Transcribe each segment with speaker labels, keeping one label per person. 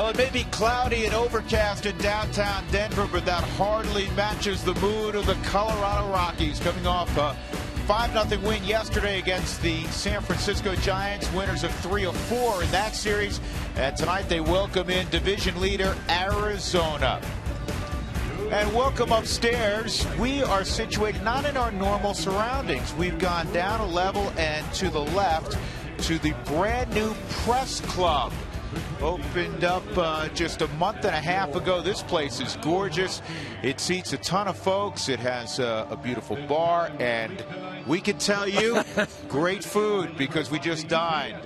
Speaker 1: Well, it may be cloudy and overcast in downtown Denver, but that hardly matches the mood of the Colorado Rockies, coming off a 5-0 win yesterday against the San Francisco Giants, winners of 3 of 4 in that series. And tonight they welcome in division leader Arizona. And welcome upstairs. We are situated not in our normal surroundings. We've gone down a level and to the left to the brand new press club. Opened up just a month and a half ago. This place is gorgeous. It seats a ton of folks. It has a beautiful bar, and we can tell you, great food, because we just dined.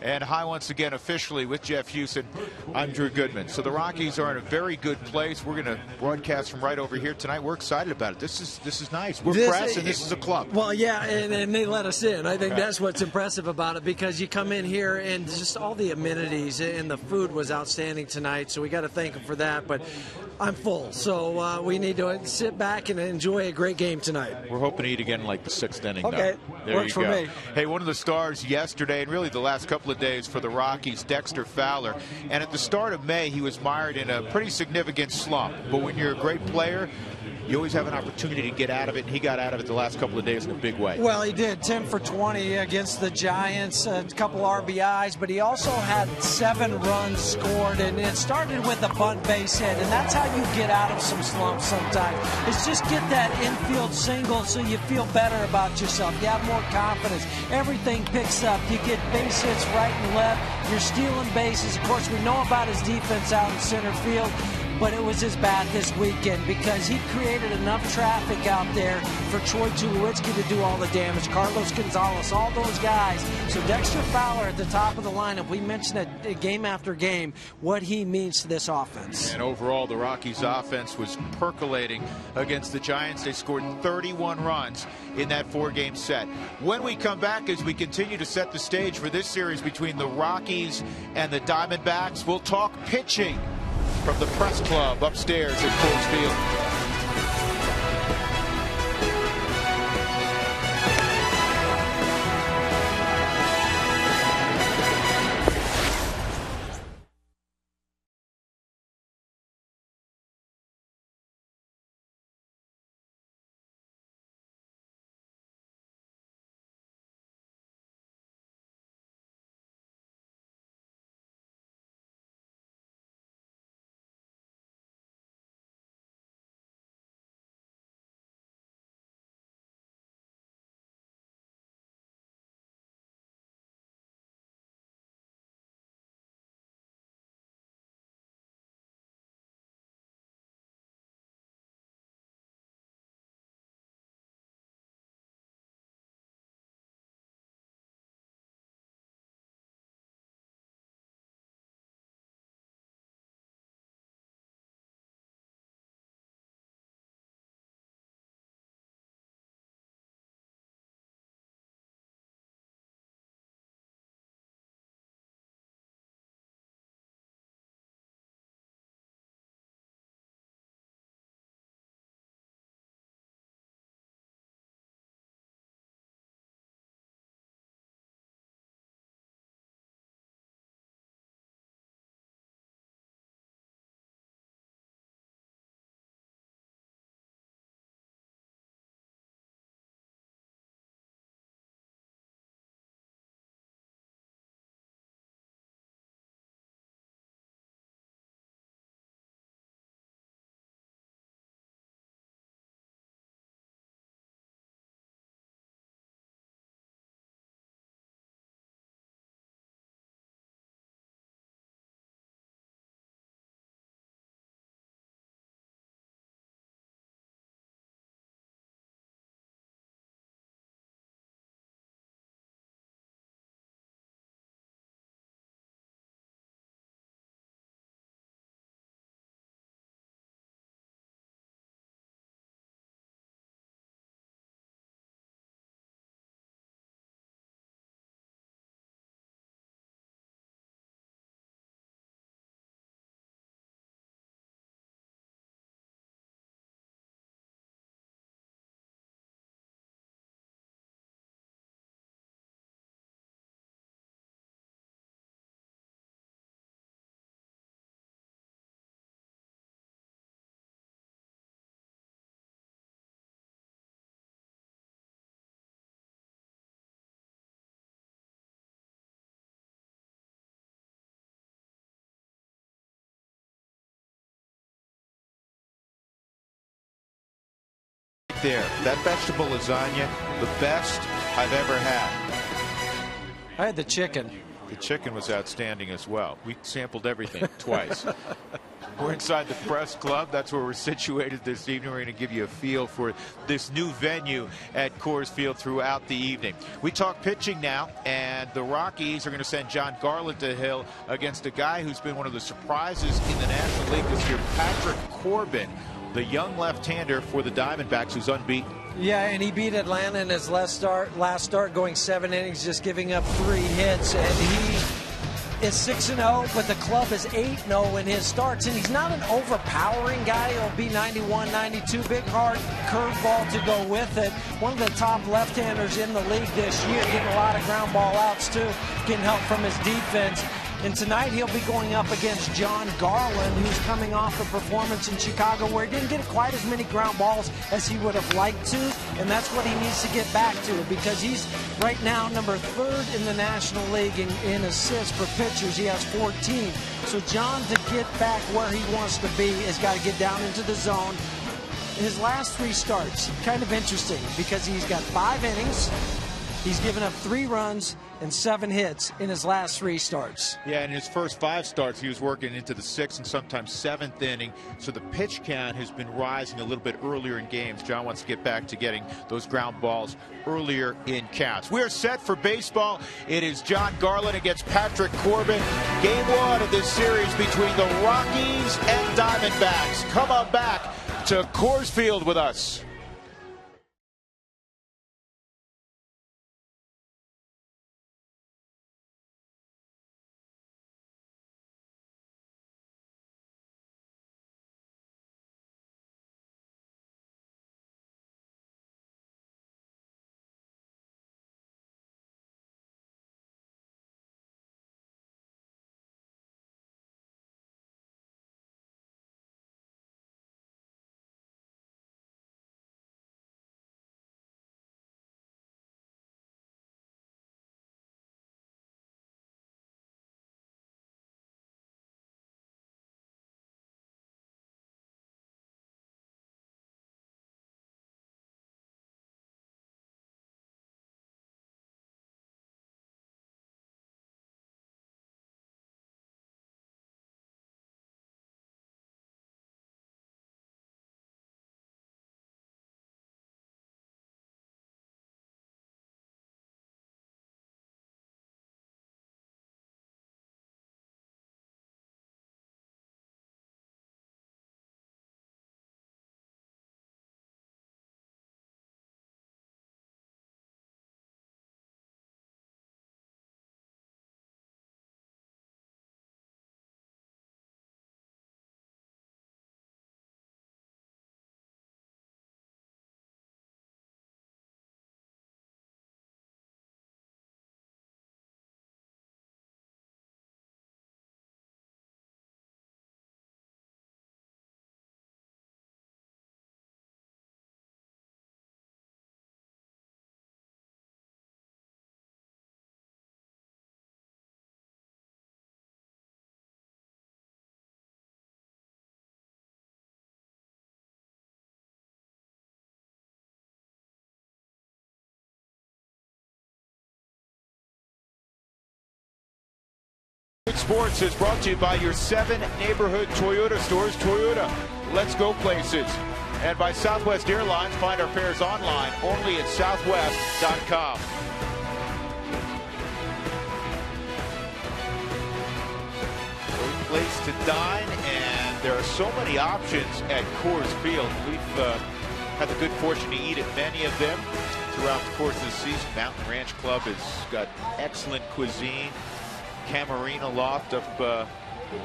Speaker 1: And hi once again officially with Jeff Houston. I'm Drew Goodman. So the Rockies are in a very good place. We're going to broadcast from right over here tonight. We're excited about it. This is nice. We're press and this is a club.
Speaker 2: Well, yeah, and they let us in. I think that's what's impressive about it, because you come in here and just all the amenities, and the food was outstanding tonight. So we got to thank them for that. But I'm full, so we need to sit back and enjoy a great game tonight.
Speaker 1: We're hoping to eat again like the 6th inning.
Speaker 2: Okay,
Speaker 1: there
Speaker 2: works for me.
Speaker 1: Hey, one of the stars yesterday, and really the last couple of days for the Rockies, Dexter Fowler. And at the start of May, he was mired in a pretty significant slump. But when you're a great player, you always have an opportunity to get out of it, and he got out of it the last couple of days in a big way.
Speaker 2: Well, he did. 10 for 20 against the Giants, a couple RBIs, but he also had 7 runs scored, and it started with a bunt base hit, and that's how you get out of some slumps sometimes. It's just get that infield single so you feel better about yourself. You have more confidence. Everything picks up. You get base hits right and left. You're stealing bases. Of course, we know about his defense out in center field, but it was his bat this weekend because he created enough traffic out there for Troy Tulowitzki to do all the damage. Carlos Gonzalez, all those guys. So Dexter Fowler at the top of the lineup. We mentioned it game after game, what he means to this offense.
Speaker 1: And overall, the Rockies' offense was percolating against the Giants. They scored 31 runs in that 4-game set. When we come back, as we continue to set the stage for this series between the Rockies and the Diamondbacks, we'll talk pitching from the press club upstairs at Coors Field. there. That vegetable lasagna, the best I've ever had.
Speaker 2: I had the chicken.
Speaker 1: The chicken was outstanding as well. We sampled everything twice. We're inside the press club. That's where we're situated this evening. We're going to give you a feel for this new venue at Coors Field throughout the evening. We talk pitching now, and the Rockies are going to send John Garland to Hill against a guy who's been one of the surprises in the National League this year, Patrick Corbin, the young left-hander for the Diamondbacks, who's unbeaten.
Speaker 2: Yeah, and he beat Atlanta in his last start, going 7 innings, just giving up 3 hits. And he is 6-0, but the club is 8-0 in his starts. And he's not an overpowering guy. He'll be 91, 92, big, hard curveball to go with it. One of the top left-handers in the league this year, getting a lot of ground ball outs, too, getting help from his defense. And tonight he'll be going up against John Garland, who's coming off a performance in Chicago where he didn't get quite as many ground balls as he would have liked to. And that's what he needs to get back to, because he's right now number 3rd in the National League in assists for pitchers. He has 14. So John, to get back where he wants to be, has got to get down into the zone. His last 3 starts, kind of interesting, because he's got 5 innings. He's given up 3 runs and 7 hits in his last 3 starts.
Speaker 1: Yeah, in his first 5 starts, he was working into the 6th and sometimes 7th inning. So the pitch count has been rising a little bit earlier in games. John wants to get back to getting those ground balls earlier in counts. We are set for baseball. It is John Garland against Patrick Corbin. Game 1 of this series between the Rockies and Diamondbacks. Come on back to Coors Field with us. Sports is brought to you by your 7 neighborhood Toyota stores. Toyota, let's go places. And by Southwest Airlines. Find our fares online only at southwest.com. Great place to dine, and there are so many options at Coors Field. We've had the good fortune to eat at many of them throughout the course of the season. Mountain Ranch Club has got excellent cuisine. Camarina Loft up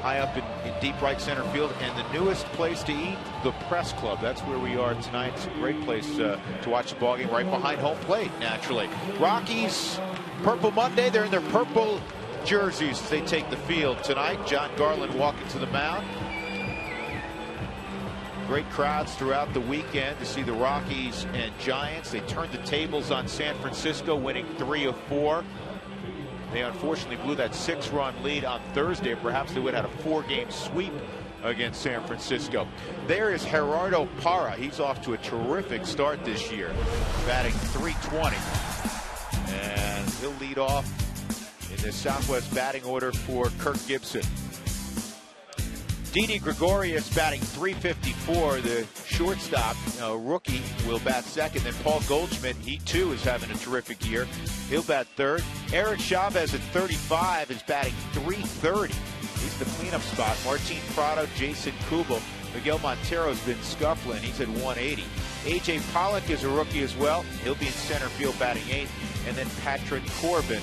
Speaker 1: high up in deep right center field, and the newest place to eat, the Press Club. That's where we are tonight. It's a great place to watch the ballgame, right behind home plate, naturally. Rockies, Purple Monday. They're in their purple jerseys as they take the field tonight. John Garland walking to the mound. Great crowds throughout the weekend to see the Rockies and Giants. They turned the tables on San Francisco, winning 3 of 4. They unfortunately blew that 6-run lead on Thursday. Perhaps they would have had a 4-game sweep against San Francisco. There is Gerardo Parra. He's off to a terrific start this year, batting .320. And he'll lead off in the Southwest batting order for Kirk Gibson. Didi Gregorius batting .354. The shortstop, rookie, will bat second. Then Paul Goldschmidt, he too is having a terrific year. He'll bat third. Eric Chavez at 35 is batting .330. He's the cleanup spot. Martin Prado, Jason Kubel. Miguel Montero's been scuffling. He's at 180. A.J. Pollock is a rookie as well. He'll be in center field batting 8th. And then Patrick Corbin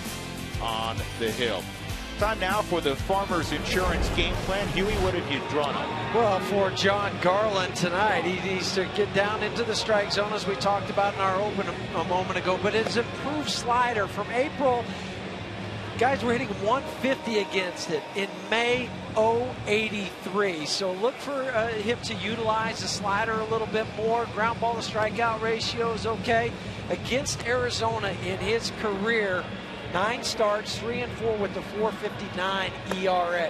Speaker 1: on the hill. Time now for the Farmers Insurance game plan. Huey, what have you drawn on?
Speaker 2: Well, for John Garland tonight, he needs to get down into the strike zone, as we talked about in our open a moment ago. But his improved slider from April, guys were hitting 150 against it in May 083. So look for him to utilize the slider a little bit more. Ground ball to strikeout ratio is okay. Against Arizona in his career, 9 starts, 3-4 with the .459 ERA.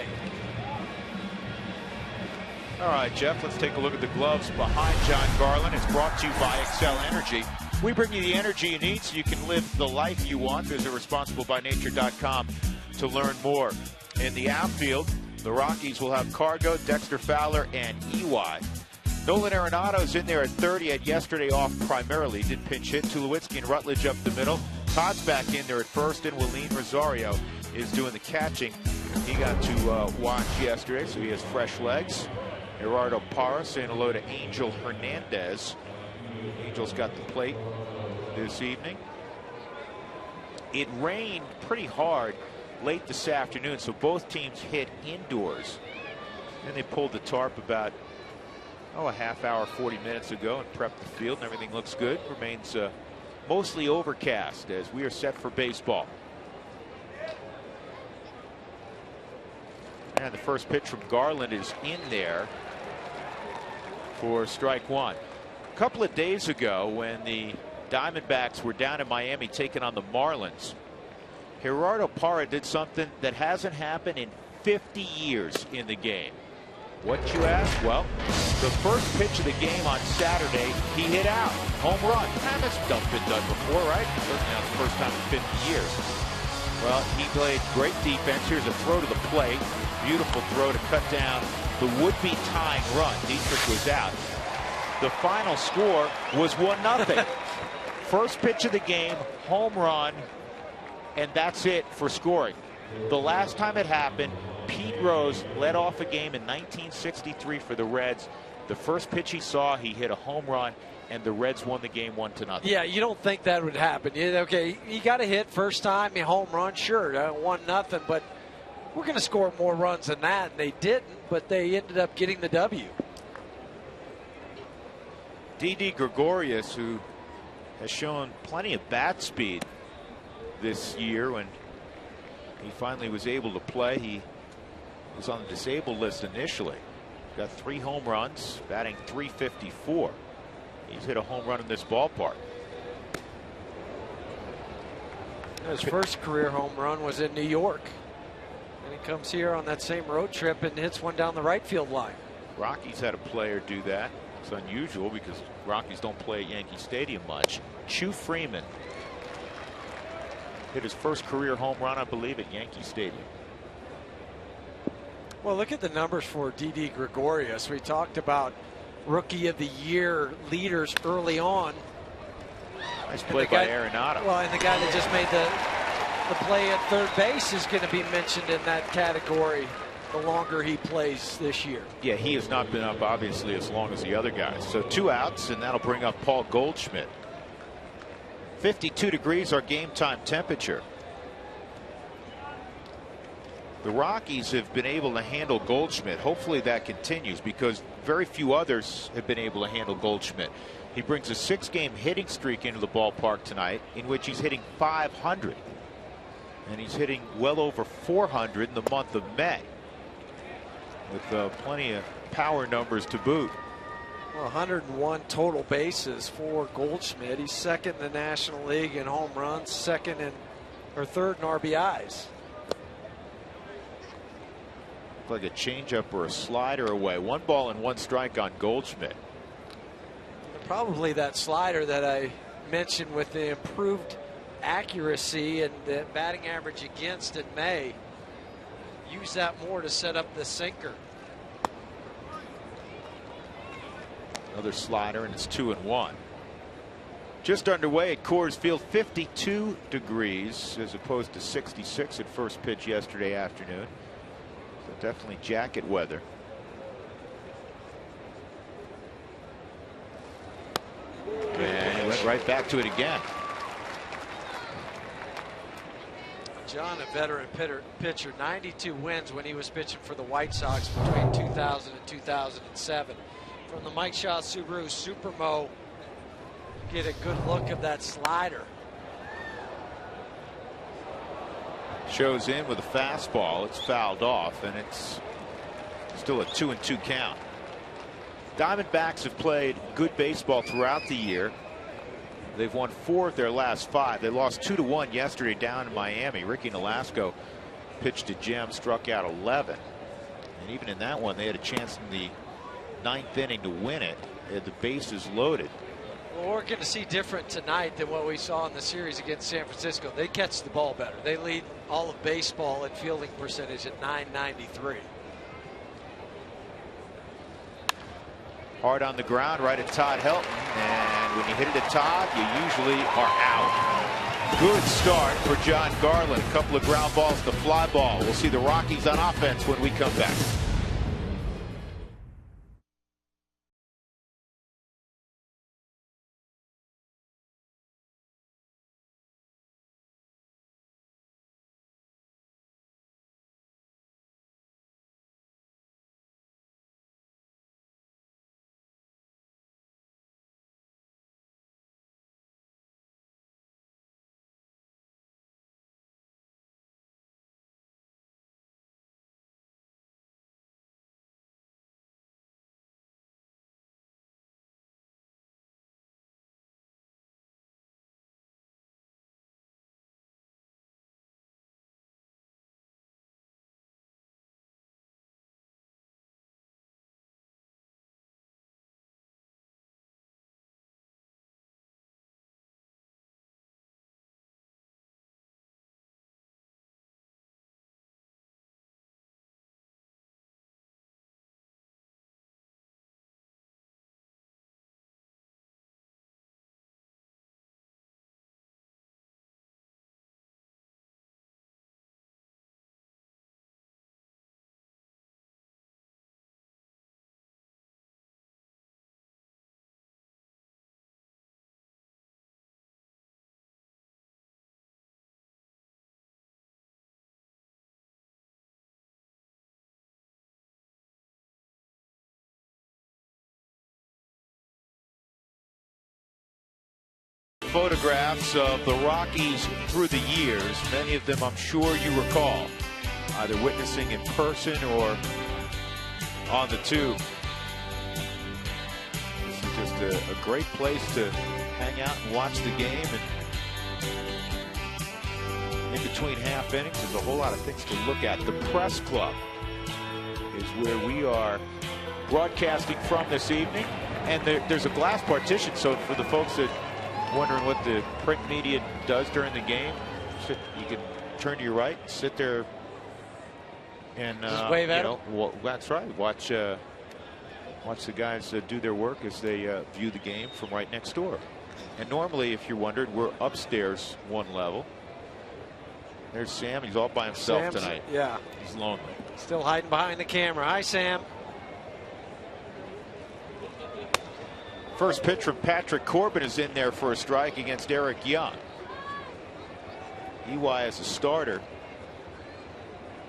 Speaker 1: All right, Jeff, let's take a look at the gloves behind John Garland. It's brought to you by Excel Energy. We bring you the energy you need so you can live the life you want. Visit responsiblebynature.com to learn more. In the outfield, the Rockies will have Cargo, Dexter Fowler, and EY. Nolan Arenado's in there at 30. Had yesterday off primarily. Did pinch hit. Tulowitzki and Rutledge up the middle. Todd's back in there at first, and Willeen Rosario is doing the catching. He got to watch yesterday, so he has fresh legs. Gerardo Parra saying hello to Angel Hernandez. Angel's got the plate this evening. It rained pretty hard late this afternoon, so both teams hit indoors. Then they pulled the tarp about a half hour, 40 minutes ago, and prepped the field, and everything looks good. Remains mostly overcast as we are set for baseball. And the first pitch from Garland is in there for strike one. A couple of days ago, when the Diamondbacks were down in Miami taking on the Marlins, Gerardo Parra did something that hasn't happened in 50 years in the game. What, you ask? Well, the first pitch of the game on Saturday, he hit out. Home run. That's been done before, right? Certainly not the first time in 50 years. Well, he played great defense. Here's a throw to the plate. Beautiful throw to cut down the would-be tying run. Dietrich was out. The final score was 1-0. First pitch of the game, home run, and that's it for scoring. The last time it happened, Pete Rose led off a game in 1963 for the Reds. The first pitch he saw, he hit a home run, and the Reds won the game 1-0.
Speaker 2: Yeah, you don't think that would happen. Okay, he got a hit first time, a home run, sure, 1-0, but we're going to score more runs than that, and they didn't, but they ended up getting the W.
Speaker 1: Didi Gregorius, who has shown plenty of bat speed this year when he finally was able to play. He was on the disabled list initially. Got 3 home runs, batting .354. He's hit a home run in this ballpark.
Speaker 2: His first career home run was in New York. And he comes here on that same road trip and hits one down the right field line.
Speaker 1: Rockies had a player do that. It's unusual because Rockies don't play at Yankee Stadium much. Chu Freeman hit his first career home run, I believe, at Yankee Stadium.
Speaker 2: Well, look at the numbers for Didi Gregorius. We talked about Rookie of the Year leaders early on.
Speaker 1: Nice play by Arenado.
Speaker 2: Well, and the guy that just made the play at third base is going to be mentioned in that category the longer he plays this year.
Speaker 1: Yeah, he has not been up, obviously, as long as the other guys. So 2 outs, and that'll bring up Paul Goldschmidt. 52 degrees, our game time temperature. The Rockies have been able to handle Goldschmidt. Hopefully that continues because very few others have been able to handle Goldschmidt. He brings a 6-game hitting streak into the ballpark tonight in which he's hitting .500. And he's hitting well over .400 in the month of May, with plenty of power numbers to boot.
Speaker 2: Well, 101 total bases for Goldschmidt. He's second in the National League in home runs, third in RBIs.
Speaker 1: Looked like a changeup or a slider away. 1 ball and 1 strike on Goldschmidt.
Speaker 2: Probably that slider that I mentioned with the improved accuracy and the batting average against in May. Use that more to set up the sinker.
Speaker 1: Another slider, and it's 2-1. Just underway at Coors Field, 52 degrees as opposed to 66 at first pitch yesterday afternoon. So definitely jacket weather. And he went right back to it again.
Speaker 2: John, a veteran pitcher, 92 wins when he was pitching for the White Sox between 2000 and 2007. From the Mike Shaw Subaru Supermo, get a good look of that slider.
Speaker 1: Shows in with a fastball. It's fouled off, and it's still a 2-2 count. Diamondbacks have played good baseball throughout the year. They've won 4 of their last 5. They lost 2-1 yesterday down in Miami. Ricky Nolasco pitched a gem, struck out 11. And even in that one, they had a chance in the 9th inning to win it. They had the bases loaded.
Speaker 2: Well, we're going to see different tonight than what we saw in the series against San Francisco. They catch the ball better. They lead all of baseball in fielding percentage at .993.
Speaker 1: Hard on the ground, right at Todd Helton. And when you hit it at Todd, you usually are out. Good start for John Garland. A couple of ground balls to fly ball. We'll see the Rockies on offense when we come back. Photographs of the Rockies through the years. Many of them I'm sure you recall, either witnessing in person or on the tube. This is just a great place to hang out and watch the game. And in between half innings, there's a whole lot of things to look at. The press club is where we are broadcasting from this evening. And there's a glass partition, so for the folks that wondering what the print media does during the game, you can turn to your right, sit there, and
Speaker 2: just wave at them.
Speaker 1: Well, that's right. Watch the guys do their work as they view the game from right next door. And normally, if you're wondering, we're upstairs one level. There's Sam. He's all by himself tonight.
Speaker 2: Yeah,
Speaker 1: he's lonely.
Speaker 2: Still hiding behind the camera. Hi, Sam.
Speaker 1: First pitch from Patrick Corbin is in there for a strike against Eric Young. EY as a starter,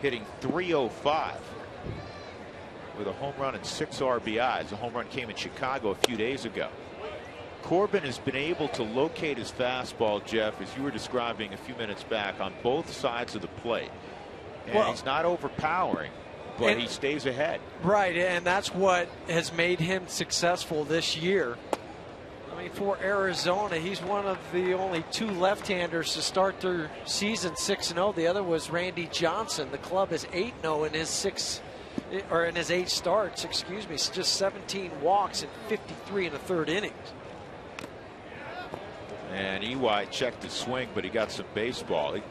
Speaker 1: hitting .305 with a home run and 6 RBIs. The home run came in Chicago a few days ago. Corbin has been able to locate his fastball, Jeff, as you were describing a few minutes back, on both sides of the plate. And he's not overpowering, but he stays ahead.
Speaker 2: Right, and that's what has made him successful this year. I mean, for Arizona, he's one of the only 2 left-handers to start their season 6-0. The other was Randy Johnson. The club is 8-0 in his 6 or in his 8 starts, excuse me, just 17 walks in 53 1/3 innings.
Speaker 1: And EY checked his swing, but he got some baseball. He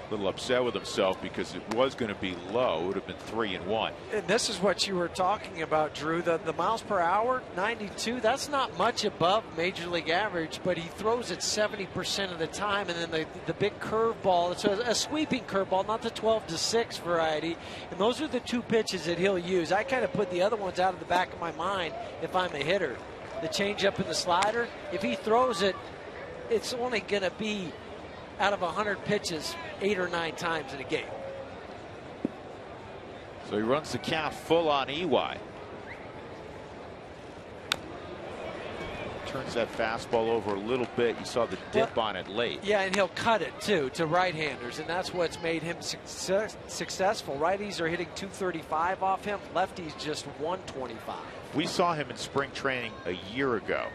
Speaker 1: a little upset with himself because it was going to be low. It would have been 3-1.
Speaker 2: And this is what you were talking about, Drew. The miles per hour, 92, that's not much above major league average, but he throws it 70% of the time. And then the big curveball, it's a sweeping curveball, not the 12-6 variety. And those are the 2 pitches that he'll use. I kind of put the other ones out of the back of my mind if I'm a hitter. The changeup and the slider, if he throws it, it's only going to be out of 100 pitches 8 or 9 times in a game.
Speaker 1: So he runs the count full on EY. Turns that fastball over a little bit. You saw the dip on it late.
Speaker 2: Yeah, and he'll cut it too to right-handers, and that's what's made him successful. Righties are hitting 235 off him. Lefties just 125.
Speaker 1: We saw him in spring training a year ago,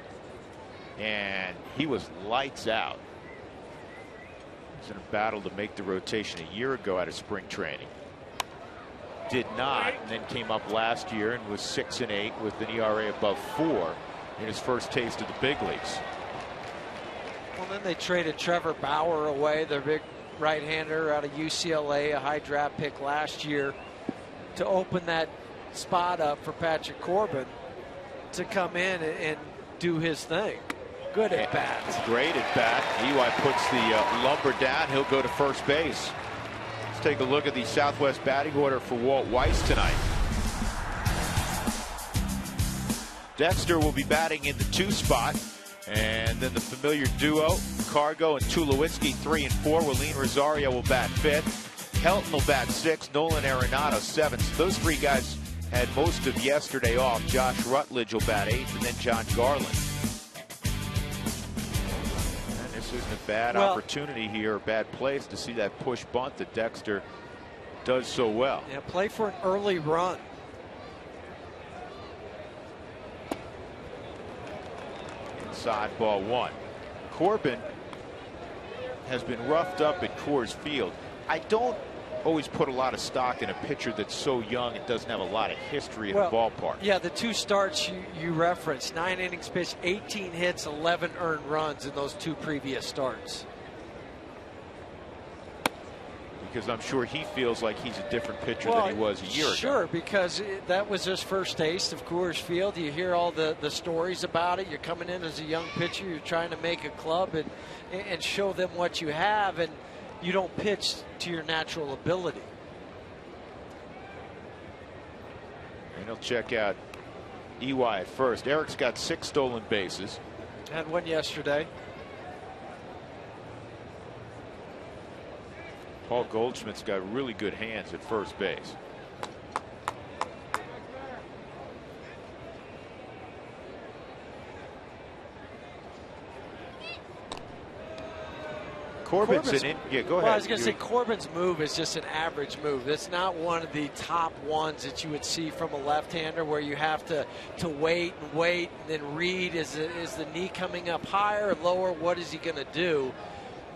Speaker 1: and he was lights out. He was in a battle to make the rotation a year ago out of spring training. Did not, and then came up last year and was 6-8 with an ERA above 4 in his first taste of the big leagues.
Speaker 2: Well, then they traded Trevor Bauer away, their big right-hander out of UCLA, a high draft pick last year, to open that spot up for Patrick Corbin to come in and do his thing. Good at bat.
Speaker 1: Great at bat. EY puts the lumber down. He'll go to first base. Let's take a look at the Southwest batting order for Walt Weiss tonight. Dexter will be batting in the 2 spot. And then the familiar duo, Cargo and Tulowitzki, 3 and 4. Willeen Rosario will bat 5th. Helton will bat 6th. Nolan Arenado 7th. Those 3 guys had most of yesterday off. Josh Rutledge will bat 8th, and then John Garland. This isn't a bad opportunity here, a bad place to see that push bunt that Dexter does so well.
Speaker 2: Yeah, play for an early run.
Speaker 1: Inside ball 1. Corbin has been roughed up at Coors Field. I don't always put a lot of stock in a pitcher that's so young and doesn't have a lot of history in the ballpark.
Speaker 2: Yeah, the 2 starts you referenced, 9 innings pitched, 18 hits, 11 earned runs in those 2 previous starts.
Speaker 1: Because I'm sure he feels like he's a different pitcher than he was a year ago.
Speaker 2: Sure, because that was his first taste of Coors Field. You hear all the stories about it. You're coming in as a young pitcher. You're trying to make a club and show them what you have, and you don't pitch to your natural ability.
Speaker 1: And he'll check out EY at first. Eric's got 6 stolen bases.
Speaker 2: Had one yesterday.
Speaker 1: Paul Goldschmidt's got really good hands at first base. Corbin's go ahead.
Speaker 2: Well, I was going to say Corbin's move is just an average move. It's not one of the top ones that you would see from a left-hander where you have to wait and then read. Is the knee coming up higher or lower? What is he going to do?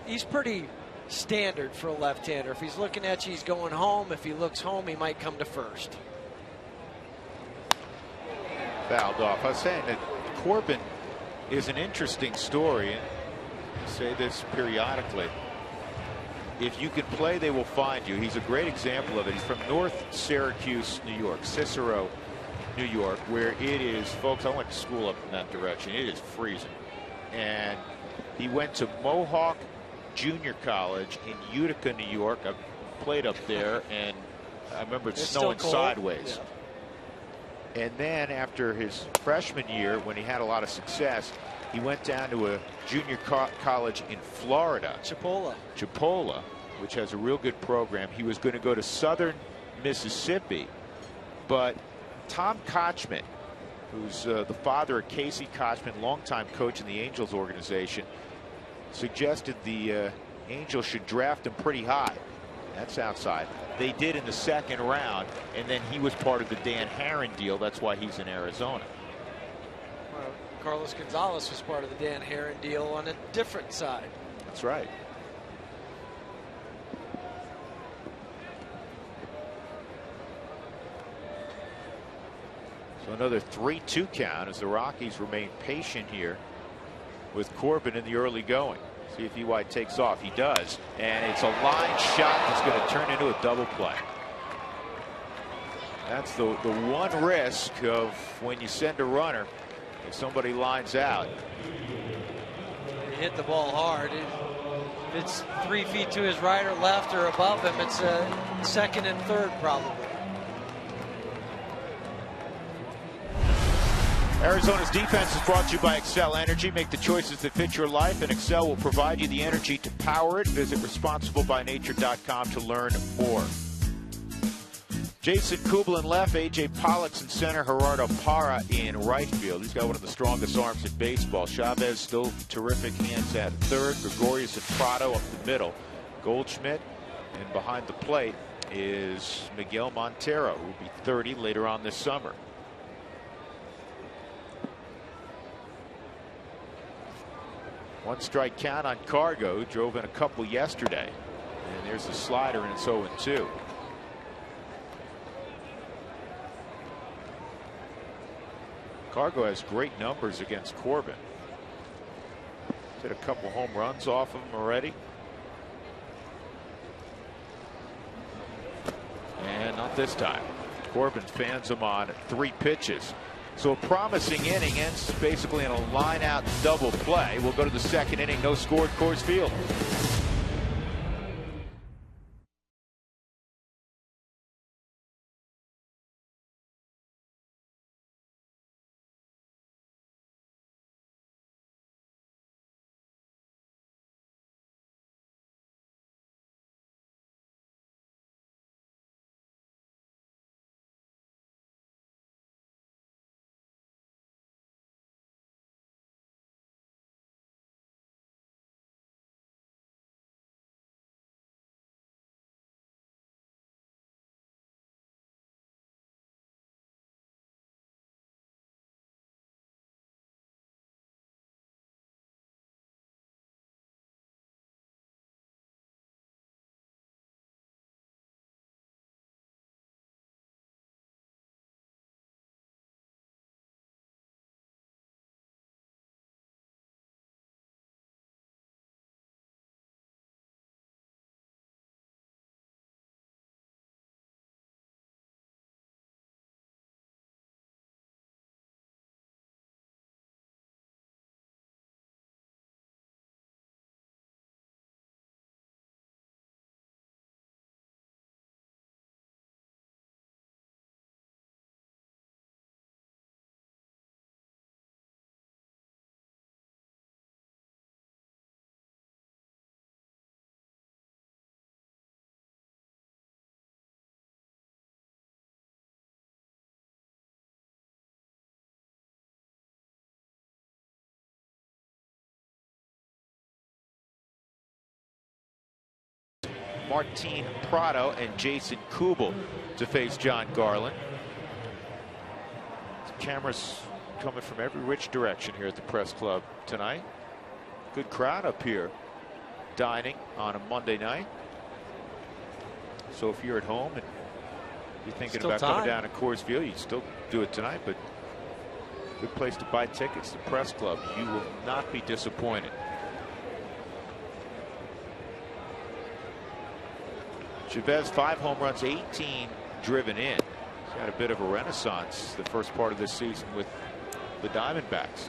Speaker 2: He's pretty standard for a left-hander. If he's looking at you, he's going home. If he looks home, he might come to first.
Speaker 1: Fouled off. I was saying that Corbin is an interesting story. And I say this periodically. If you can play, they will find you. He's a great example of it. He's from North Syracuse, New York, Cicero, New York, where it is, folks, I went to school up in that direction. It is freezing. And he went to Mohawk Junior College in Utica, New York. I played up there, and I remember it snowing sideways. Yeah. And then after his freshman year, when he had a lot of success, he went down to a junior college in Florida. Chipola, which has a real good program. He was going to go to Southern Mississippi, but Tom Kochman, who's the father of Casey Kochman, longtime coach in the Angels organization, suggested the Angels should draft him pretty high. That's outside. They did in the 2nd round, and then he was part of the Dan Herron deal. That's why he's in Arizona.
Speaker 2: Well, Carlos Gonzalez was part of the Dan Herron deal on a different side.
Speaker 1: That's right. So another 3-2 count as the Rockies remain patient here with Corbin in the early going. See if EY takes off. He does. And it's a line shot that's going to turn into a double play. That's the one risk of when you send a runner, if somebody lines out.
Speaker 2: He hit the ball hard. If it's 3 feet to his right or left or above him, it's a second and third probably.
Speaker 1: Arizona's defense is brought to you by Excel Energy. Make the choices that fit your life, and Excel will provide you the energy to power it. Visit responsiblebynature.com to learn more. Jason Kubel in left, A.J. Pollock in center, Gerardo Parra in right field. He's got one of the strongest arms in baseball. Chavez still terrific hands at third. Gregorius and Prado up the middle. Goldschmidt, and behind the plate is Miguel Montero, who will be 30 later on this summer. One strike count on Cargo. Drove in a couple yesterday. And there's a slider, and it's 0-2. Cargo has great numbers against Corbin. Hit a couple home runs off of him already. And not this time. Corbin fans him on 3 pitches. So a promising inning ends basically in a line-out double play. We'll go to the second inning. No score at Coors Field. Martin Prado and Jason Kubel to face John Garland. Cameras coming from every which direction here at the Press Club tonight. Good crowd up here dining on a Monday night. So if you're at home and you're thinking about coming down to Coors Field, you can still do it tonight, but good place to buy tickets, the Press Club. You will not be disappointed. Chavez, 5 home runs, 18 driven in. He's had a bit of a renaissance the first part of this season with the Diamondbacks.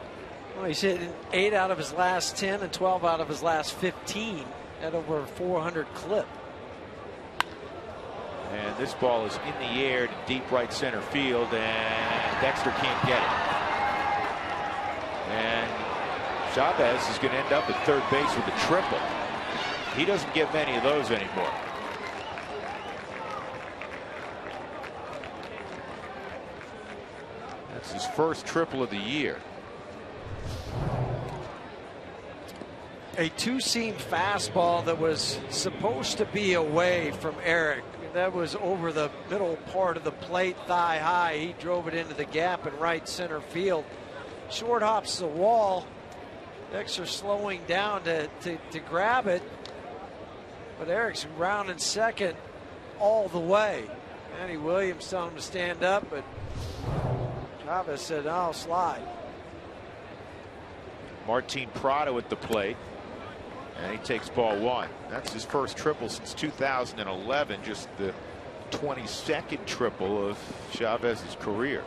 Speaker 2: Well, he's hit 8 out of his last 10 and 12 out of his last 15 at over 400 clip.
Speaker 1: And this ball is in the air to deep right center field, and Dexter can't get it. And Chavez is going to end up at third base with a triple. He doesn't get many of those anymore. That's his first triple of the year.
Speaker 2: A two-seam fastball that was supposed to be away from Eric. That was over the middle part of the plate, thigh high. He drove it into the gap in right center field. Short hops the wall. Dexter slowing down to grab it. But Eric's rounding second all the way. Andy Williams telling him to stand up, but Chavez said, "I'll slide."
Speaker 1: Martin Prado at the plate, and he takes ball 1. That's his first triple since 2011, just the 22nd triple of Chavez's career.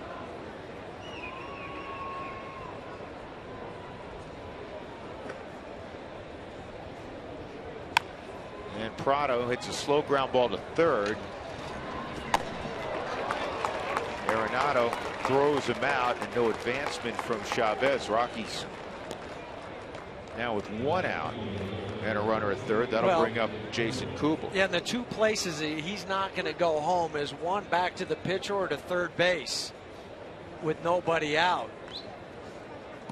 Speaker 1: And Prado hits a slow ground ball to third. Arenado throws him out, and no advancement from Chavez. Rockies now with 1 out and a runner at third. That'll bring up Jason Kubel.
Speaker 2: Yeah, and the 2 places he's not going to go home is 1 back to the pitcher or to third base with nobody out.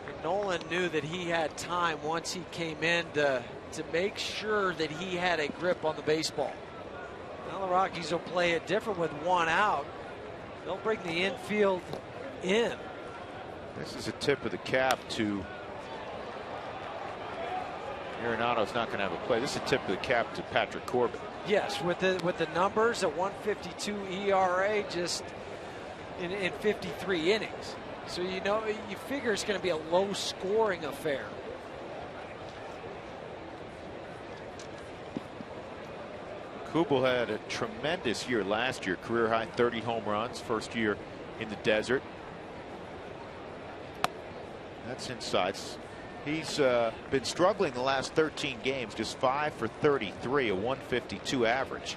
Speaker 2: And Nolan knew that he had time once he came in to make sure that he had a grip on the baseball. Now the Rockies will play it different with 1 out. They'll bring the infield in.
Speaker 1: This is a tip of the cap to Arenado's not going to have a play. This is a tip of the cap to Patrick Corbin.
Speaker 2: Yes, with the numbers, a 152 ERA just in 53 innings. So you figure it's going to be a low scoring affair.
Speaker 1: Kubel had a tremendous year last year, career high 30 home runs, first year in the desert. That's inside. He's been struggling the last 13 games, just 5 for 33, a 152 average.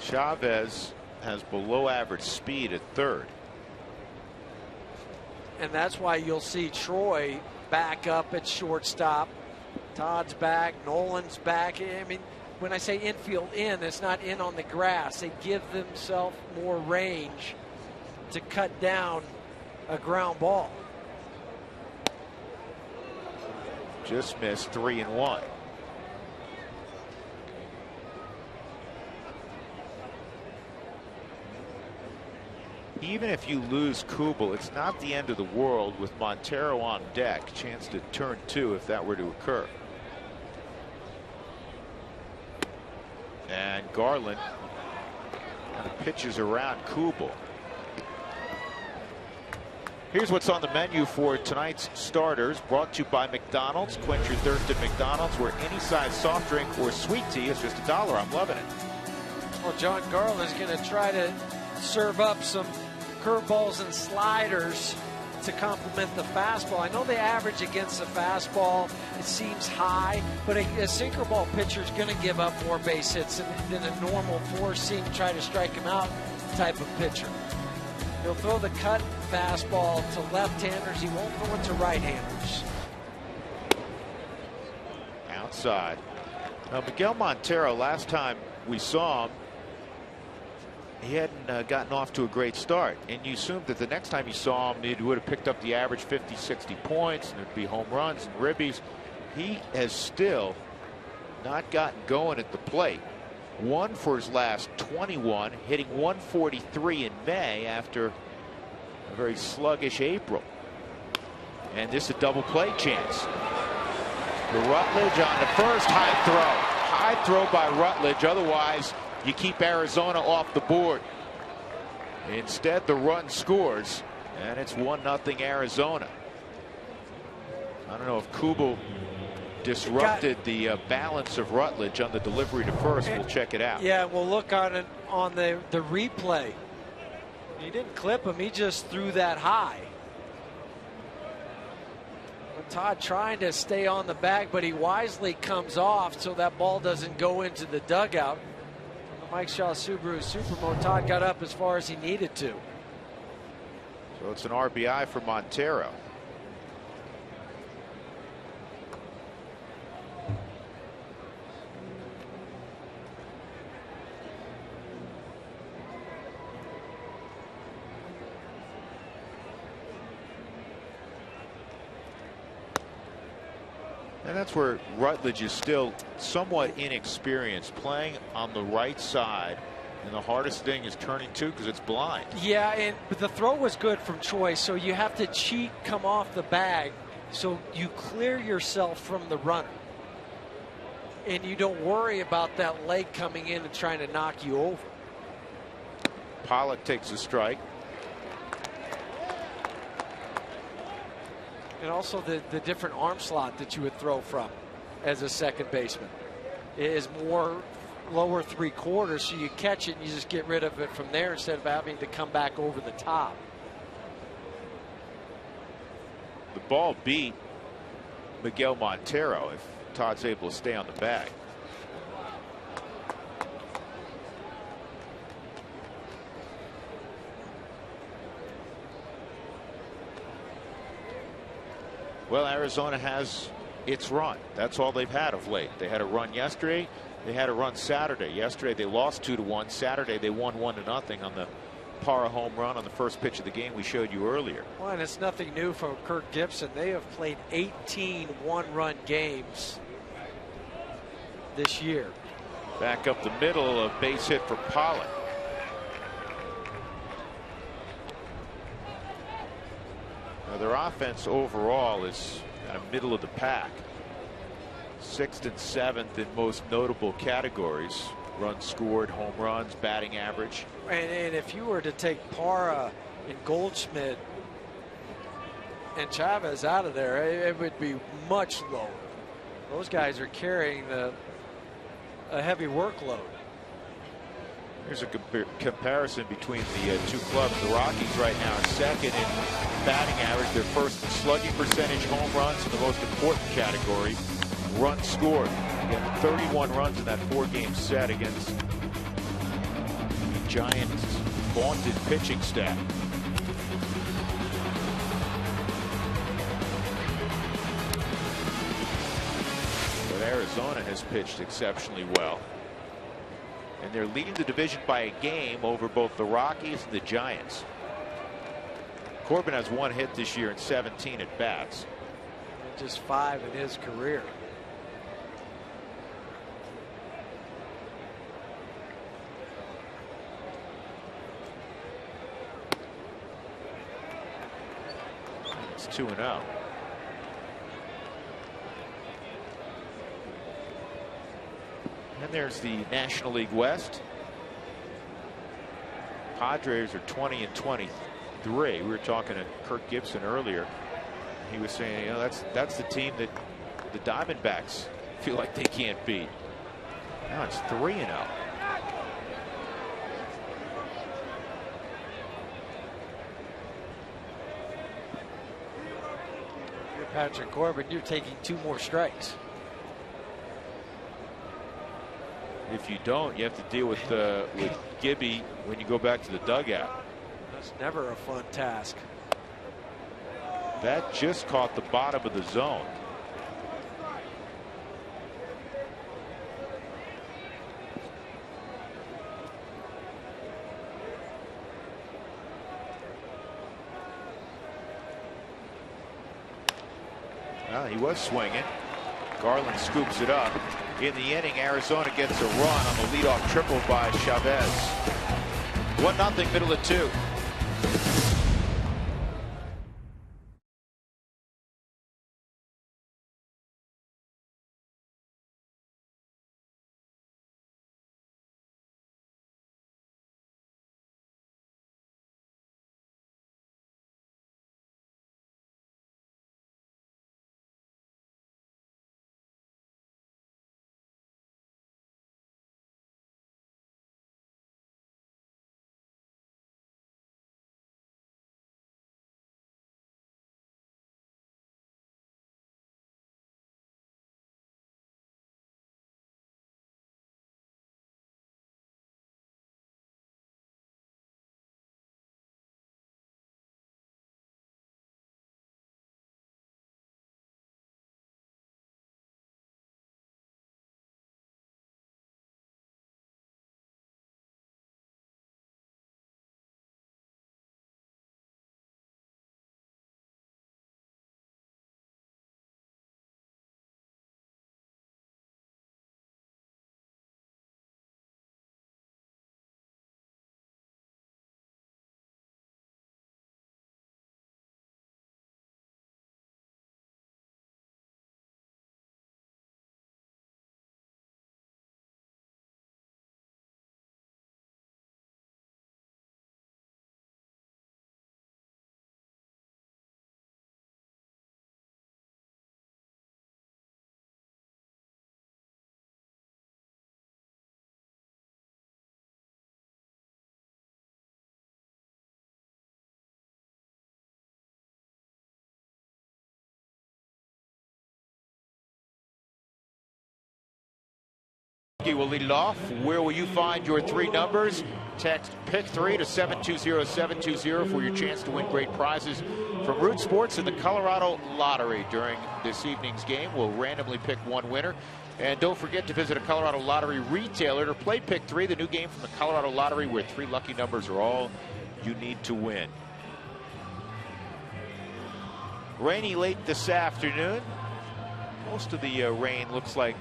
Speaker 1: Chavez has below average speed at third.
Speaker 2: And that's why you'll see Troy back up at shortstop. Todd's back, Nolan's back. I mean, when I say infield in, it's not in on the grass. They give themselves more range to cut down a ground ball.
Speaker 1: Just missed, 3-1. Even if you lose Kubel, it's not the end of the world with Montero on deck. Chance to turn 2 if that were to occur. And Garland kind of pitches around Kubel. Here's what's on the menu for tonight's starters, brought to you by McDonald's. Quench your thirst at McDonald's, where any size soft drink or sweet tea is just $1. I'm loving it.
Speaker 2: Well, John Garland's going to try to serve up some curveballs and sliders to complement the fastball. I know the average against the fastball, it seems high, but a sinker ball pitcher is going to give up more base hits than a normal four-seam, try to strike him out type of pitcher. He'll throw the cut fastball to left-handers. He won't throw it to right-handers.
Speaker 1: Outside. Now, Miguel Montero, last time we saw him, he hadn't gotten off to a great start, and you assumed that the next time you saw him, he would have picked up the average 50, 60 points, and there'd be home runs and ribbies. He has still not gotten going at the plate. 1 for his last 21, hitting 143 in May after a very sluggish April. And this is a double play chance. The Rutledge on the first, high throw. High throw by Rutledge, otherwise you keep Arizona off the board. Instead, the run scores, and it's 1-0 Arizona. I don't know if Kubel disrupted the balance of Rutledge on the delivery to first. We'll check it out.
Speaker 2: Yeah, we'll look on it on the replay. He didn't clip him, he just threw that high. Todd trying to stay on the bag, but he wisely comes off so that ball doesn't go into the dugout. Mike Shaw Subaru Supermo, Todd got up as far as he needed to.
Speaker 1: So it's an RBI for Montero. And that's where Rutledge is still somewhat inexperienced, playing on the right side And the hardest thing is turning two because it's blind.
Speaker 2: Yeah, and the throw was good from Choi, so you have to cheat, come off the bag, so you clear yourself from the runner. And you don't worry about that leg coming in and trying to knock you over.
Speaker 1: Pollock takes a strike.
Speaker 2: And also the different arm slot that you would throw from as a second baseman is more lower three-quarters, so you catch it and you just get rid of it from there instead of having to come back over the top.
Speaker 1: The ball beat Miguel Montero if Todd's able to stay on the bag. Well, Arizona has its run. That's all they've had of late. They had a run yesterday. They had a run Saturday. Yesterday they lost 2-1. Saturday they won 1-0 on the Parra home run on the first pitch of the game we showed you earlier.
Speaker 2: Well, and it's nothing new from Kirk Gibson. They have played 18 one-run games this year.
Speaker 1: Back up the middle, a base hit for Pollock. Now their offense overall is kind of middle of the pack. 6th and 7th in most notable categories. Runs scored, home runs, batting average.
Speaker 2: And if you were to take Parra and Goldschmidt and Chavez out of there, it would be much lower. Those guys are carrying a heavy workload.
Speaker 1: Here's a comparison between the two clubs. The Rockies right now are second in batting average. They're first in slugging percentage, home runs, and the most important category, runs scored. Again, 31 runs in that 4-game set against the Giants' vaunted pitching staff. But Arizona has pitched exceptionally well. And they're leading the division by a game over both the Rockies and the Giants. Corbin has 1 hit this year in 17 at bats.
Speaker 2: Just 5 in his career.
Speaker 1: It's 2-0. And there's the National League West. Padres are 20 and 23. We were talking to Kirk Gibson earlier. He was saying, you know, that's the team that the Diamondbacks feel like they can't beat. Now it's 3-0.
Speaker 2: You're Patrick Corbin, you're taking 2 more strikes.
Speaker 1: If you don't, you have to deal with Gibby when you go back to the dugout.
Speaker 2: That's never a fun task.
Speaker 1: That just caught the bottom of the zone. Well, he was swinging. Garland scoops it up. In the inning, Arizona gets a run on the leadoff triple by Chavez. 1-0, middle of 2. Will lead it off. Where will you find your three numbers? Text pick 3 to 720-720 for your chance to win great prizes from Root Sports and the Colorado Lottery. During this evening's game, we'll randomly pick one winner. And don't forget to visit a Colorado Lottery retailer to play Pick 3, the new game from the Colorado Lottery where three lucky numbers are all you need to win. Rainy late this afternoon. Most of the rain looks like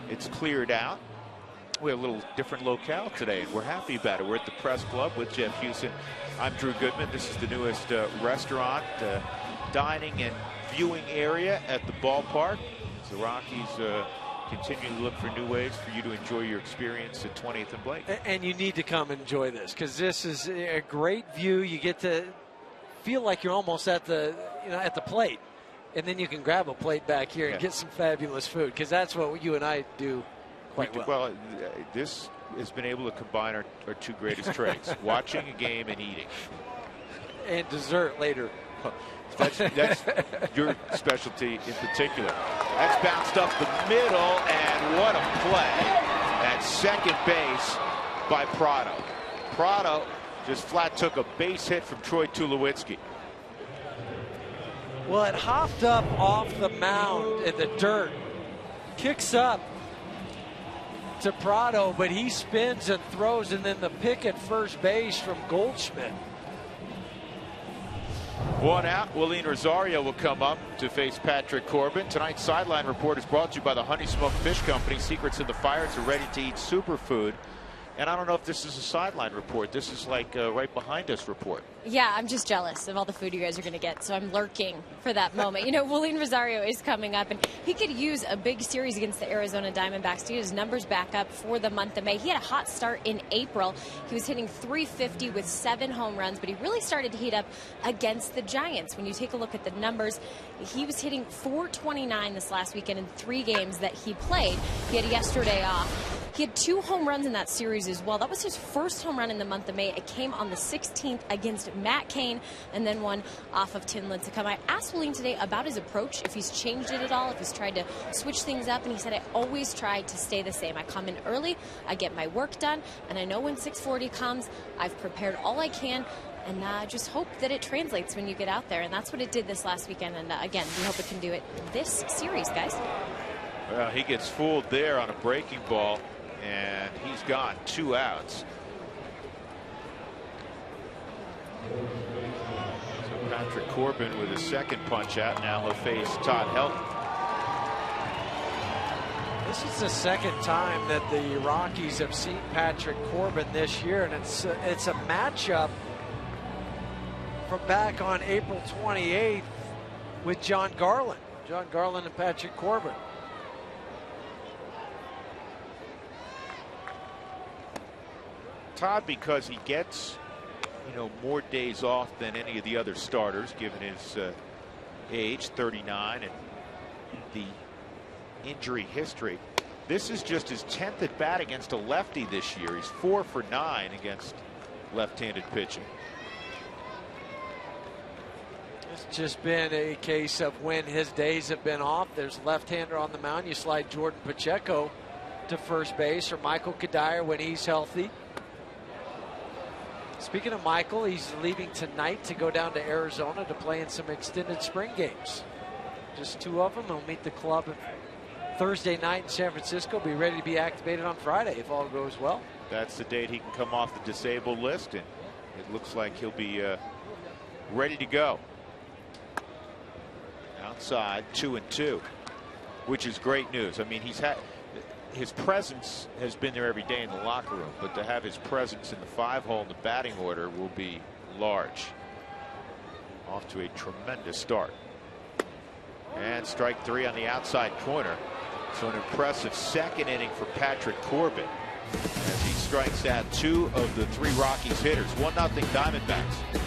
Speaker 1: it's cleared out. We have a little different locale today, and we're happy about it. We're at the Press Club with Jeff Houston. I'm Drew Goodman. This is the newest restaurant, dining and viewing area at the ballpark. As the Rockies continue to look for new ways for you to enjoy your experience at 20th and Blake.
Speaker 2: And you need to come enjoy this, because this is a great view. You get to feel like you're almost at the plate, and then you can grab a plate back here and get some fabulous food, because that's what you and I do quite well.
Speaker 1: Well, this has been able to combine our two greatest trades: watching a game and eating.
Speaker 2: And dessert later.
Speaker 1: That's your specialty in particular. That's bounced up the middle, and what a play at second base by Prado. Prado just flat took a base hit from Troy Tulowitzki.
Speaker 2: Well, it hopped up off the mound in the dirt, kicks up to Prado, but he spins and throws, and then the pick at first base from Goldschmidt.
Speaker 1: One out. Willeen Rosario will come up to face Patrick Corbin. Tonight's Sideline Report is brought to you by the Honey Smoked Fish Company. Secrets in the Fire. It's a ready-to-eat superfood. And I don't know if this is a sideline report. This is like right behind us report.
Speaker 3: Yeah, I'm just jealous of all the food you guys are going to get, so I'm lurking for that moment. You know, Willeen Rosario is coming up, and he could use a big series against the Arizona Diamondbacks to get his numbers back up for the month of May. He had a hot start in April. He was hitting .350 with 7 home runs, but he really started to heat up against the Giants. When you take a look at the numbers, he was hitting .429 this last weekend in 3 games that he played. He had yesterday off. He had 2 home runs in that series as well. That was his first home run in the month of May. It came on the 16th against Matt Cain, and then one off of Tin Lincecum. I asked Willeen today about his approach, if he's changed it at all, if he's tried to switch things up, and he said, I always try to stay the same. I come in early, I get my work done, and I know when 6:40 comes, I've prepared all I can, and just hope that it translates when you get out there. And that's what it did this last weekend, and again, we hope it can do it this series, guys.
Speaker 1: Well, he gets fooled there on a breaking ball, and he's gone 2 outs. So Patrick Corbin with his second punch out. Now he'll face Todd Helton.
Speaker 2: This is the second time that the Rockies have seen Patrick Corbin this year, and it's a matchup from back on April 28th with John Garland. John Garland and Patrick Corbin.
Speaker 1: Todd, because he gets, more days off than any of the other starters, given his age, 39, and the injury history. This is just his 10th at bat against a lefty this year. He's 4 for 9 against left-handed pitching.
Speaker 2: It's just been a case of when his days have been off. There's a left-hander on the mound. You slide Jordan Pacheco to first base, or Michael Kadire when he's healthy. Speaking of Michael, he's leaving tonight to go down to Arizona to play in some extended spring games. Just 2 of them. He'll meet the club Thursday night in San Francisco. Be ready to be activated on Friday if all goes well.
Speaker 1: That's the date he can come off the disabled list, and it looks like he'll be ready to go. Outside 2-2, which is great news. I mean, his presence has been there every day in the locker room, but to have his presence in the 5-hole in the batting order will be large. Off to a tremendous start. And strike 3 on the outside corner. So an impressive second inning for Patrick Corbin as he strikes out 2 of the 3 Rockies hitters. 1-0 Diamondbacks.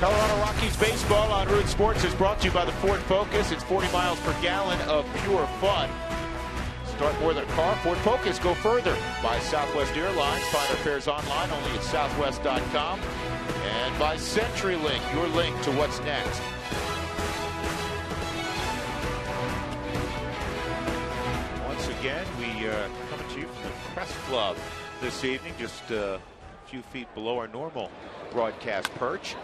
Speaker 1: Colorado Rockies baseball on Root Sports is brought to you by the Ford Focus. It's 40 miles per gallon of pure fun. Start more than a car. Ford Focus, go further. By Southwest Airlines. Find our fares online only at southwest.com. And by CenturyLink, your link to what's next. Once again, we coming to you from the Press Club this evening, just a few feet below our normal broadcast perch.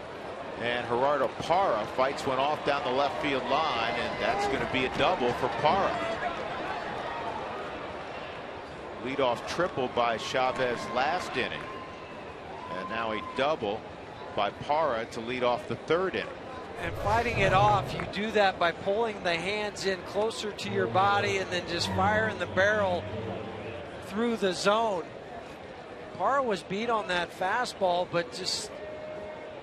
Speaker 1: And Gerardo Parra fights one off down the left field line, and that's going to be a double for Parra. Leadoff triple by Chavez last inning. And now a double by Parra to lead off the third inning.
Speaker 2: And fighting it off, you do that by pulling the hands in closer to your body and then just firing the barrel through the zone. Parra was beat on that fastball, but just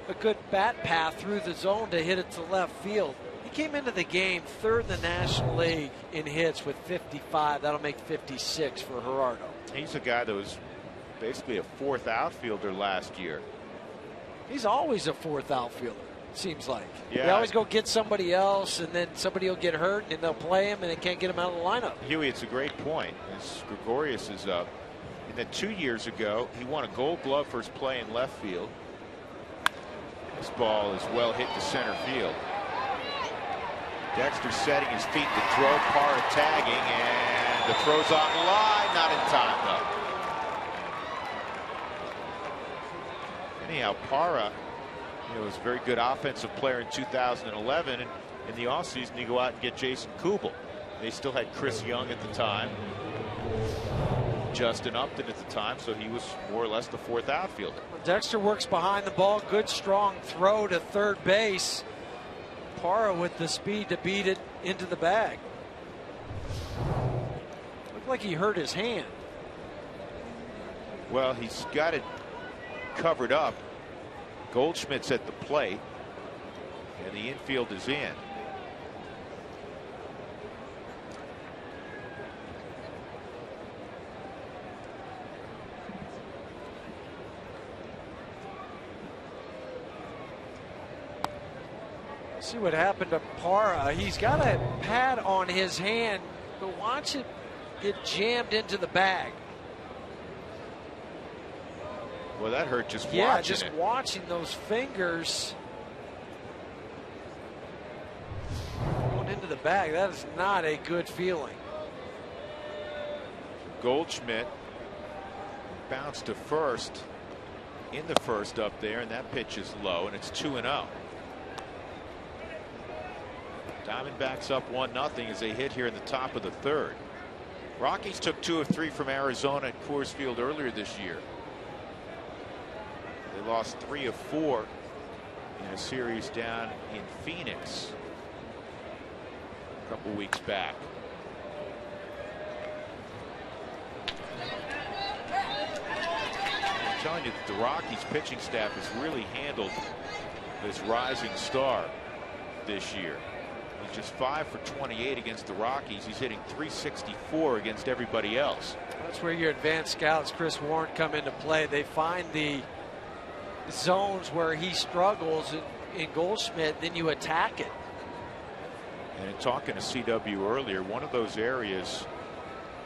Speaker 2: a good bat path through the zone to hit it to left field. He came into the game third in the National League in hits with 55. That'll make 56 for Gerardo.
Speaker 1: He's a guy that was basically a fourth outfielder last year.
Speaker 2: He's always a fourth outfielder, it seems like.
Speaker 1: Yeah.
Speaker 2: They always go get somebody else, and then somebody will get hurt, and they'll play him, and they can't get him out of the lineup.
Speaker 1: Huey, it's a great point. As Gregorius is up. And then 2 years ago, he won a Gold Glove for his play in left field. This ball is well hit to center field. Dexter setting his feet to throw. Parra tagging, and the throw's on the line. Not in time, though. Anyhow, Parra, was a very good offensive player in 2011, and in the offseason, you go out and get Jason Kubel. They still had Chris Young at the time, Justin Upton at the time, so he was more or less the fourth outfielder.
Speaker 2: Dexter works behind the ball. Good strong throw to third base. Parra with the speed to beat it into the bag. Looked like he hurt his hand.
Speaker 1: Well, he's got it covered up. Goldschmidt's at the plate, and the infield is in.
Speaker 2: See what happened to Parra. He's got a pad on his hand, but watch it get jammed into the bag.
Speaker 1: Well, that hurt just watching
Speaker 2: Yeah, just
Speaker 1: it.
Speaker 2: watching those fingers going into the bag. That is not a good feeling.
Speaker 1: Goldschmidt bounced to first in the first up there, and that pitch is low, and it's 2-0. Diamondbacks up 1-0 as they hit here in the top of the third. Rockies took 2 of 3 from Arizona at Coors Field earlier this year. They lost 3 of 4 in a series down in Phoenix a couple weeks back. I'm telling you that the Rockies pitching staff has really handled this rising star this year. He's just 5 for 28 against the Rockies. He's hitting .364 against everybody else.
Speaker 2: That's where your advanced scouts, Chris Warren, come into play. They find the zones where he struggles in Goldschmidt, then you attack it.
Speaker 1: And in talking to CW earlier, one of those areas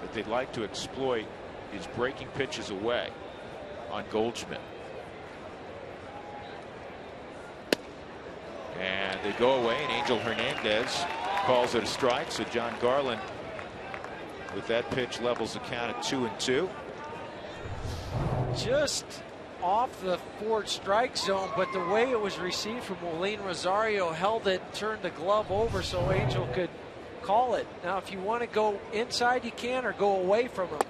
Speaker 1: that they'd like to exploit is breaking pitches away on Goldschmidt. And they go away, and Angel Hernandez calls it a strike. So John Garland, with that pitch, levels the count at 2-2.
Speaker 2: Just off the Ford strike zone, but the way it was received from Willeen Rosario held it, turned the glove over so Angel could call it. Now, if you want to go inside, you can, or go away from him.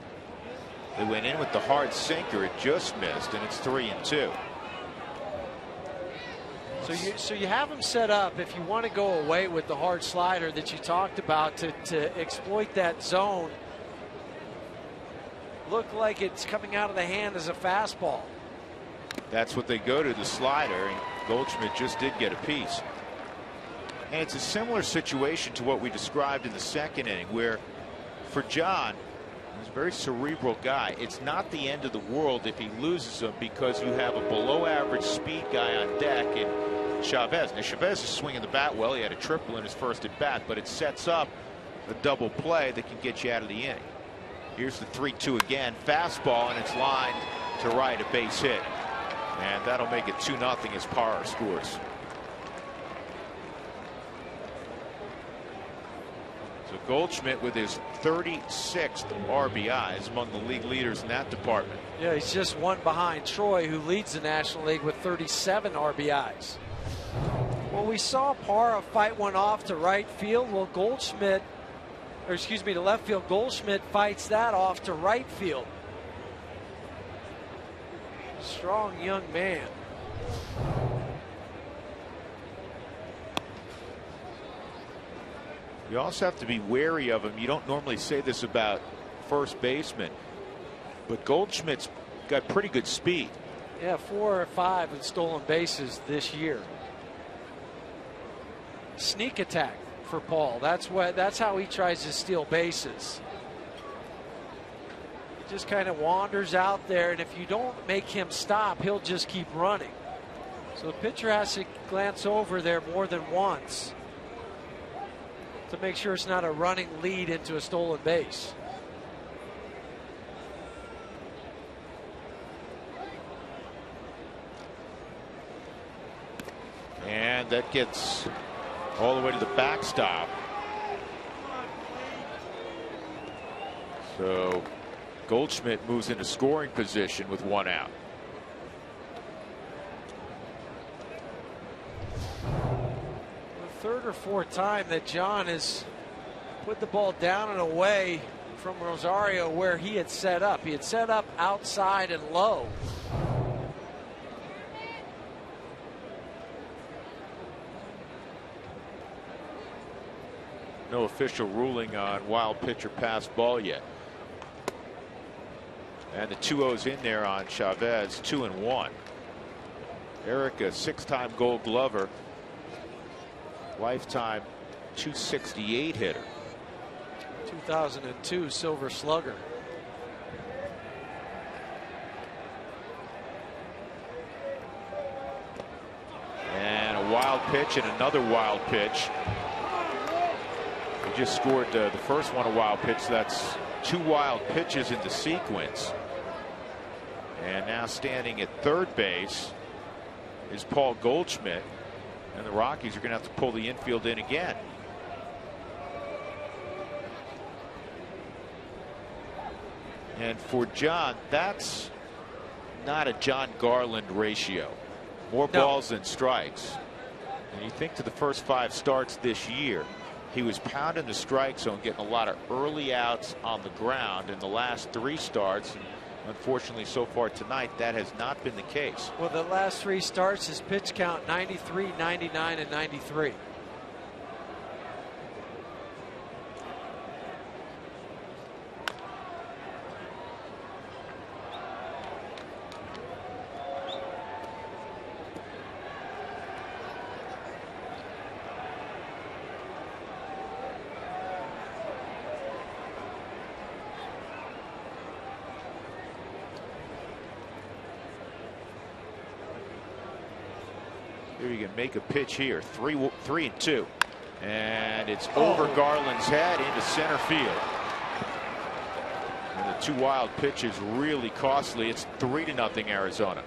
Speaker 1: They went in with the hard sinker. It just missed, and it's 3-2.
Speaker 2: So you have him set up if you want to go away with the hard slider that you talked about to exploit that zone. Look like it's coming out of the hand as a fastball.
Speaker 1: That's what they go to, the slider, and Goldschmidt just did get a piece. And it's a similar situation to what we described in the second inning, where for John, he's a very cerebral guy. It's not the end of the world if he loses him, because you have a below average speed guy on deck, and Chavez. Now, Chavez is swinging the bat well. He had a triple in his first at bat, but it sets up a double play that can get you out of the inning. Here's the 3-2 again. Fastball, and it's lined to right, a base hit. And that'll make it 2-0 as Parra scores. So Goldschmidt with his 36th RBIs, among the league leaders in that department.
Speaker 2: Yeah, he's just one behind Troy, who leads the National League with 37 RBIs. Well, we saw Parra fight one off to right field. Well, Goldschmidt, or excuse me, to left field. Goldschmidt fights that off to right field. Strong young man.
Speaker 1: You also have to be wary of him. You don't normally say this about first baseman, but Goldschmidt's got pretty good speed.
Speaker 2: Yeah, 4 or 5 with stolen bases this year. Sneak attack for Paul. That's how he tries to steal bases. He just kind of wanders out there, and if you don't make him stop, he'll just keep running. So the pitcher has to glance over there more than once to make sure it's not a running lead into a stolen base.
Speaker 1: And that gets all the way to the backstop. So Goldschmidt moves into scoring position with 1 out.
Speaker 2: The third or fourth time that John has put the ball down and away from Rosario where he had set up. He had set up outside and low.
Speaker 1: No official ruling on wild pitch or pass ball yet. And the 2-0's in there on Chavez, 2-1. Eric, a 6-time Gold Glover, lifetime .268 hitter.
Speaker 2: 2002 Silver Slugger.
Speaker 1: And a wild pitch and another wild pitch. He just scored the first one, a wild pitch. That's 2 wild pitches in the sequence. And now standing at third base is Paul Goldschmidt, and the Rockies are going to have to pull the infield in again. And for John, that's not a John Garland ratio. More balls than strikes. And you think to the first 5 starts this year, he was pounding the strike zone, getting a lot of early outs on the ground in the last 3 starts. And unfortunately, so far tonight, that has not been the case.
Speaker 2: Well, the last 3 starts, his pitch count 93, 99, and 93.
Speaker 1: Here you can make a pitch here. 3-2. And it's over Garland's head into center field. And the 2 wild pitches really costly. It's 3-0 Arizona.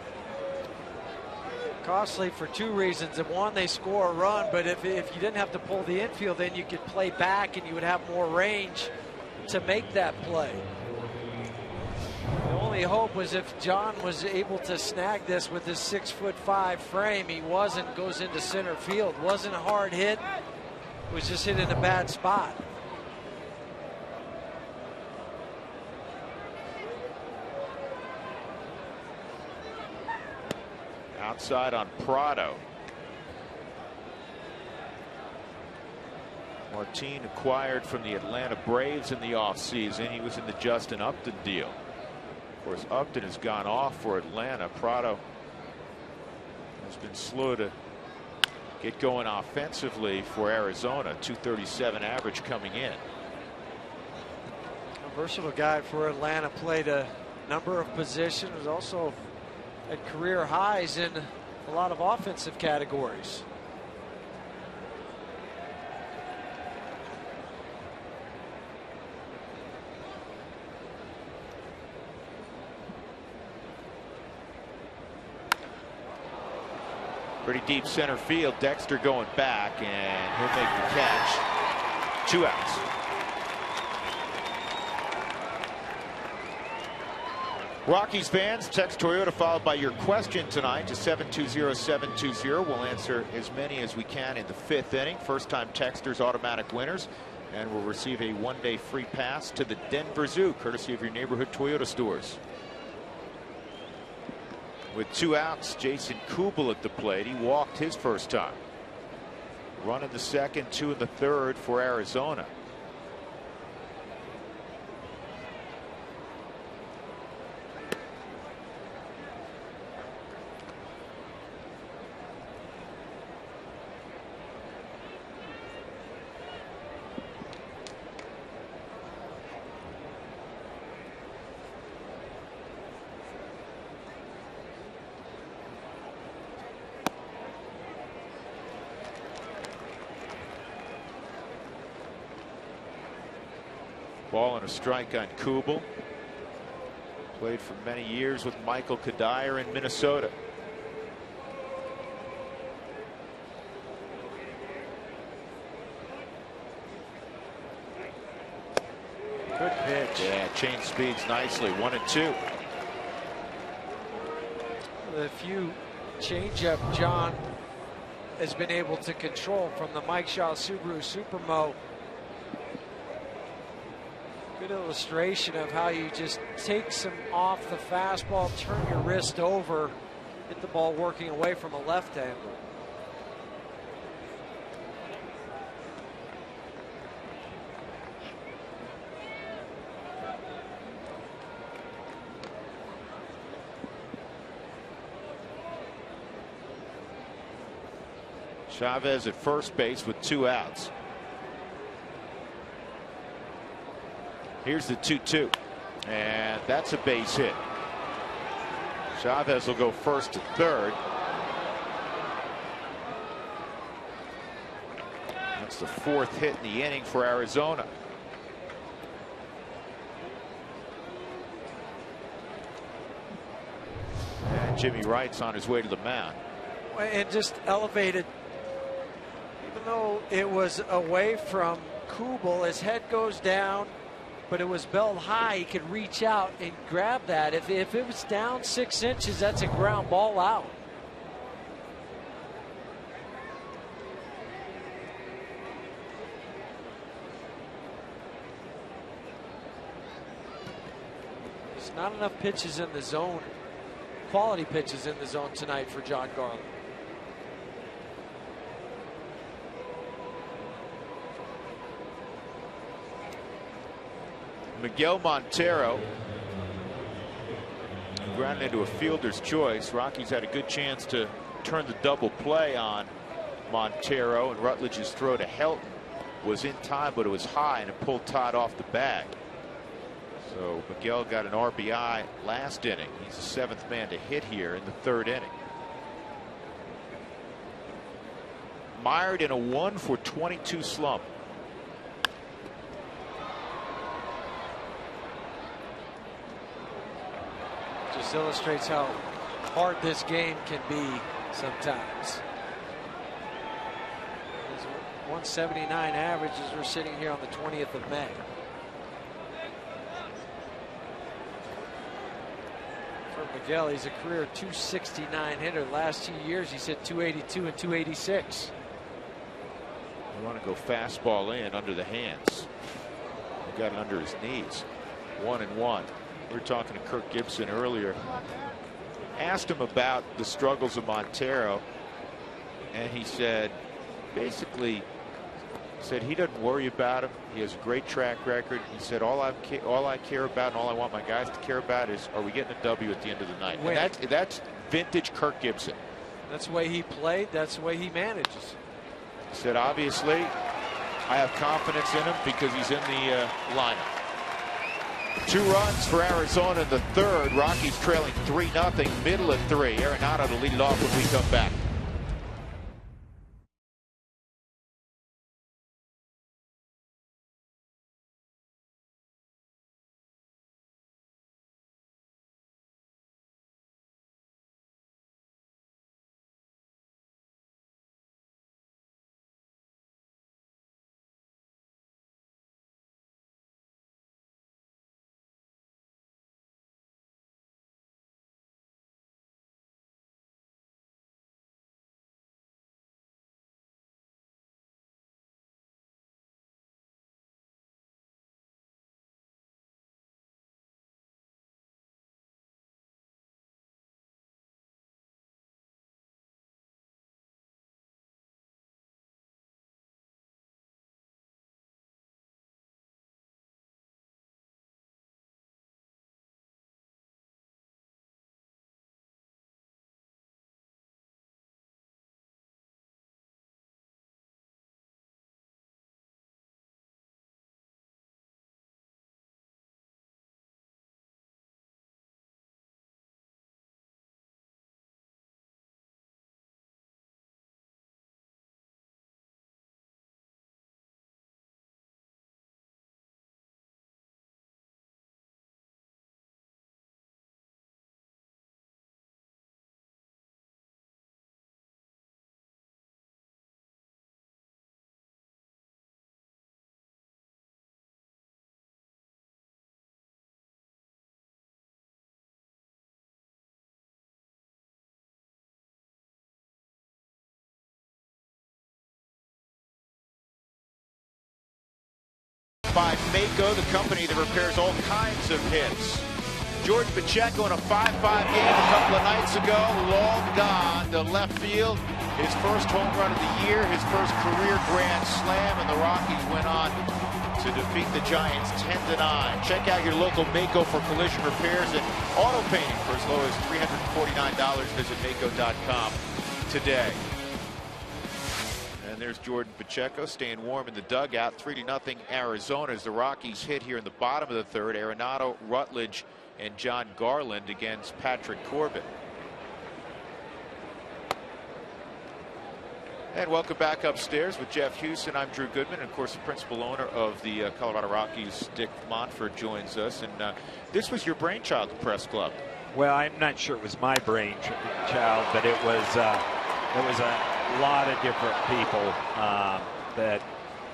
Speaker 2: Costly for 2 reasons. And one, they score a run, but if you didn't have to pull the infield, then you could play back and you would have more range to make that play. The only hope was if John was able to snag this with his 6'5" frame. He wasn't. Goes into center field. Wasn't a hard hit. Was just hit in a bad spot.
Speaker 1: Outside on Prado. Martin acquired from the Atlanta Braves in the offseason. He was in the Justin Upton deal. Of course, Upton has gone off for Atlanta. Prado has been slow to get going offensively for Arizona. .237 average coming in.
Speaker 2: A versatile guy for Atlanta. Played a number of positions. Also at career highs in a lot of offensive categories.
Speaker 1: Pretty deep center field. Dexter going back, and he'll make the catch. 2 outs. Rockies fans, text Toyota followed by your question tonight to 720-720. We'll answer as many as we can in the 5th inning. First time texters automatic winners, and will receive a 1-day free pass to the Denver Zoo courtesy of your neighborhood Toyota stores. With 2 outs, Jason Kubel at the plate. He walked his first time. Run in the second, 2 in the third for Arizona. Ball and a strike on Kubel. Played for many years with Michael Kadire in Minnesota.
Speaker 2: Good pitch.
Speaker 1: Yeah, change speeds nicely. 1-2.
Speaker 2: The few changeup John has been able to control from the Mike Shaw Subaru Supermo. Good illustration of how you just take some off the fastball, turn your wrist over, hit the ball working away from a left angle.
Speaker 1: Chavez at first base with 2 outs. Here's the 2-2, and that's a base hit. Chavez will go first to third. That's the 4th hit in the inning for Arizona. And Jimmy Wright's on his way to the mound.
Speaker 2: And just elevated, even though it was away from Kubel, his head goes down, but it was belled high. He could reach out and grab that. If it was down 6 inches, that's a ground ball out. There's not enough pitches in the zone, quality pitches in the zone tonight for John Garland.
Speaker 1: Miguel Montero grounded into a fielder's choice. Rockies had a good chance to turn the double play on Montero, and Rutledge's throw to Helton was in time, but it was high and it pulled Todd off the bag. So Miguel got an RBI last inning. He's the 7th man to hit here in the 3rd inning. Mired in a 1-for-22 slump.
Speaker 2: Just illustrates how hard this game can be sometimes. His 179 average as we're sitting here on the 20th of May. For Miguel, he's a career 269 hitter. Last 2 years he's hit 282 and 286.
Speaker 1: You want to go fastball in under the hands. He got it under his knees. 1-1. We were talking to Kirk Gibson earlier. Asked him about the struggles of Montero, and he said, basically, said he doesn't worry about him. He has a great track record. He said, all I care about and all I want my guys to care about is, are we getting a W at the end of the night? And that's vintage Kirk Gibson.
Speaker 2: That's the way he played. That's the way he manages.
Speaker 1: He said, obviously, I have confidence in him because he's in the lineup. 2 runs for Arizona in the third. Rockies trailing 3-0, middle of 3. Arenado to lead it off when we come back. By Mako, the company that repairs all kinds of hits. George Pacheco in a 5-5 game a couple of nights ago, long gone to left field. His first home run of the year, his first career grand slam, and the Rockies went on to defeat the Giants 10-9. Check out your local Mako for collision repairs and auto painting for as low as $349. Visit Mako.com today. And there's Jordan Pacheco staying warm in the dugout. 3-0 Arizona as the Rockies hit here in the bottom of the third. Arenado, Rutledge, and John Garland against Patrick Corbin. And welcome back upstairs with Jeff Houston. I'm Drew Goodman, and of course the principal owner of the Colorado Rockies, Dick Montfort, joins us. And this was your brainchild, the press club.
Speaker 4: Well, I'm not sure it was my brainchild, but it was a lot of different people that,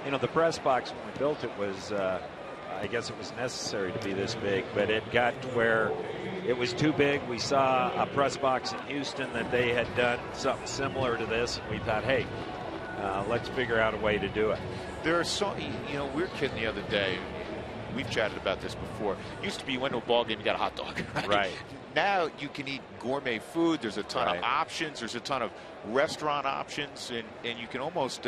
Speaker 4: you know, the press box when we built it was, I guess it was necessary to be this big, but it got to where it was too big. We saw a press box in Houston that they had done something similar to this, and we thought, hey, let's figure out a way to do it.
Speaker 1: There are so, you know, we were kidding the other day. We've chatted about this before. Used to be you went to a ball game, you got a hot dog.
Speaker 4: Right.
Speaker 1: Now you can eat gourmet food. There's a ton of options. There's a ton of restaurant options, and you can almost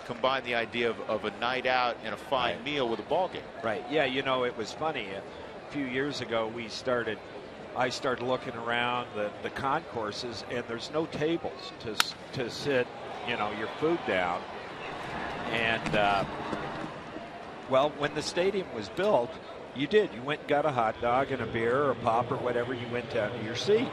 Speaker 1: combine the idea of a night out and a fine meal with a ball game.
Speaker 4: Right. Yeah. You know, it was funny. A few years ago, I started looking around the concourses, and there's no tables to sit, you know, your food down. And well, when the stadium was built, you went and got a hot dog and a beer or a pop or whatever. You went down to your seat.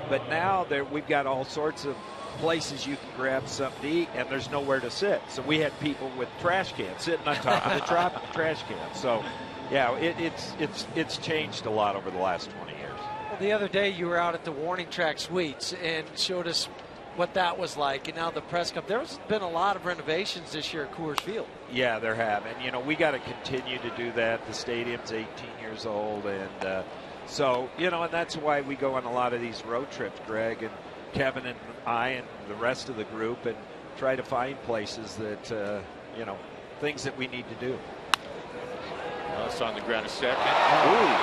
Speaker 4: But now we've got all sorts of places you can grab something to eat, and there's nowhere to sit. So we had people with trash cans sitting on top of the trash cans. So, yeah, it's changed a lot over the last 20 years.
Speaker 2: Well, the other day you were out at the Warning Track Suites and showed us what that was like, and now the press club. There's been a lot of renovations this year at Coors Field.
Speaker 4: Yeah, there have, and you know we got to continue to do that. The stadium's 18 years old, and so you know, and that's why we go on a lot of these road trips, Greg and Kevin and I and the rest of the group, and try to find places that you know, things that we need to do.
Speaker 1: Well, it's on the ground a second. Ooh,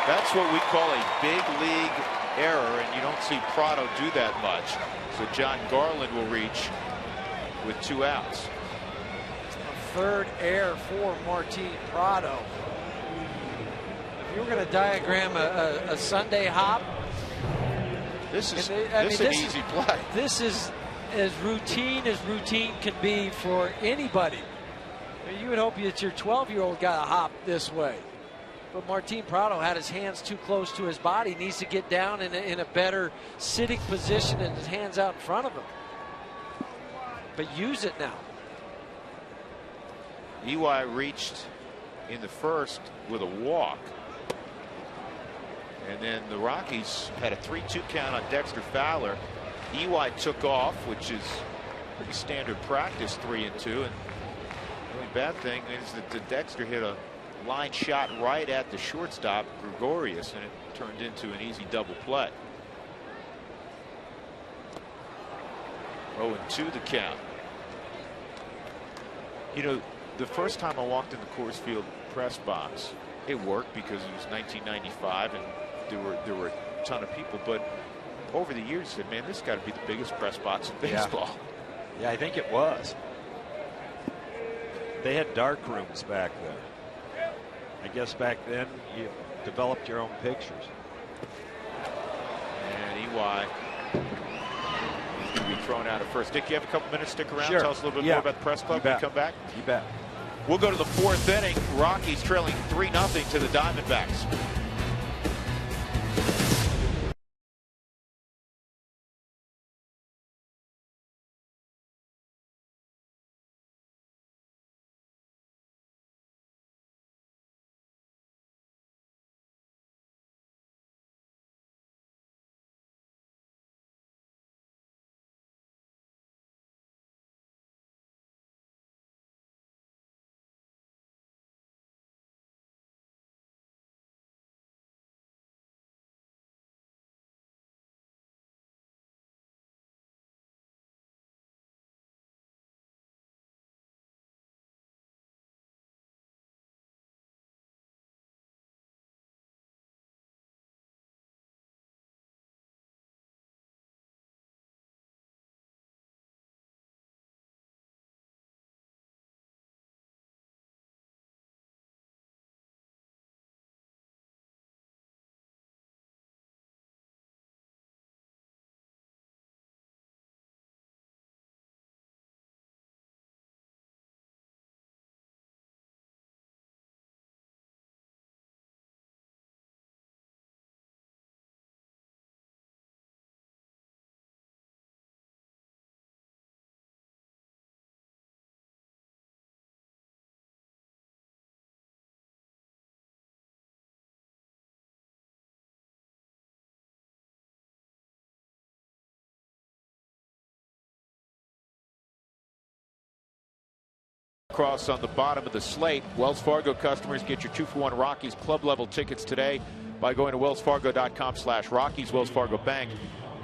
Speaker 1: that's what we call a big league error, and you don't see Prado do that much. So John Garland will reach with 2 outs.
Speaker 2: A third error for Martin Prado. If you were going to diagram a Sunday hop,
Speaker 1: this is an easy play.
Speaker 2: This is as routine can be for anybody. You would hope that your 12-year-old got a hop this way. But Martin Prado had his hands too close to his body. He needs to get down in a better sitting position and his hands out in front of him. But use it now.
Speaker 1: EY reached in the first with a walk. And then the Rockies had a 3-2 count on Dexter Fowler. EY took off, which is pretty standard practice, 3-2. And the only bad thing is that Dexter hit a line shot right at the shortstop, Gregorius, and it turned into an easy double play. 0-2 the count. You know, the first time I walked in the Coors Field press box, it worked because it was 1995 and there were a ton of people. But over the years, I said, man, this has got to be the biggest press box in baseball.
Speaker 4: Yeah, I think it was. They had dark rooms back then. I guess back then you developed your own pictures.
Speaker 1: And EY is going to be thrown out at first. Dick, you have a couple minutes. Stick around.
Speaker 4: Sure.
Speaker 1: Tell us a little bit more about the press club when you come back.
Speaker 4: You bet.
Speaker 1: We'll go to the fourth inning. Rockies trailing 3-0 to the Diamondbacks. Across on the bottom of the slate, Wells Fargo customers get your 2-for-1 Rockies club level tickets today by going to wellsfargo.com/Rockies. Wells Fargo Bank,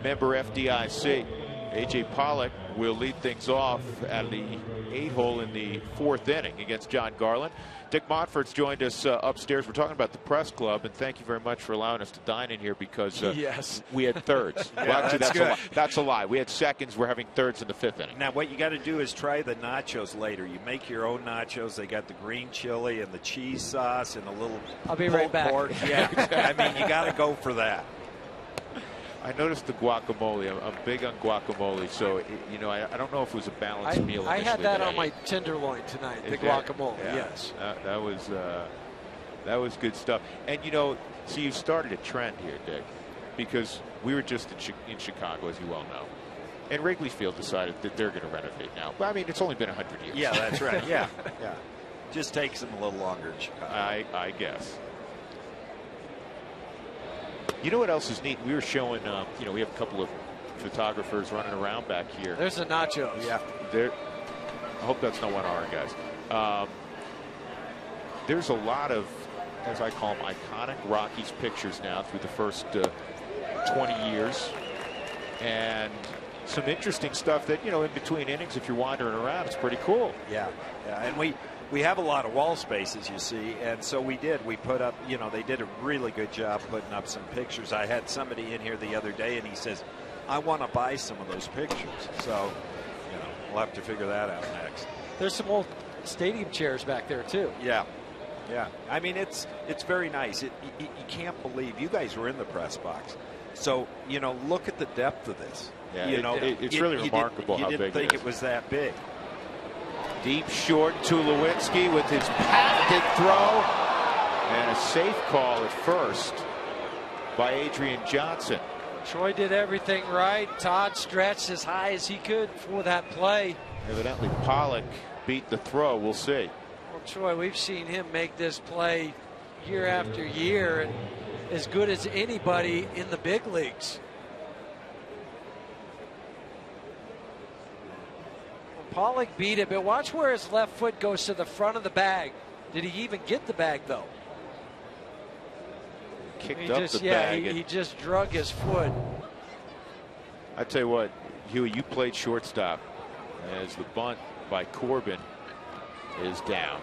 Speaker 1: member FDIC. AJ Pollock will lead things off at the 8-hole in the fourth inning against John Garland. Dick Montfort's joined us upstairs. We're talking about the press club, and thank you very much for allowing us to dine in here because
Speaker 2: yes,
Speaker 1: we had thirds.
Speaker 4: Yeah,
Speaker 1: well, actually,
Speaker 4: that's good.
Speaker 1: That's a lie. We had seconds. We're having thirds in the fifth inning.
Speaker 4: Now, what you got to do is try the nachos later. You make your own nachos. They got the green chili and the cheese sauce and a little
Speaker 2: I'll be right back.
Speaker 4: pork. Yeah, I mean, you got to go for that.
Speaker 1: I noticed the guacamole. I'm big on guacamole, so you know I don't know if it was a balanced meal.
Speaker 2: I had that on
Speaker 1: I
Speaker 2: my tenderloin tonight. The
Speaker 1: that,
Speaker 2: guacamole.
Speaker 1: yeah,
Speaker 2: Yes,
Speaker 1: that was good stuff. And you know, so you started a trend here, Dick, because we were just in Chicago, as you well know, and Wrigley Field decided that they're going to renovate now. But I mean, it's only been 100 years.
Speaker 4: Yeah, that's right. Yeah, yeah. Just takes them a little longer in Chicago.
Speaker 1: I guess. You know what else is neat? We were showing, you know, we have a couple of photographers running around back here.
Speaker 2: there's the nachos.
Speaker 1: Yeah, I hope that's not 1 hour, guys. There's a lot of, as I call them, iconic Rockies pictures now through the first 20 years. And some interesting stuff that, you know, in between innings, if you're wandering around, it's pretty cool.
Speaker 4: Yeah, yeah. And we have a lot of wall spaces, you see, and so we put up, you know, they did a really good job putting up some pictures. I had somebody in here the other day and he says, I want to buy some of those pictures. So, you know, we'll have to figure that out next.
Speaker 2: There's some old stadium chairs back there too.
Speaker 4: Yeah, yeah. I mean, it's very nice. You can't believe you guys were in the press box. So, you know, look at the depth of this.
Speaker 1: Yeah,
Speaker 4: you know,
Speaker 1: it's really remarkable how big it is.
Speaker 4: You didn't think it was that big.
Speaker 1: Deep short, Tulowitzki with his patented throw. And a a safe call at first by Adrian Johnson.
Speaker 2: Troy did everything right. Todd stretched as high as he could for that play.
Speaker 1: Evidently Pollock beat the throw. We'll see.
Speaker 2: Well, Troy, we've seen him make this play year after year, and as good as anybody in the big leagues. Well, Pollock beat it, but watch where his left foot goes to the front of the bag. Did he even get the bag, though?
Speaker 1: Kicked up the bag.
Speaker 2: He just drug his foot.
Speaker 1: I tell you what, Huey, you played shortstop as the bunt by Corbin is down.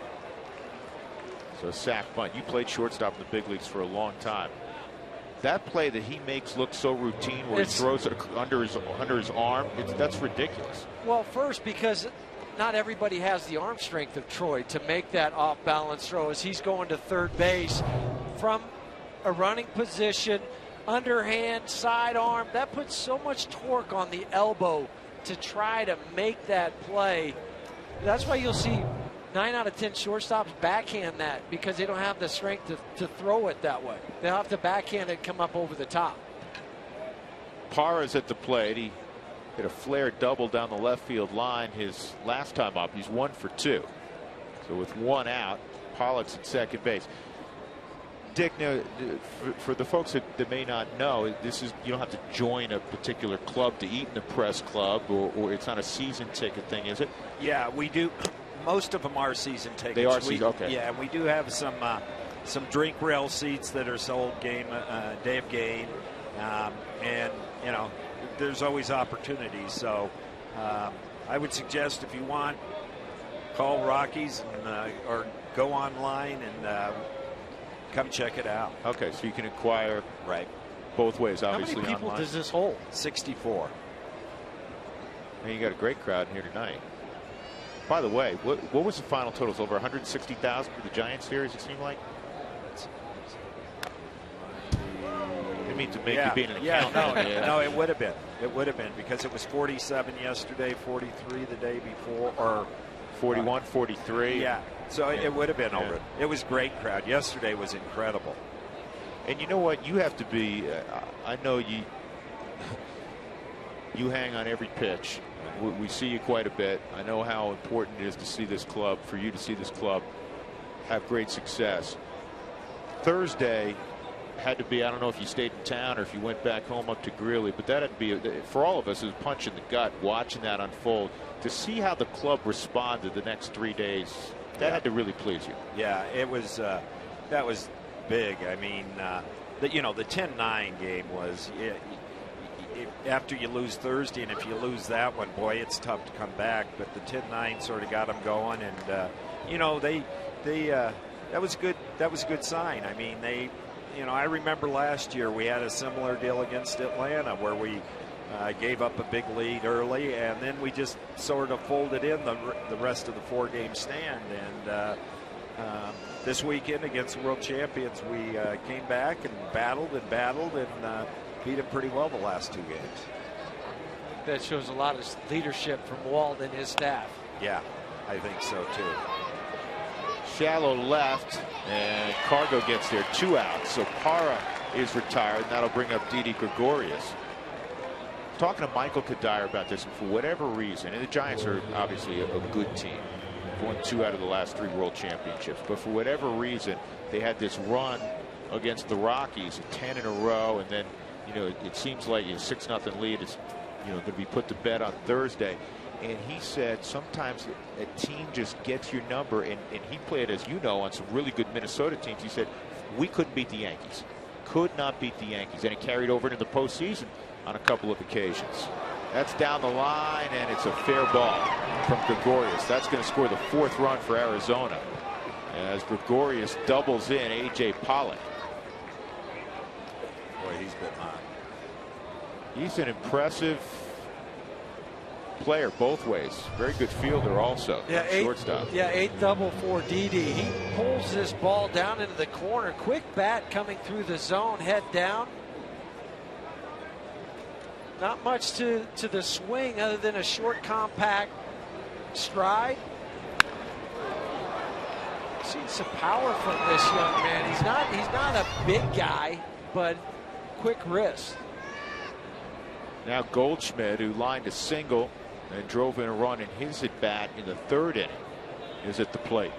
Speaker 1: So a sac bunt. You played shortstop in the big leagues for a long time. That play that he makes look so routine, where he throws it under his arm, that's ridiculous.
Speaker 2: Well, first, because not everybody has the arm strength of Troy to make that off-balance throw as he's going to third base from a running position, underhand, sidearm. That puts so much torque on the elbow to try to make that play. That's why you'll see 9 out of 10 shortstops backhand that, because they don't have the strength to throw it that way. They'll have to backhand it, come up over the top.
Speaker 1: Parra's at the plate. He hit a flare double down the left field line his last time up. He's 1 for 2. So with 1 out, Pollock's at second base. Dick, now, for the folks that may not know, this is, you don't have to join a particular club to eat in the press club, or it's not a season ticket thing, is it?
Speaker 4: Yeah, we do. Most of them are season tickets.
Speaker 1: They are season, okay.
Speaker 4: Yeah, and we do have some drink rail seats that are sold day of game, and you know, there's always opportunities. So I would suggest, if you want, call Rockies and or go online and come check it out.
Speaker 1: Okay, so you can inquire
Speaker 4: right
Speaker 1: both ways, obviously.
Speaker 2: How many people
Speaker 1: online.
Speaker 2: does this hold?
Speaker 4: 64.
Speaker 1: And you got a great crowd here tonight. By the way, what was the final totals? Over 160,000 for the Giants series, it seemed like? I mean, to make you being an accountant.
Speaker 4: No, it would have been. It would have been, because it was 47 yesterday, 43 the day before, or
Speaker 1: 41, 43.
Speaker 4: Yeah, so it would have been over. It was great crowd. Yesterday was incredible.
Speaker 1: And you know what? You have to be, I know you hang on every pitch. We see you quite a bit. I know how important it is to see this club, for you to see this club have great success. Thursday had to be, I don't know if you stayed in town or if you went back home up to Greeley, but that had to be, for all of us, it was a punch in the gut watching that unfold. To see how the club responded the next 3 days, that had to really please you.
Speaker 4: Yeah, it was, that was big. I mean, the 10-9 game was, after you lose Thursday, and if you lose that one, boy, it's tough to come back. But the 10-9 sort of got them going, and that was good. That was a good sign. I mean, I remember last year we had a similar deal against Atlanta where we gave up a big lead early, and then we just sort of folded in the rest of the 4-game stand. And this weekend against the world champions, we came back and battled and beat them pretty well the last 2 games.
Speaker 2: That shows a lot of leadership from Wald and his staff.
Speaker 4: Yeah, I think so too.
Speaker 1: Shallow left, and Cargo gets there, 2 outs. So Parra is retired, and that'll bring up Didi Gregorius. Talking to Michael Kadire about this, and for whatever reason, and the Giants are obviously a good team, won 2 out of the last 3 world championships, but for whatever reason, they had this run against the Rockies, 10 in a row, and then, it seems like a 6-0 lead is, going to be put to bed on Thursday. And he said sometimes a team just gets your number, and he played, as you know, on some really good Minnesota teams. He said, we couldn't beat the Yankees. Could not beat the Yankees. And it carried over into the postseason on a couple of occasions. That's down the line, and it's a fair ball from Gregorius. That's going to score the 4th run for Arizona as Gregorius doubles in A.J. Pollock.
Speaker 4: Boy, he's been hot.
Speaker 1: He's an impressive player both ways. Very good fielder also.
Speaker 2: Yeah,
Speaker 1: shortstop.
Speaker 2: Yeah, 8 double for Didi. He pulls this ball down into the corner. Quick bat coming through the zone, head down. Not much to the swing other than a short, compact stride. Seen some power from this young man. He's not a big guy, but quick wrist.
Speaker 1: Now Goldschmidt, who lined a single and drove in a run in his at bat in the 3rd inning, is at the plate.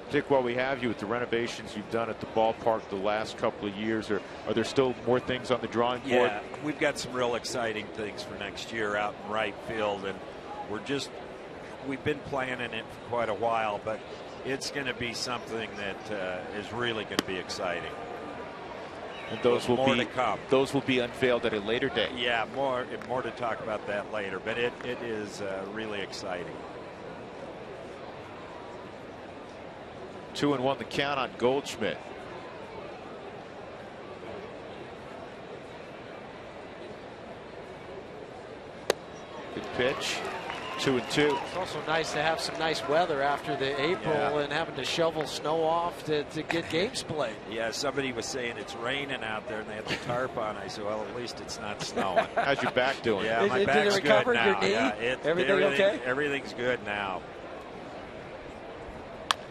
Speaker 1: Dick, while we have you, with the renovations you've done at the ballpark the last couple of years, are there still more things on the drawing board?
Speaker 4: Yeah, we've got some real exciting things for next year out in right field, and we've been planning it for quite a while, but it's going to be something that is really going to be exciting.
Speaker 1: And those will
Speaker 4: more to come.
Speaker 1: Those will be unveiled at a later date.
Speaker 4: Yeah, more to talk about that later, but it is really exciting.
Speaker 1: 2-1 the count on Goldschmidt. Good pitch. 2-2.
Speaker 2: It's also nice to have some nice weather after the April and having to shovel snow off to get games played.
Speaker 4: Yeah, somebody was saying it's raining out there and they have the tarp on. I said, well, at least it's not snowing.
Speaker 1: How's your back doing?
Speaker 4: Yeah, my back's
Speaker 2: did it recover
Speaker 4: good now.
Speaker 2: your knee?
Speaker 4: Yeah,
Speaker 2: Everything okay?
Speaker 4: Everything's good now.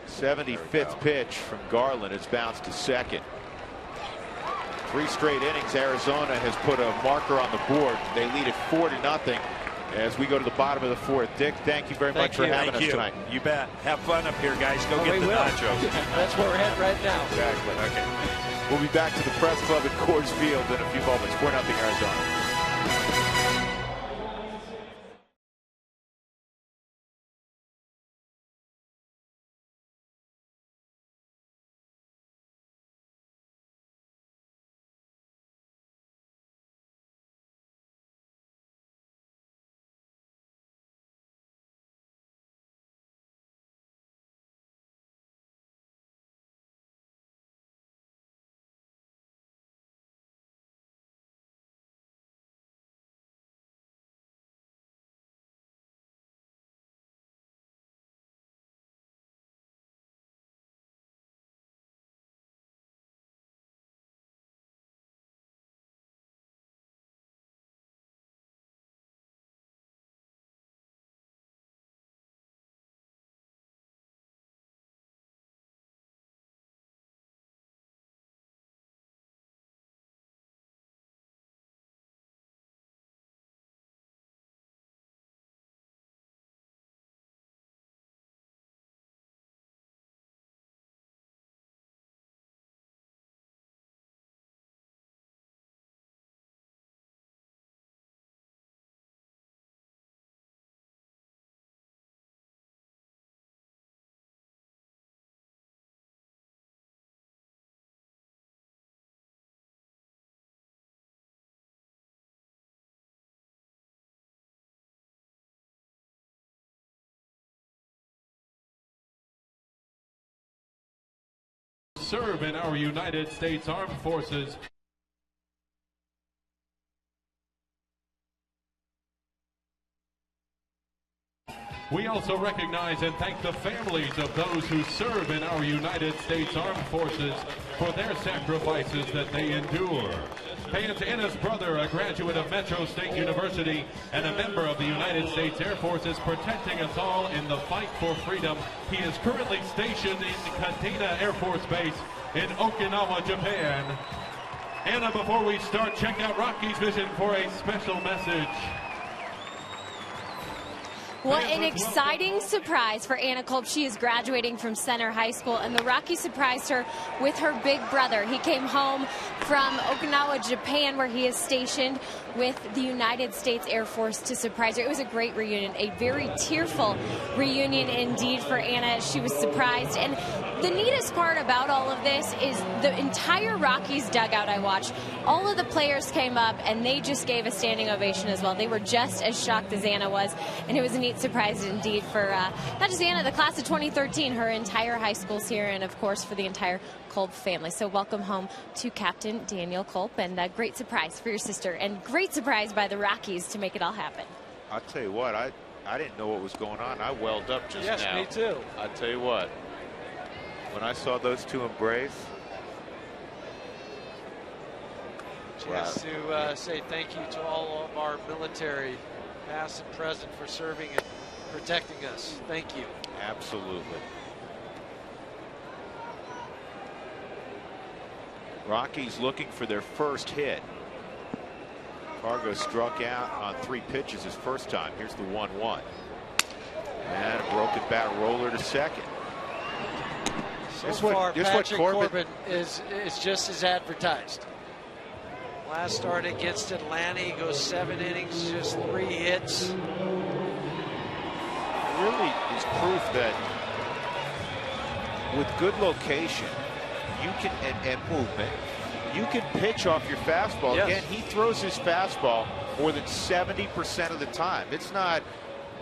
Speaker 1: 75th pitch from Garland. It's bounced to second. 3 straight innings. Arizona has put a marker on the board. They lead it 4-0 as we go to the bottom of the 4th. Dick, thank you very much for having us tonight.
Speaker 4: You bet. Have fun up here, guys. Go get the nachos.
Speaker 2: That's where we're headed right now.
Speaker 1: Exactly. Okay. We'll be back to the Press Club at Coors Field in a few moments. 4-0 Arizona.
Speaker 5: Serve in our United States Armed Forces. We also recognize and thank the families of those who serve in our United States Armed Forces for their sacrifices that they endure. Paying to Anna's brother, a graduate of Metro State University and a member of the United States Air Force, is protecting us all in the fight for freedom. He is currently stationed in Kadena Air Force Base in Okinawa, Japan. Anna, before we start, check out Rocky's Vision for a special message.
Speaker 3: What an exciting surprise for Anna Kolb. She is graduating from Center High School, and the Rockies surprised her with her big brother. He came home from Okinawa, Japan, where he is stationed with the United States Air Force to surprise her. It was a great reunion, a very tearful reunion indeed for Anna. She was surprised, and the neatest part about all of this is the entire Rockies dugout I watched. All of the players came up, and they just gave a standing ovation as well. They were just as shocked as Anna was, and it was a neat great surprise indeed for not just Anna, the class of 2013, her entire high schools here, and of course for the entire Kolb family. So welcome home to Captain Daniel Kolb, and a great surprise for your sister, and great surprise by the Rockies to make it all happen.
Speaker 1: I'll tell you what, I didn't know what was going on. I welled up just now.
Speaker 2: Yes, me too.
Speaker 1: I'll tell you what, when I saw those two embrace.
Speaker 2: Just to say thank you to all of our military, past and present, for serving and protecting us. Thank you.
Speaker 1: Absolutely. Rockies looking for their first hit. Fargo struck out on 3 pitches his first time. Here's the 1-1. And a broken bat roller to second.
Speaker 2: So far, Patrick Corbin is just as advertised. Last start against Atlanta, he goes 7 innings, just 3 hits.
Speaker 1: It really is proof that with good location, you can and movement, you can pitch off your fastball.
Speaker 2: Yes.
Speaker 1: Again, he throws his fastball more than 70% of the time. It's not,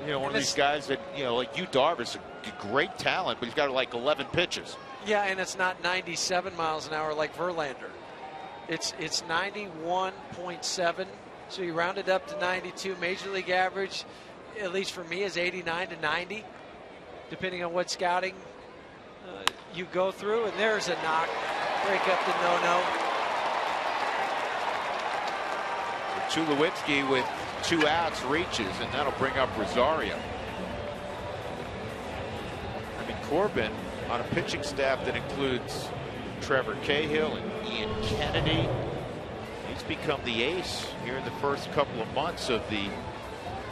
Speaker 1: one of these guys that, like Yu Darvish, a great talent, but he's got like 11 pitches.
Speaker 2: Yeah, and it's not 97 miles an hour like Verlander. It's 91.7, so you round it up to 92. Major league average, at least for me, is 89 to 90, depending on what scouting you go through. And there's a knock, break up the no-no.
Speaker 1: Tulowitzki with 2 outs reaches, and that'll bring up Rosario. I mean, Corbin on a pitching staff that includes Trevor Cahill and Ian Kennedy. He's become the ace here in the first couple of months of the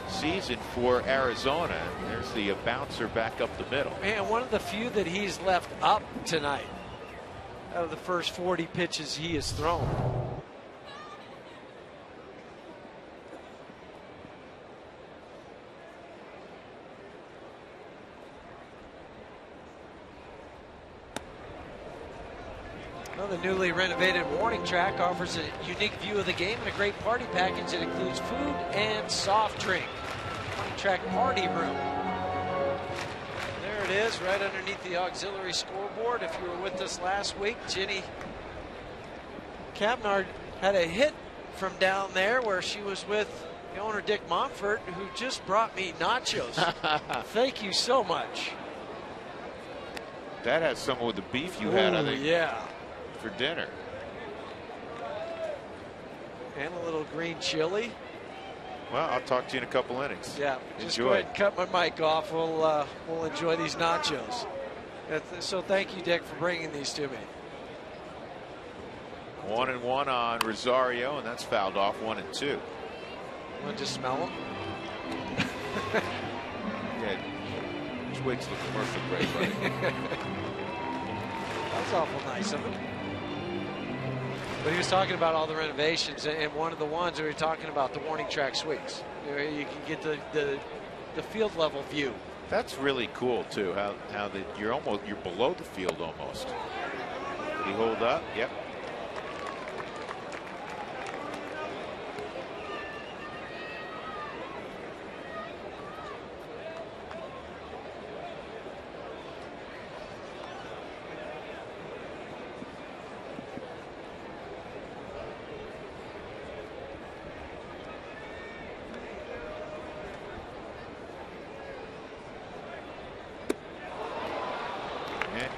Speaker 1: season for Arizona. There's the bouncer back up the middle.
Speaker 2: Man, one of the few that he's left up tonight out of the first 40 pitches he has thrown. Well, the newly renovated warning track offers a unique view of the game and a great party package that includes food and soft drink. Warning track party room. There it is, right underneath the auxiliary scoreboard. If you were with us last week, Jenny Cavnard had a hit from down there where she was with the owner, Dick Montfort, who just brought me nachos. Thank you so much.
Speaker 1: That has some of the beef you had, I think.
Speaker 2: Yeah.
Speaker 1: For dinner.
Speaker 2: And a little green chili.
Speaker 1: Well, I'll talk to you in a couple innings.
Speaker 2: Yeah, just
Speaker 1: enjoy.
Speaker 2: go ahead and cut my mic off. We'll enjoy these nachos. So thank you, Dick, for bringing these to me.
Speaker 1: 1-1 on Rosario, and that's fouled off. 1-2.
Speaker 2: Want to just smell them?
Speaker 1: Yeah, just wait till the commercial break, buddy.
Speaker 2: That was awful nice of him. But he was talking about all the renovations, and one of the ones we were talking about, the warning track suites. You can get the field level view.
Speaker 1: That's really cool too. How that you're below the field almost. Did he hold up? Yep.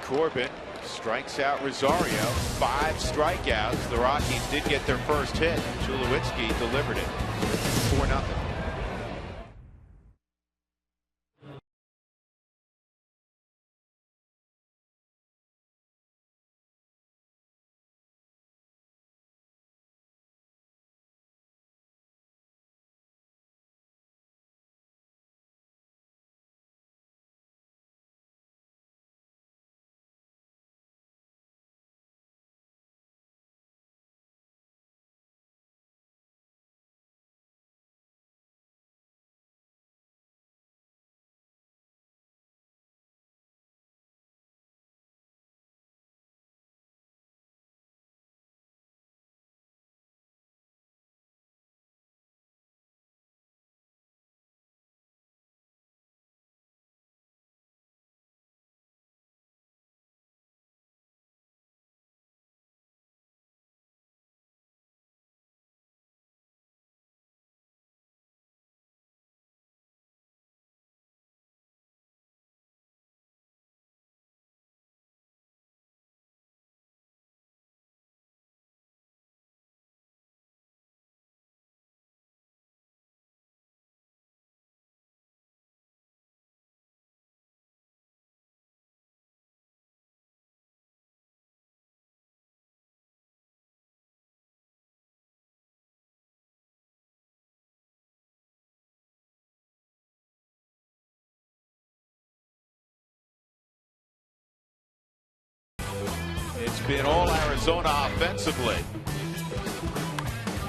Speaker 1: Corbin strikes out Rosario. 5 strikeouts. The Rockies did get their first hit. Tulowitzki delivered it. 4-0. been all Arizona offensively.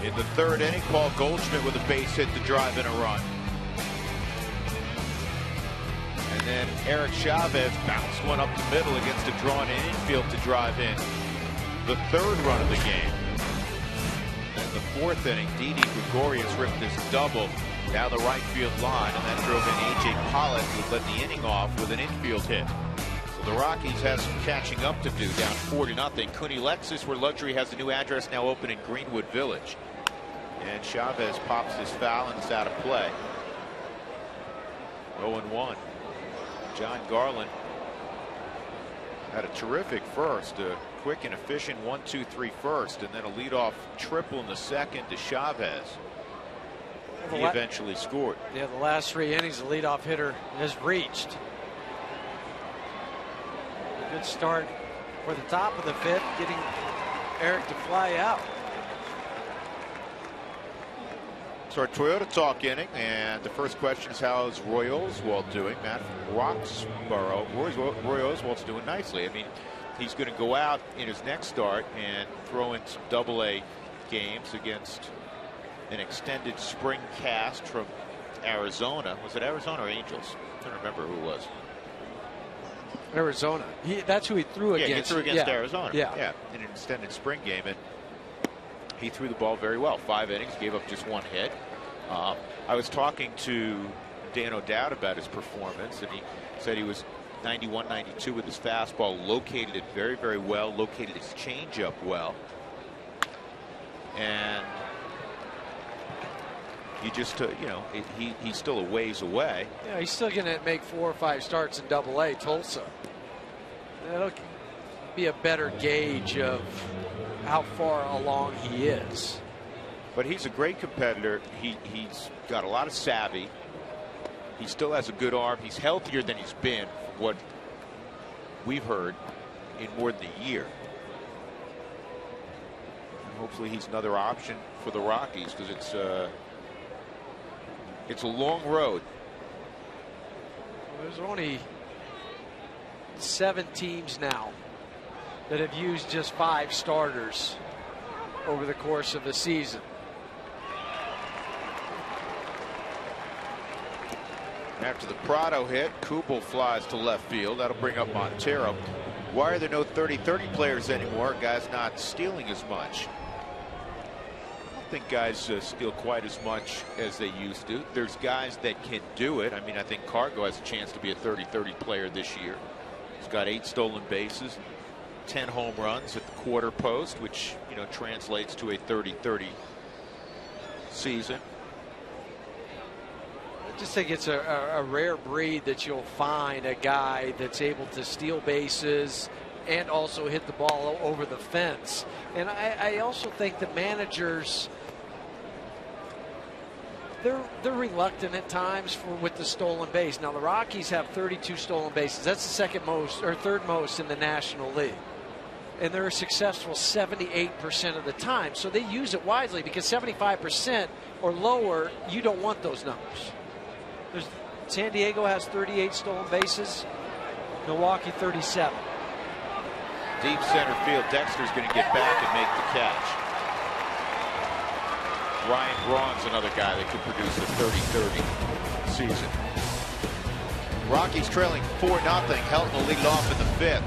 Speaker 1: In the third inning, Paul Goldschmidt with a base hit to drive in a run. And then Eric Chavez bounced one up the middle against a drawn infield to drive in the third run of the game. In the fourth inning, Didi Gregorius ripped his double down the right field line, and that drove in A.J. Pollock, who led the inning off with an infield hit. So the Rockies have some catching up to do, down 4-0. Cooney Lexus, where Luxury has a new address, now open in Greenwood Village. And Chavez pops his foul and it's out of play. 0-1. John Garland had a terrific first, a quick and efficient 1-2-3 first, and then a leadoff triple in the second to Chavez. He eventually scored.
Speaker 2: Yeah, the last 3 innings, the leadoff hitter has reached. A good start for the top of the fifth, getting Eric to fly out.
Speaker 1: So our Toyota Talk inning, and the first question is, how's Roy Oswalt doing? Matt from Roxborough. Roy Oswalt's doing nicely. I mean, he's going to go out in his next start and throw in some AA games against an extended spring cast from Arizona. Was it Arizona or Angels? I don't remember who it was.
Speaker 2: Arizona. That's who he threw against.
Speaker 1: Yeah, he threw against Arizona.
Speaker 2: Yeah,
Speaker 1: in an extended spring game, and he threw the ball very well. 5 innings, gave up just 1 hit. I was talking to Dan O'Dowd about his performance, and he said he was 91, 92 with his fastball, located it very, very well, located his changeup well. And you just, he's still a ways away.
Speaker 2: Yeah, he's still going to make 4 or 5 starts in AA Tulsa. That'll be a better gauge of how far along he is.
Speaker 1: But he's a great competitor. He's got a lot of savvy. He still has a good arm. He's healthier than he's been, from what we've heard, in more than a year. And hopefully he's another option for the Rockies, because it's a long road.
Speaker 2: There's only 7 teams now that have used just 5 starters over the course of the season.
Speaker 1: After the Prado hit, Kubel flies to left field. That'll bring up Montero. Why are there no 30-30 players anymore? Guys not stealing as much. I don't think guys steal quite as much as they used to. There's guys that can do it. I mean, I think Cargo has a chance to be a 30-30 player this year. He's got 8 stolen bases, 10 home runs at the quarter post, which, translates to a 30-30 season.
Speaker 2: I just think it's a rare breed that you'll find a guy that's able to steal bases and also hit the ball over the fence. And I also think that managers, they're reluctant at times with the stolen base. Now the Rockies have 32 stolen bases. That's the second most or third most in the National League. And they're successful 78% of the time. So they use it wisely, because 75% or lower, you don't want those numbers. San Diego has 38 stolen bases, Milwaukee 37.
Speaker 1: Deep center field, Dexter's going to get back and make the catch. Ryan Braun's another guy that could produce a 30-30 season. Rockies trailing 4-0. Helton will lead off in the 5th.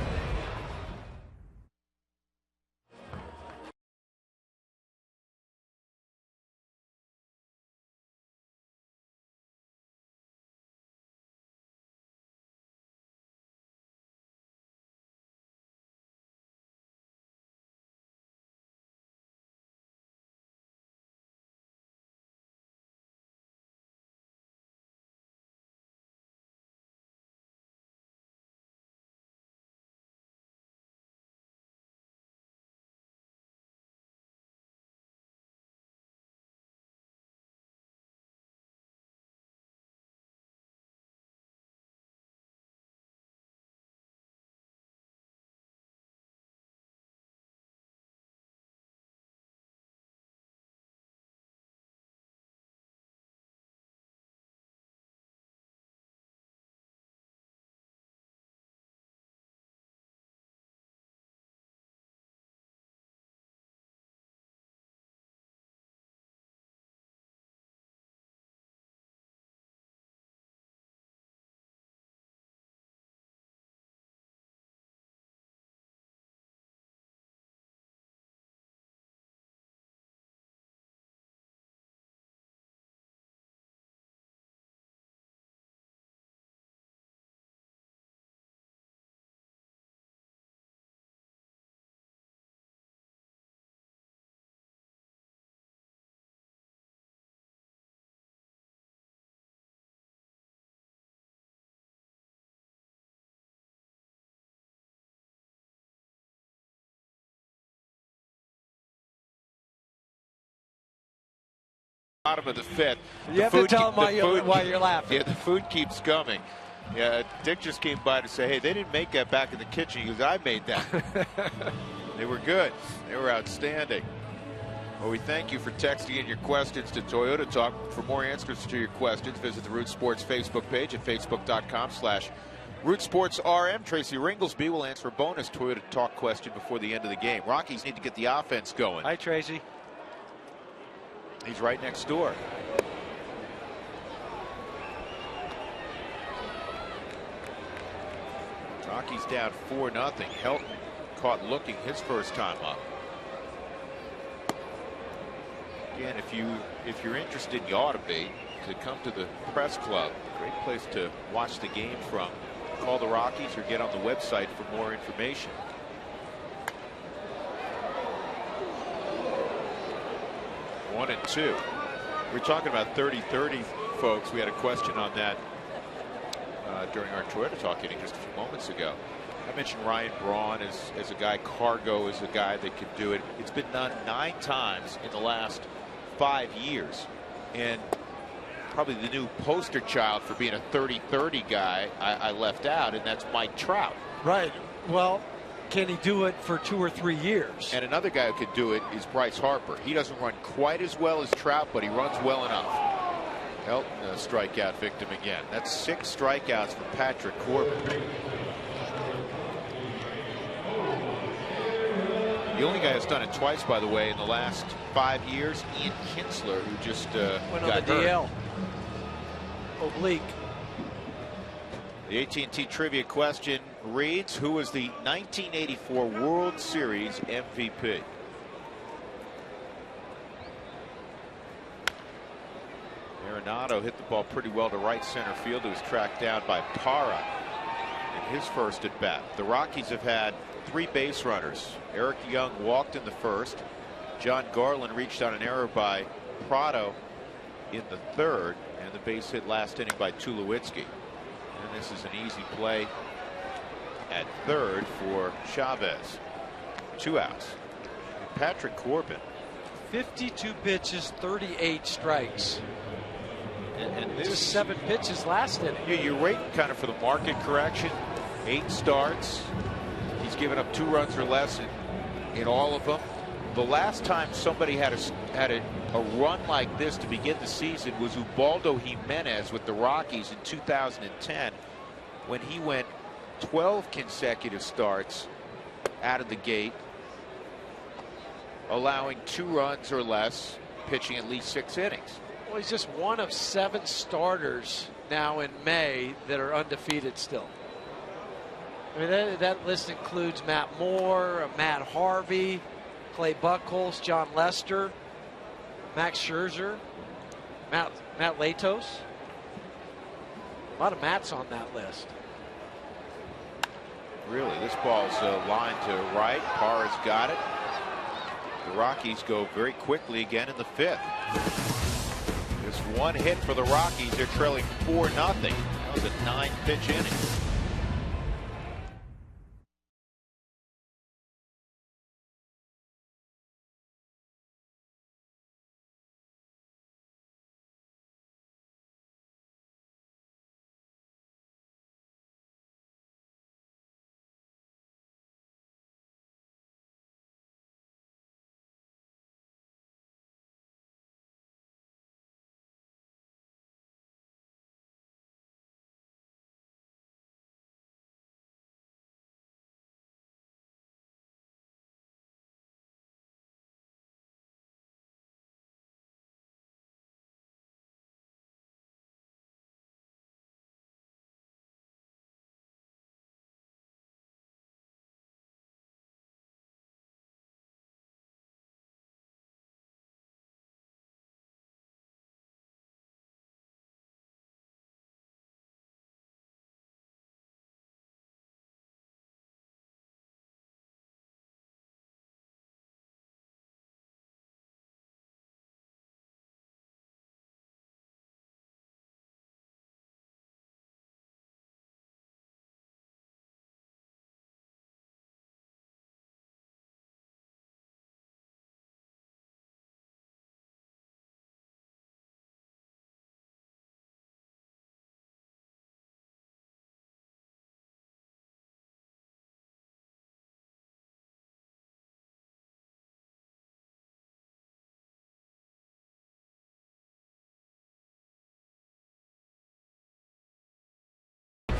Speaker 1: bottom of the fifth.
Speaker 2: You have to tell them why you're laughing.
Speaker 1: Yeah, the food keeps coming. Yeah, Dick just came by to say, hey, they didn't make that back in the kitchen. He goes, I made that. They were good. They were outstanding. Well, we thank you for texting in your questions to Toyota Talk. For more answers to your questions, visit the Root Sports Facebook page at facebook.com/Root Sports RM. Tracy Ringlesby will answer a bonus Toyota Talk question before the end of the game. Rockies need to get the offense going.
Speaker 2: Hi, Tracy.
Speaker 1: He's right next door. Rockies down 4-0. Helton caught looking his first time up. Again, if you're interested, you ought to be, to come to the press club. Great place to watch the game from. Call the Rockies or get on the website for more information. One and two. We're talking about 30-30, folks. We had a question on that during our Toyota Talk inning just a few moments ago. I mentioned Ryan Braun as a guy. Cargo is a guy that can do it. It's been done 9 times in the last 5 years, and probably the new poster child for being a 30-30 guy I left out, and that's Mike Trout.
Speaker 2: Right. Well, can he do it for 2 or 3 years?
Speaker 1: And another guy who could do it is Bryce Harper. He doesn't run quite as well as Trout, but he runs well enough. Helton, a strikeout victim again. That's 6 strikeouts for Patrick Corbin. The only guy who's done it twice, by the way, in the last 5 years, Ian Kinsler, who just
Speaker 2: went
Speaker 1: got
Speaker 2: on the DL. Oblique.
Speaker 1: The AT&T trivia question reads, who was the 1984 World Series MVP? Arenado hit the ball pretty well to right center field. It was tracked down by Parra in his first at bat. The Rockies have had 3 base runners. Eric Young walked in the first. John Garland reached on an error by Prado in the third, and the base hit last inning by Tulowitzki. And this is an easy play at third for Chavez. 2 outs. And Patrick Corbin.
Speaker 2: 52 pitches, 38 strikes.
Speaker 1: And this
Speaker 2: just 7 pitches last inning.
Speaker 1: You're waiting kind of for the market correction. 8 starts. He's given up 2 runs or less in all of them. The last time somebody had a run like this to begin the season was Ubaldo Jimenez with the Rockies in 2010, when he went 12 consecutive starts out of the gate, allowing 2 runs or less, pitching at least 6 innings.
Speaker 2: Well, he's just one of 7 starters now in May that are undefeated still. I mean, that list includes Matt Moore, Matt Harvey, Clay Buchholz, John Lester, Max Scherzer, Matt Latos. A lot of Matts on that list.
Speaker 1: Really, this ball's lined to right. Parra's got it. The Rockies go very quickly again in the 5th. Just 1 hit for the Rockies. They're trailing 4-0. That was a 9-pitch inning.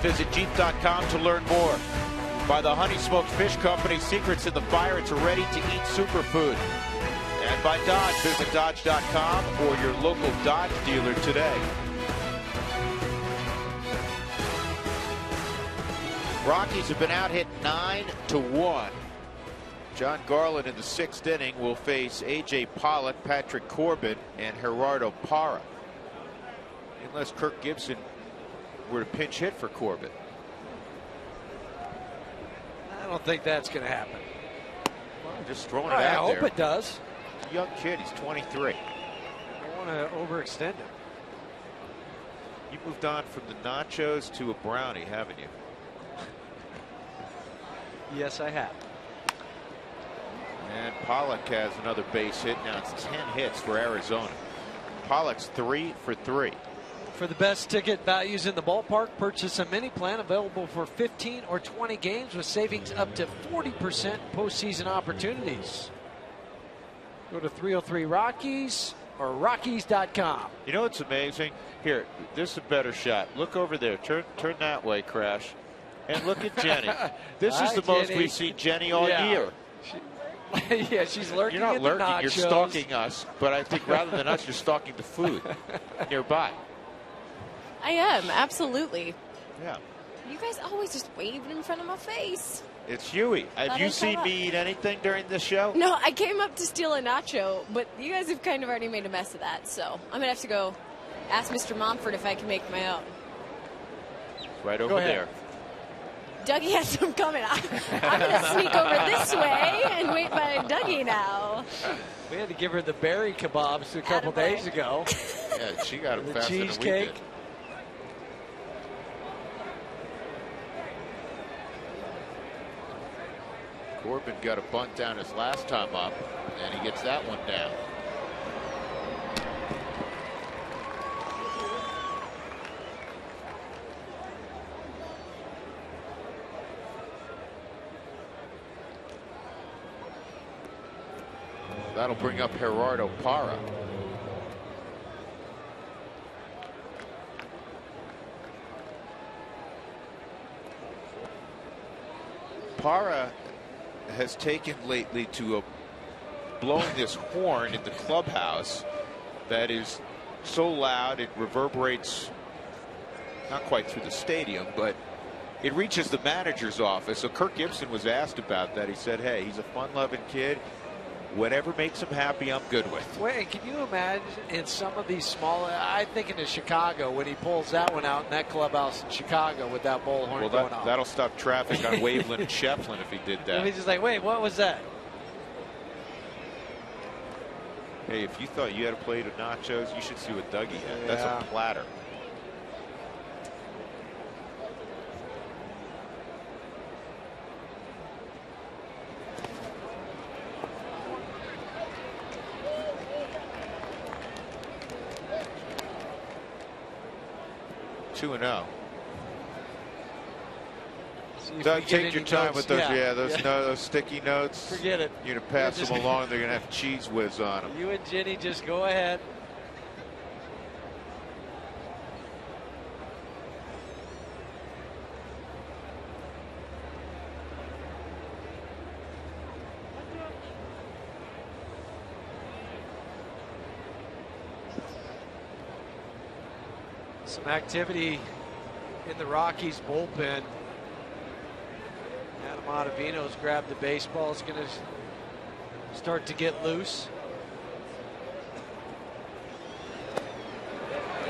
Speaker 1: Visit Jeep.com to learn more. By the Honey Smoked Fish Company, secrets in the fire. It's a ready-to-eat superfood. And by Dodge, visit Dodge.com or your local Dodge dealer today. Rockies have been out hit 9-1. John Garland in the 6th inning will face A.J. Pollock, Patrick Corbin, and Gerardo Parra. Unless Kirk Gibson were to pinch hit for Corbin.
Speaker 2: I don't think that's going to happen.
Speaker 1: Well, just throwing it
Speaker 2: I
Speaker 1: out there.
Speaker 2: hope it does.
Speaker 1: He's a young kid. He's 23.
Speaker 2: I want to overextend him.
Speaker 1: You moved on from the nachos to a brownie, haven't you?
Speaker 2: Yes, I have.
Speaker 1: And Pollock has another base hit. Now it's 10 hits for Arizona. Pollock's 3 for 3.
Speaker 2: For the best ticket values in the ballpark, purchase a mini plan available for 15 or 20 games with savings up to 40% postseason opportunities. Go to 303 Rockies or Rockies.com.
Speaker 1: You know what's amazing? Here, this is a better shot. Look over there. Turn that way, Crash. And look at Jenny. This is the most
Speaker 2: Jenny.
Speaker 1: we've seen Jenny all year.
Speaker 2: Yeah, she's lurking.
Speaker 1: You're not
Speaker 2: at
Speaker 1: lurking.
Speaker 2: the nachos.
Speaker 1: You're stalking us. But I think rather than us, you're stalking the food nearby.
Speaker 3: I am, absolutely.
Speaker 1: Yeah.
Speaker 3: You guys always just waving in front of my face.
Speaker 1: It's Huey. Have you seen me eat anything during this show?
Speaker 3: No, I came up to steal a nacho, but you guys have kind of already made a mess of that, so I'm going to have to go ask Mr. Momford if I can make my own.
Speaker 1: Right over there.
Speaker 3: Dougie has some coming. I'm going to sneak over this way and wait by Dougie now.
Speaker 2: We had to give her the berry kebabs a couple days ago.
Speaker 1: Yeah, she got them
Speaker 2: The
Speaker 1: faster than we
Speaker 2: cheesecake.
Speaker 1: did. Corbin got a bunt down his last time up, and he gets that one down. That'll bring up Gerardo Parra. Parra has taken lately to blowing this horn in the clubhouse that is so loud it reverberates not quite through the stadium, but it reaches the manager's office. So Kirk Gibson was asked about that. He said, hey, he's a fun-loving kid. Whatever makes him happy, I'm good with.
Speaker 2: Wait, can you imagine in some of these smaller, I think in Chicago, when he pulls that one out in that clubhouse in Chicago with that bullhorn going on.
Speaker 1: That'll stop traffic on Waveland and Shefflin if he did that.
Speaker 2: He's just like, wait, what was that?
Speaker 1: Hey, if you thought you had a plate of nachos, you should see what Dougie had. That's a platter. Two and 0. Doug, take your time with those. Yeah, those sticky notes.
Speaker 2: Forget it.
Speaker 1: You're gonna pass them along. They're gonna have cheese whiz on them.
Speaker 2: You and Jenny just go ahead. Some activity in the Rockies bullpen. Adam Ottavino's grabbed the baseball. It's going to start to get loose.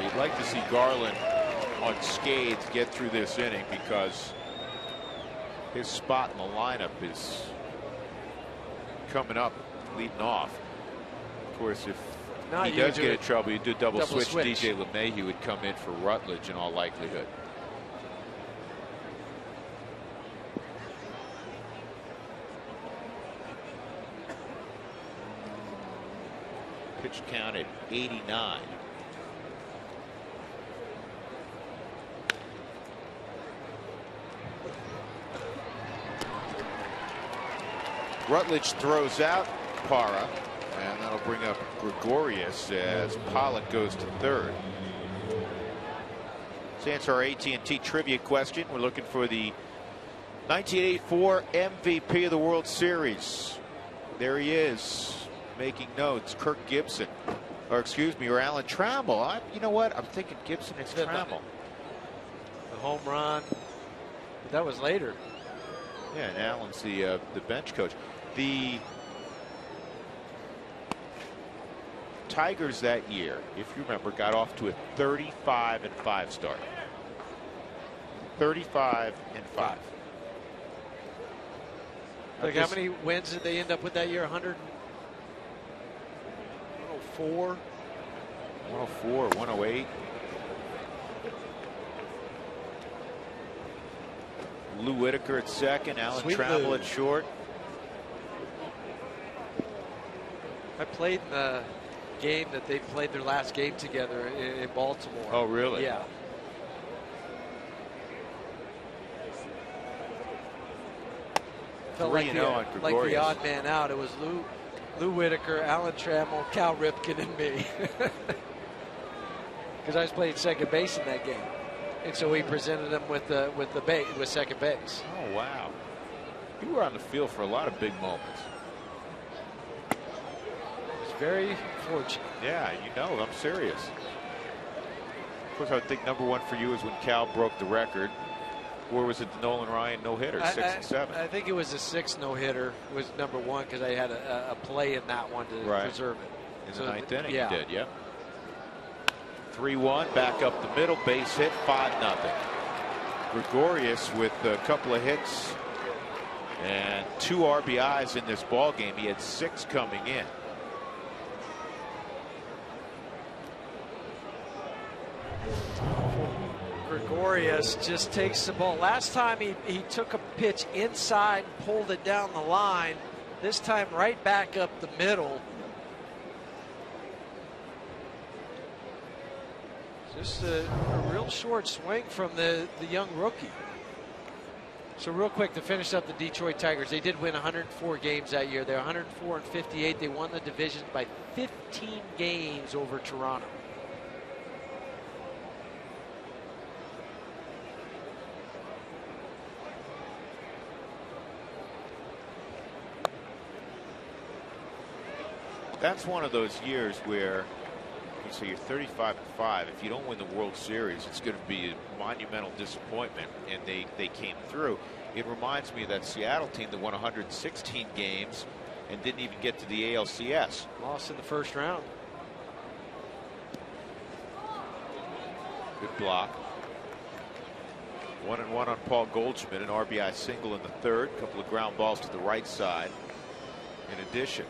Speaker 1: You'd like to see Garland on skates get through this inning because his spot in the lineup is coming up, leading off. Of course, if he does get in trouble, you do double switch. DJ LeMahieu would come in for Rutledge in all likelihood. Pitch count at 89. Rutledge throws out Parra. And that'll bring up Gregorius as Pollock goes to third. To answer our AT&T trivia question, we're looking for the 1984 MVP of the World Series. There he is, making notes. Kirk Gibson, or excuse me, or Alan Trammell. You know what? I'm thinking Gibson. It's Trammell.
Speaker 6: The home run. But that was later.
Speaker 1: Yeah, and Alan's the bench coach. The Tigers that year, if you remember, got off to a 35-5 start. 35-5.
Speaker 6: Like how many wins did they end up with that year? 104?
Speaker 1: 104, 108. Lou Whitaker at second, Alan Trammell at short.
Speaker 6: I played in the game that they played their last game together in Baltimore.
Speaker 1: Oh, really?
Speaker 6: Yeah. Felt like the odd man out. It was Lou Whitaker, Alan Trammell, Cal Ripken, and me. Because I was playing second base in that game, and so he presented them with second base.
Speaker 1: Oh wow! You were on the field for a lot of big moments.
Speaker 6: It's very fortunate.
Speaker 1: Yeah, you know, I'm serious. Of course, I would think number one for you is when Cal broke the record. Or was it the Nolan Ryan no-hitter, 6 and 7?
Speaker 6: I think it was the 6th no-hitter was number one because I had a play in that one to preserve it.
Speaker 1: In the ninth inning, you did, yeah. 3-1, back up the middle, base hit, 5-0. Gregorius with a couple of hits and 2 RBIs in this ball game. He had 6 coming in.
Speaker 6: Gregorius just takes the ball. Last time he took a pitch inside and pulled it down the line. This time right back up the middle. Just a real short swing from the young rookie. So real quick to finish up the Detroit Tigers, they did win 104 games that year. They're 104-58. They won the division by 15 games over Toronto.
Speaker 1: That's one of those years where you say you're 35-5. If you don't win the World Series, it's going to be a monumental disappointment, and they came through. It reminds me of that Seattle team that won 116 games and didn't even get to the ALCS.
Speaker 6: Lost in the first round.
Speaker 1: Good block. 1-1 on Paul Goldschmidt, an RBI single in the third. A couple of ground balls to the right side in addition.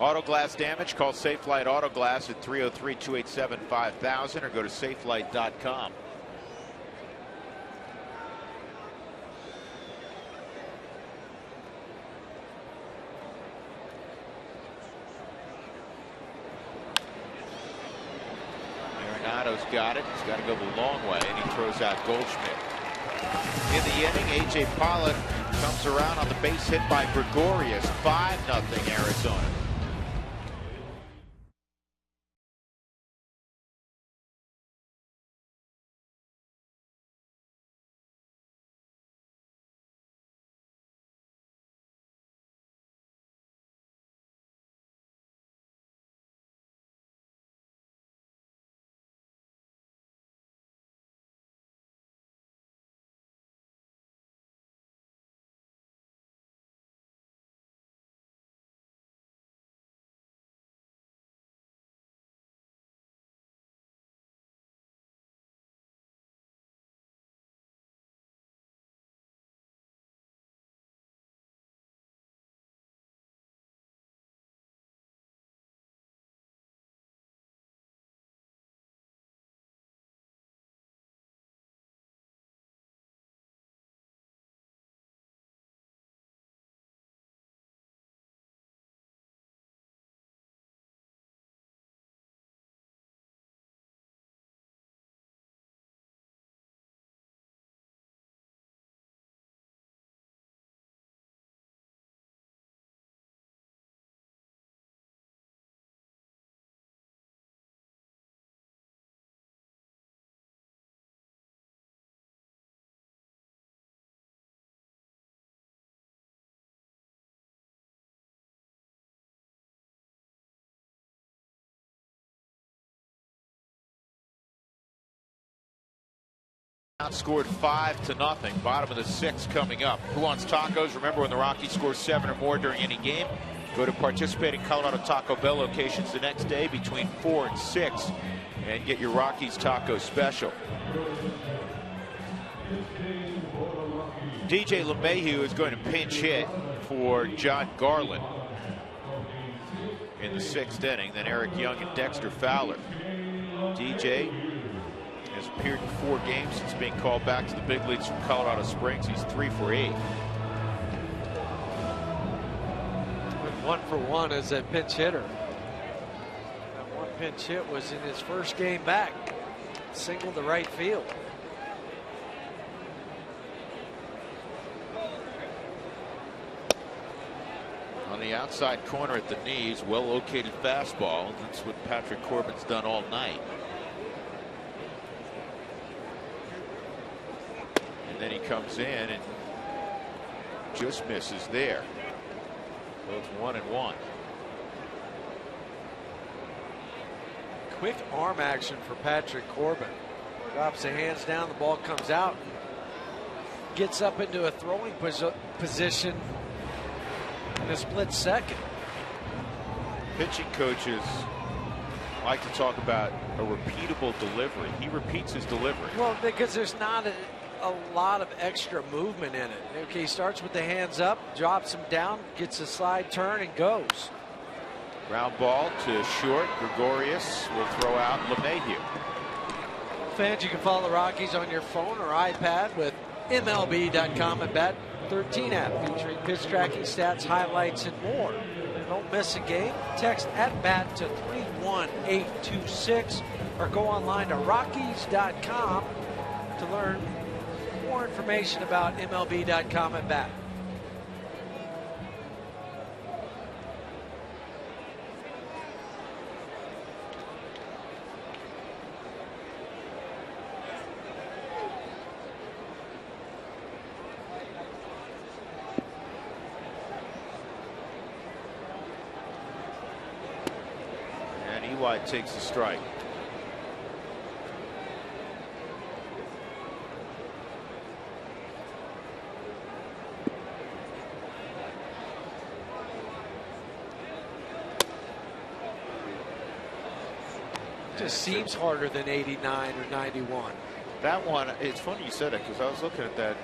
Speaker 1: Auto glass damage, call Safelite Auto Glass at 303-287-5000 or go to safelite.com. Arenado's got it. He's got to go the long way, and he throws out Goldschmidt. In the inning, A.J. Pollock comes around on the base hit by Gregorius. 5-0 Arizona. Outscored 5-0. Bottom of the 6th coming up. Who wants tacos? Remember, when the Rockies score 7 or more during any game, go to participating Colorado Taco Bell locations the next day between 4 and 6 and get your Rockies taco special. DJ LeMahieu is going to pinch hit for John Garland in the 6th inning. Then Eric Young and Dexter Fowler. DJ has appeared in 4 games since being called back to the big leagues from Colorado Springs. He's 3 for 8.
Speaker 6: 1 for 1 as a pinch hitter. That one pinch hit was in his first game back. Single to right field.
Speaker 1: On the outside corner at the knees, well-located fastball. That's what Patrick Corbin's done all night. And then he comes in and just misses there. So it's 1-1.
Speaker 6: Quick arm action for Patrick Corbin. Drops the hands down, the ball comes out, gets up into a throwing position in a split second.
Speaker 1: Pitching coaches like to talk about a repeatable delivery. He repeats his delivery.
Speaker 6: Well, because there's not a lot of extra movement in it. Okay, he starts with the hands up, drops them down, gets a slide turn, and goes.
Speaker 1: Ground ball to short. Gregorius will throw out LeMahieu.
Speaker 6: Fans, you can follow the Rockies on your phone or iPad with MLB.com and Bet 13 app featuring pitch tracking, stats, highlights, and more. Don't miss a game. Text at bat to 31826 or go online to Rockies.com to learn more information about MLB.com and bat.
Speaker 1: Wide takes the strike.
Speaker 6: Just seems harder than 89 or 91.
Speaker 1: That one, it's funny you said it because I was looking at that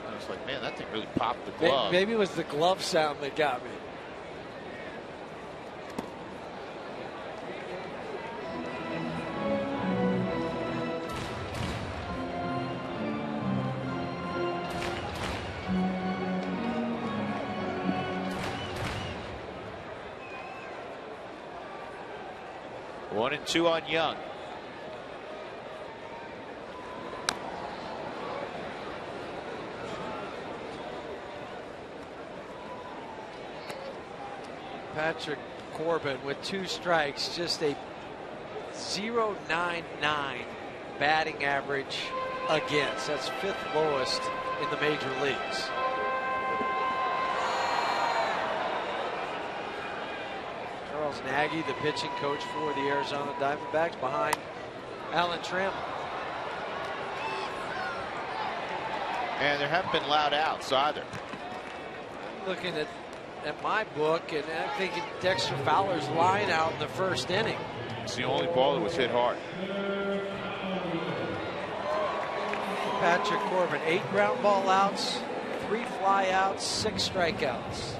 Speaker 1: and I was like, man, that thing really popped the glove.
Speaker 6: Maybe it was the glove sound that got me.
Speaker 1: One and two on Young.
Speaker 6: Patrick Corbin with 2 strikes, just a .099 batting average against. That's 5th lowest in the major leagues. Charles Nagy, the pitching coach for the Arizona Diamondbacks, behind Alan Trammell.
Speaker 1: And there haven't been loud outs either.
Speaker 6: Looking at my book, and I'm thinking Dexter Fowler's line out in the 1st inning.
Speaker 1: It's the only ball that was hit hard.
Speaker 6: Patrick Corbin, 8 ground ball outs, 3 fly outs, 6 strikeouts.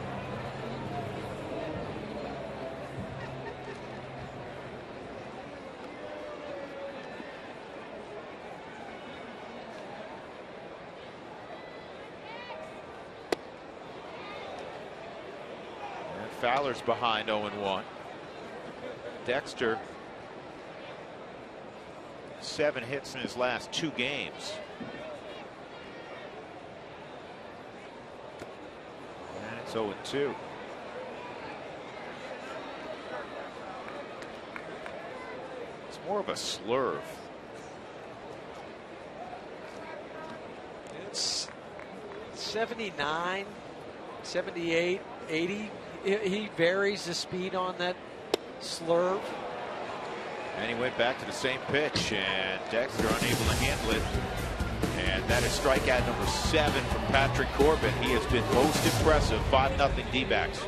Speaker 1: Fowler's behind 0-1. Dexter, 7 hits in his last 2 games. And it's 0-2. It's more of a slurve.
Speaker 6: It's 79, 78, 80. He varies the speed on that slurve.
Speaker 1: And he went back to the same pitch, and Dexter unable to handle it. And that is strikeout number 7 from Patrick Corbin. He has been most impressive. 5-0 D-backs.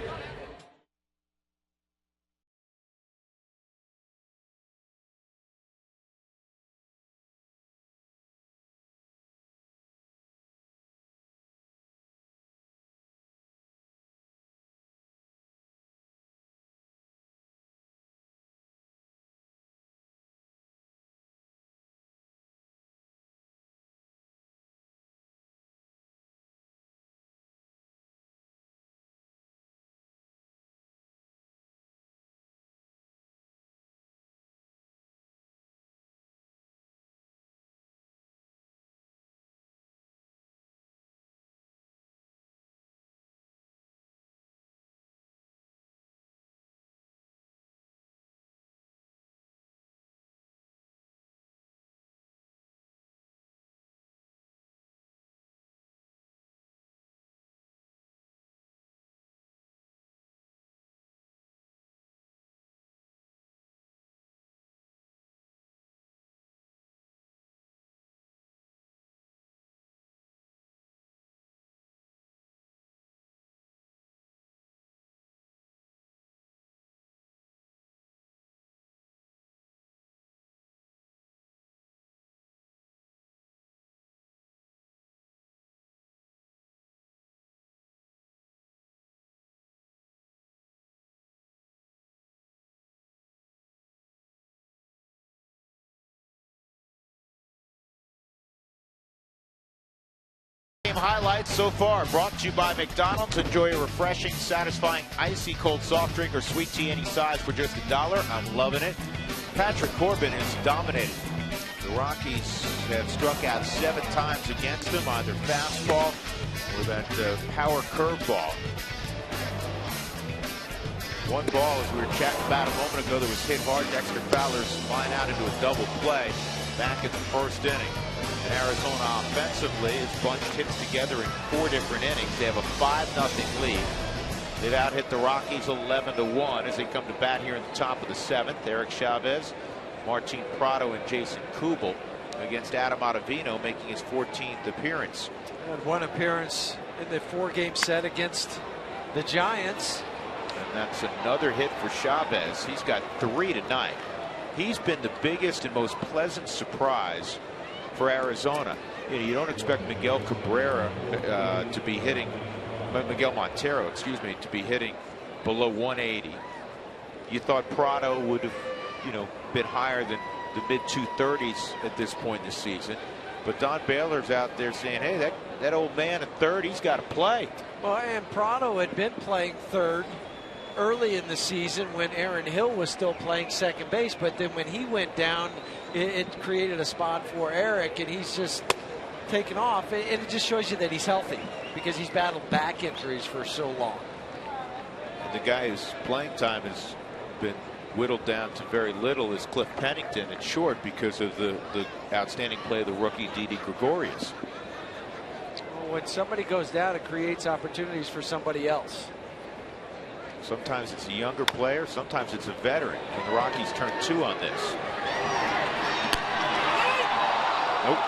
Speaker 1: Highlights so far brought to you by McDonald's. Enjoy a refreshing, satisfying, icy cold soft drink or sweet tea any size for just $1. I'm loving it. Patrick Corbin has dominated. The Rockies have struck out 7 times against him, either fastball or that power curveball. One ball, as we were chatting about a moment ago, that was hit hard. Dexter Fowler's line out into a double play back in the first inning. And Arizona offensively has bunched hits together in 4 different innings. They have a 5-0 lead. They've out-hit the Rockies 11-1 as they come to bat here in the top of the 7th. Eric Chavez, Martin Prado, and Jason Kubel against Adam Ottavino, making his 14th appearance.
Speaker 6: And 1 appearance in the 4-game set against the Giants.
Speaker 1: And that's another hit for Chavez. He's got 3 tonight. He's been the biggest and most pleasant surprise for Arizona. You don't expect Miguel Cabrera to be hitting, Miguel Montero, excuse me, to be hitting below 180. You thought Prado would have, been higher than the mid-230s at this point in the season. But Don Baylor's out there saying, hey, that old man at third, he's got to play.
Speaker 6: Well, and Prado had been playing third early in the season when Aaron Hill was still playing second base, but then when he went down, it created a spot for Eric, and he's just taken off. And it just shows you that he's healthy because he's battled back injuries for so long.
Speaker 1: And the guy whose playing time has been whittled down to very little is Cliff Pennington at short because of the outstanding play of the rookie Didi Gregorius.
Speaker 6: Well, when somebody goes down, it creates opportunities for somebody else.
Speaker 1: Sometimes it's a younger player, sometimes it's a veteran, and the Rockies turn 2 on this. Nope.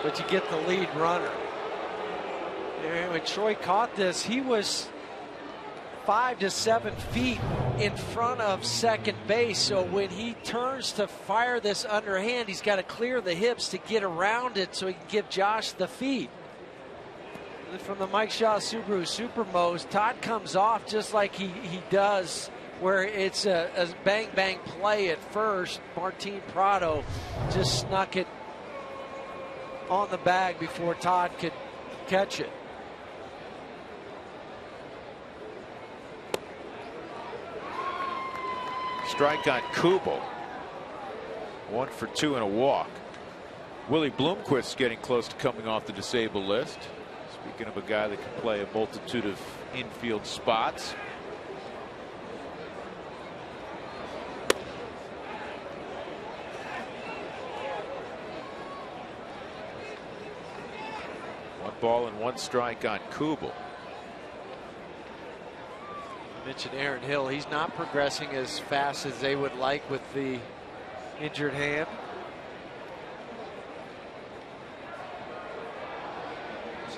Speaker 6: But you get the lead runner. And when Troy caught this, he was 5 to 7 feet in front of second base. So when he turns to fire this underhand, he's got to clear the hips to get around it so he can give Josh the feed. From the Mike Shaw Subaru Supermos, Todd comes off just like he does, where it's a bang play at first. Martin Prado just snuck it on the bag before Todd could catch it.
Speaker 1: Strike on Kubel. 1 for 2 and a walk. Willie Bloomquist getting close to coming off the disabled list. Speaking of a guy that can play a multitude of infield spots. One ball and 1 strike on Kubel.
Speaker 6: You mentioned Aaron Hill. He's not progressing as fast as they would like with the injured hand.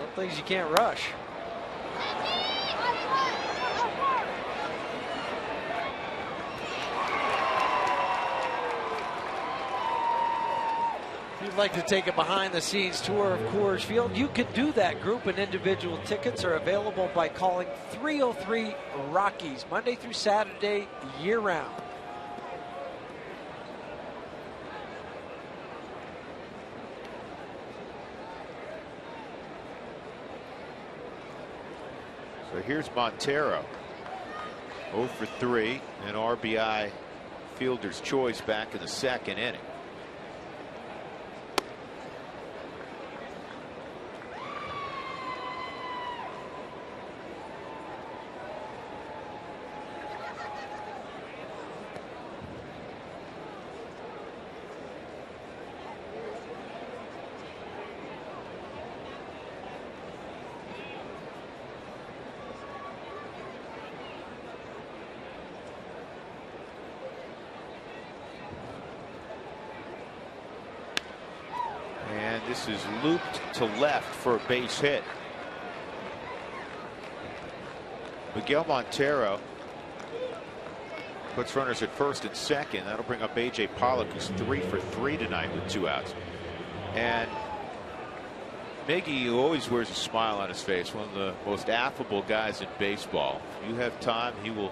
Speaker 6: Some things you can't rush. If you'd like to take a behind-the-scenes tour of Coors Field, you can do that. Group and individual tickets are available by calling 303 Rockies, Monday through Saturday, year-round.
Speaker 1: So here's Montero, 0 for 3, an RBI fielder's choice back in the second inning. And this is looped to left for a base hit. Miguel Montero puts runners at first and second. That'll bring up A.J. Pollock, who's 3 for 3 tonight with 2 outs. And Miggy, who always wears a smile on his face, one of the most affable guys in baseball. If you have time, he will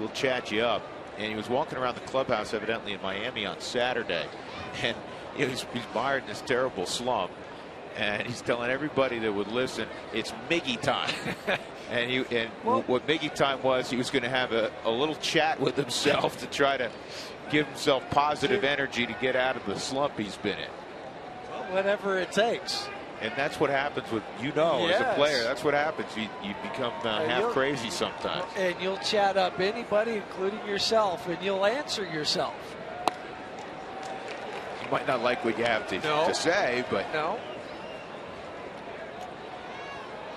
Speaker 1: chat you up. And he was walking around the clubhouse evidently in Miami on Saturday, and he's mired in this terrible slump, and he's telling everybody that would listen, it's Miggy time. What Miggy time was, he was going to have a little chat with himself to try to give himself positive energy to get out of the slump he's been in.
Speaker 6: Well, whatever it takes.
Speaker 1: And that's what happens with, as a player, that's what happens. You become half crazy sometimes.
Speaker 6: And you'll chat up anybody, including yourself, and you'll answer yourself.
Speaker 1: You might not like what you have to say, but.
Speaker 6: No.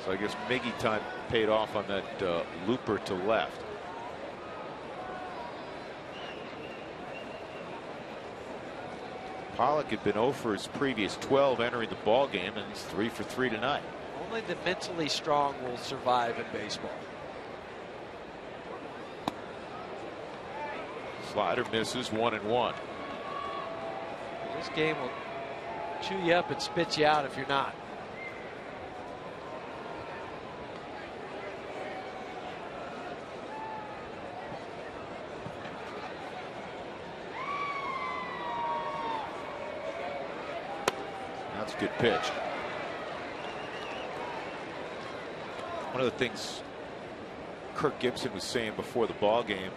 Speaker 1: So I guess Miggy time paid off on that looper to left. Pollock had been 0 for his previous 12 entering the ball game, and he's 3 for 3 tonight.
Speaker 6: Only the mentally strong will survive in baseball.
Speaker 1: Slider misses, 1-1.
Speaker 6: This game will chew you up and spit you out if you're not.
Speaker 1: That's a good pitch. One of the things Kirk Gibson was saying before the ball game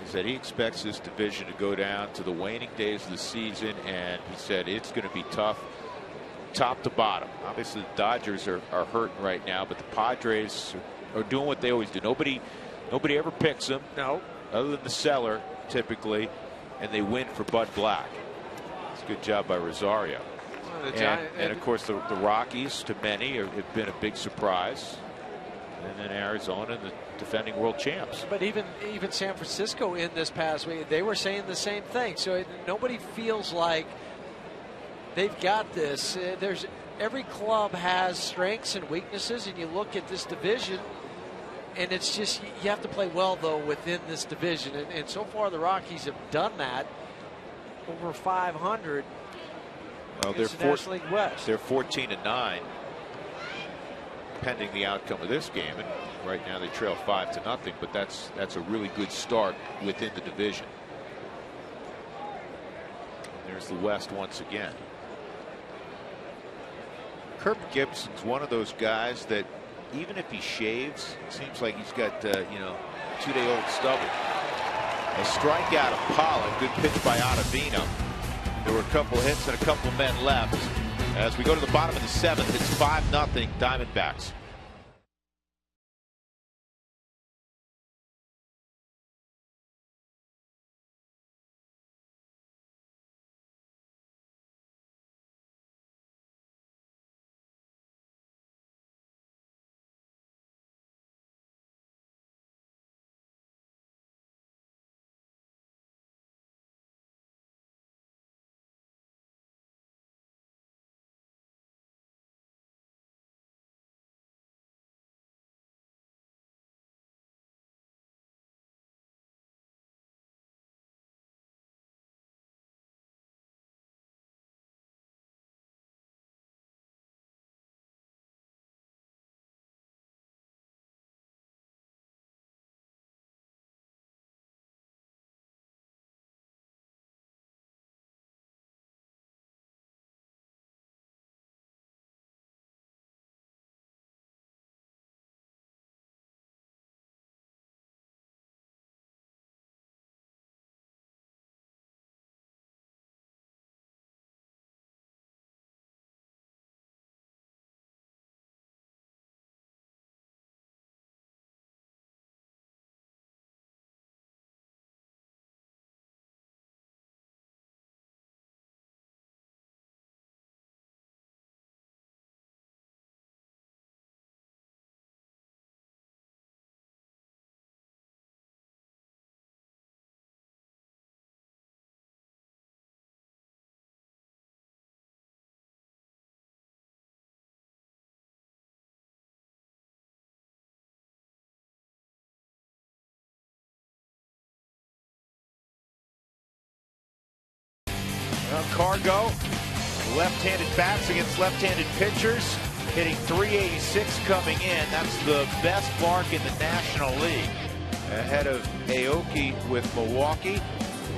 Speaker 1: is that he expects this division to go down to the waning days of the season, and he said it's going to be tough top to bottom. Obviously the Dodgers are hurting right now, but the Padres are doing what they always do. Nobody ever picks them, other than the seller typically, and they win for Bud Black. It's a good job by Rosario. And of course the Rockies, to many, have been a big surprise, and then Arizona, the defending world champs.
Speaker 6: But even San Francisco in this past week, they were saying the same thing. So nobody feels like they've got this. Every club has strengths and weaknesses, and you look at this division, and it's just you have to play well though within this division. And so far the Rockies have done that. Over 500.
Speaker 1: Well, they're 14-9 pending the outcome of this game, and right now they trail 5-0, but that's a really good start within the division. And there's the West once again. Kirk Gibson's one of those guys that even if he shaves, it seems like he's got 2-day-old stubble. A strikeout of Pollock, good pitch by Ottavino. There were a couple hits and a couple men left. As we go to the bottom of the 7th, it's 5-0 Diamondbacks. Cargo, left-handed bats against left-handed pitchers, hitting .386 coming in. That's the best mark in the National League. Ahead of Aoki with Milwaukee,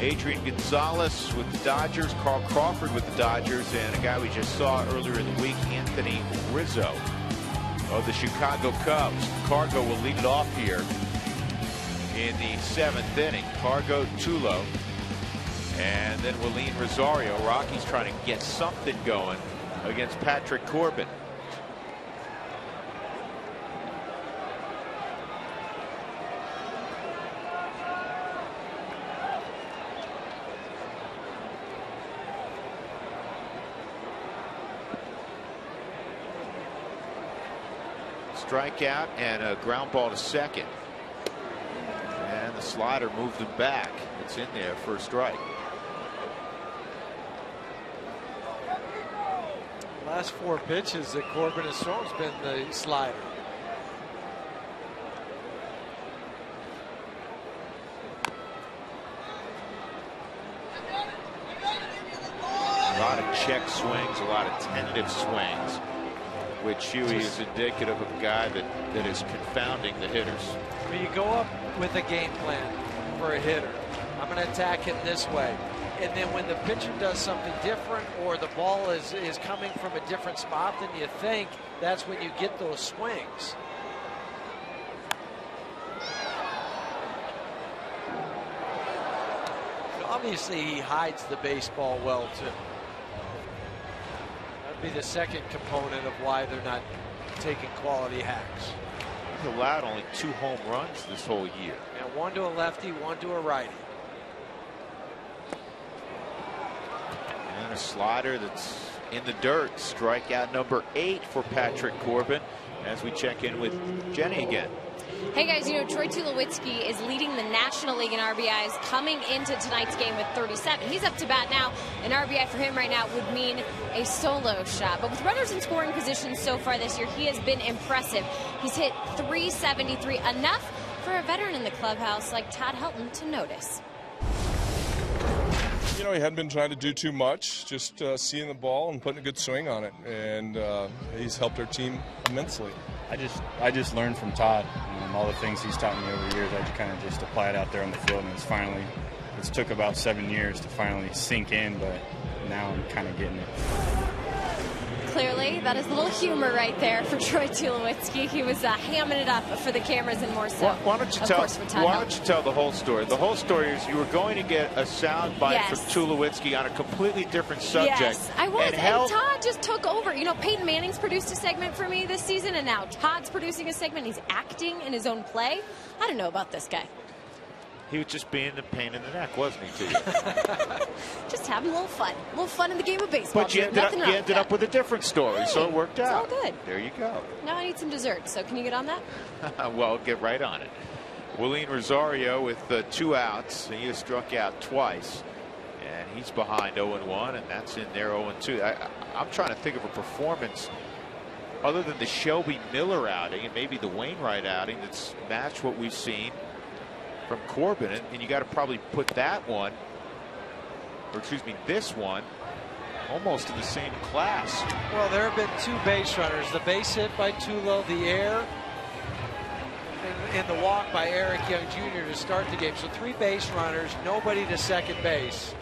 Speaker 1: Adrian Gonzalez with the Dodgers, Carl Crawford with the Dodgers, and a guy we just saw earlier in the week, Anthony Rizzo of the Chicago Cubs. Cargo will lead it off here in the 7th inning. Cargo, Tulo, and then Willeen Rosario. Rockies trying to get something going against Patrick Corbin. Strikeout and a ground ball to second. And the slider moved him back. It's in there for a strike.
Speaker 6: Last 4 pitches that Corbin has thrown has been the slider.
Speaker 1: A lot of check swings, a lot of tentative swings, which Huey is indicative of a guy that is confounding the hitters.
Speaker 6: When you go up with a game plan for a hitter, I'm going to attack him this way. And then when the pitcher does something different or the ball is coming from a different spot than you think, that's when you get those swings. Obviously, he hides the baseball well, too. That'd be the second component of why they're not taking quality hacks.
Speaker 1: He's allowed only 2 home runs this whole year.
Speaker 6: And 1 to a lefty, 1 to a righty.
Speaker 1: And a slider that's in the dirt. Strikeout number 8 for Patrick Corbin as we check in with Jenny again.
Speaker 3: Hey guys, you know, Troy Tulowitzki is leading the National League in RBIs coming into tonight's game with 37. He's up to bat now. An RBI for him right now would mean a solo shot. But with runners in scoring positions so far this year, he has been impressive. He's hit .373, enough for a veteran in the clubhouse like Todd Helton to notice.
Speaker 7: You know, he hadn't been trying to do too much, just seeing the ball and putting a good swing on it, and he's helped our team immensely.
Speaker 8: I just learned from Todd, all the things he's taught me over the years. I just kind of just applied out there on the field, and it's took about 7 years to finally sink in, but now I'm kind of getting it.
Speaker 3: Clearly, that is a little humor right there for Troy Tulowitzki. He was hamming it up for the cameras and more so.
Speaker 1: Why don't you tell the whole story? The whole story is you were going to get a sound bite from Tulowitzki on a completely different subject.
Speaker 3: Yes, I was. And Todd just took over. You know, Peyton Manning's produced a segment for me this season, and now Todd's producing a segment. He's acting in his own play. I don't know about this guy.
Speaker 1: He was just being a pain in the neck, wasn't he, to you?
Speaker 3: Just having a little fun. A little fun in the game of baseball.
Speaker 1: But you ended up with a different story, so it worked out.
Speaker 3: It's all good.
Speaker 1: There you go.
Speaker 3: Now I need some dessert, so can you get on that?
Speaker 1: Well, get right on it. Willeen Rosario with 2 outs. He has struck out twice, and he's behind 0-1, and that's in there 0-2. I'm trying to think of a performance other than the Shelby Miller outing and maybe the Wainwright outing that's matched what we've seen from Corbin, and you got to probably put that one, or excuse me, this one, almost in the same class.
Speaker 6: Well, there have been 2 base runners. The base hit by Tulo, the air, and the walk by Eric Young Jr. to start the game. So 3 base runners, nobody to second base.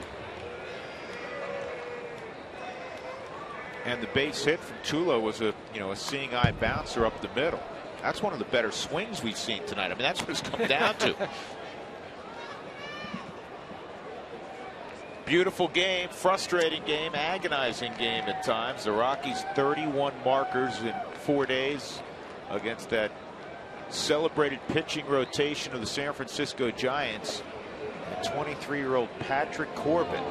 Speaker 1: And the base hit from Tulo was a seeing eye bouncer up the middle. That's one of the better swings we've seen tonight. I mean, that's what it's come down to. Beautiful game, frustrating game, agonizing game at times. The Rockies 31 markers in 4 days against that celebrated pitching rotation of the San Francisco Giants and 23-year-old Patrick Corbin.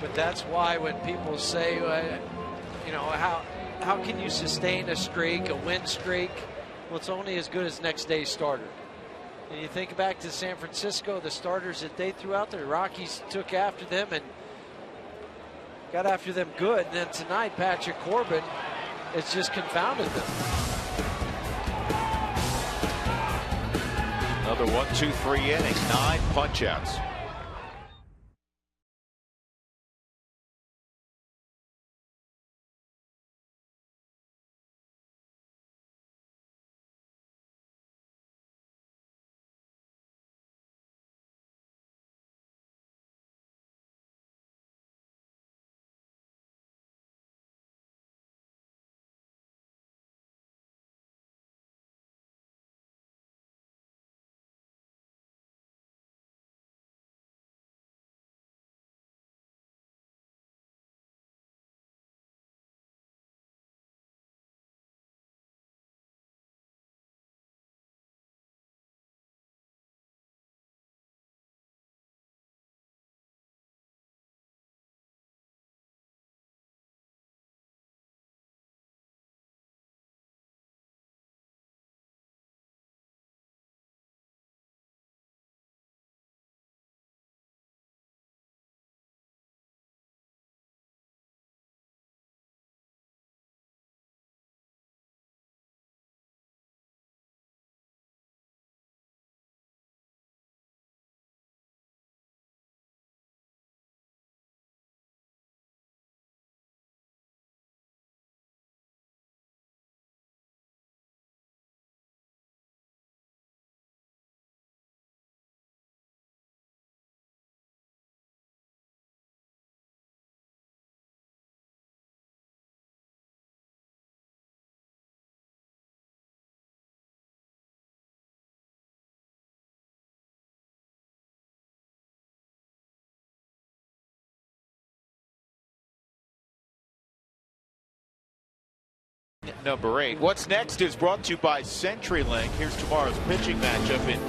Speaker 6: But that's why when people say, you know, how can you sustain a streak, a win streak? Well, it's only as good as next day's starter. And you think back to San Francisco, the starters that they threw out there, Rockies took after them and got after them good. And then tonight, Patrick Corbin has just confounded them.
Speaker 1: Another 1-2-3 inning, 9 punch outs. number 8. What's next is brought to you by CenturyLink. Here's tomorrow's pitching matchup in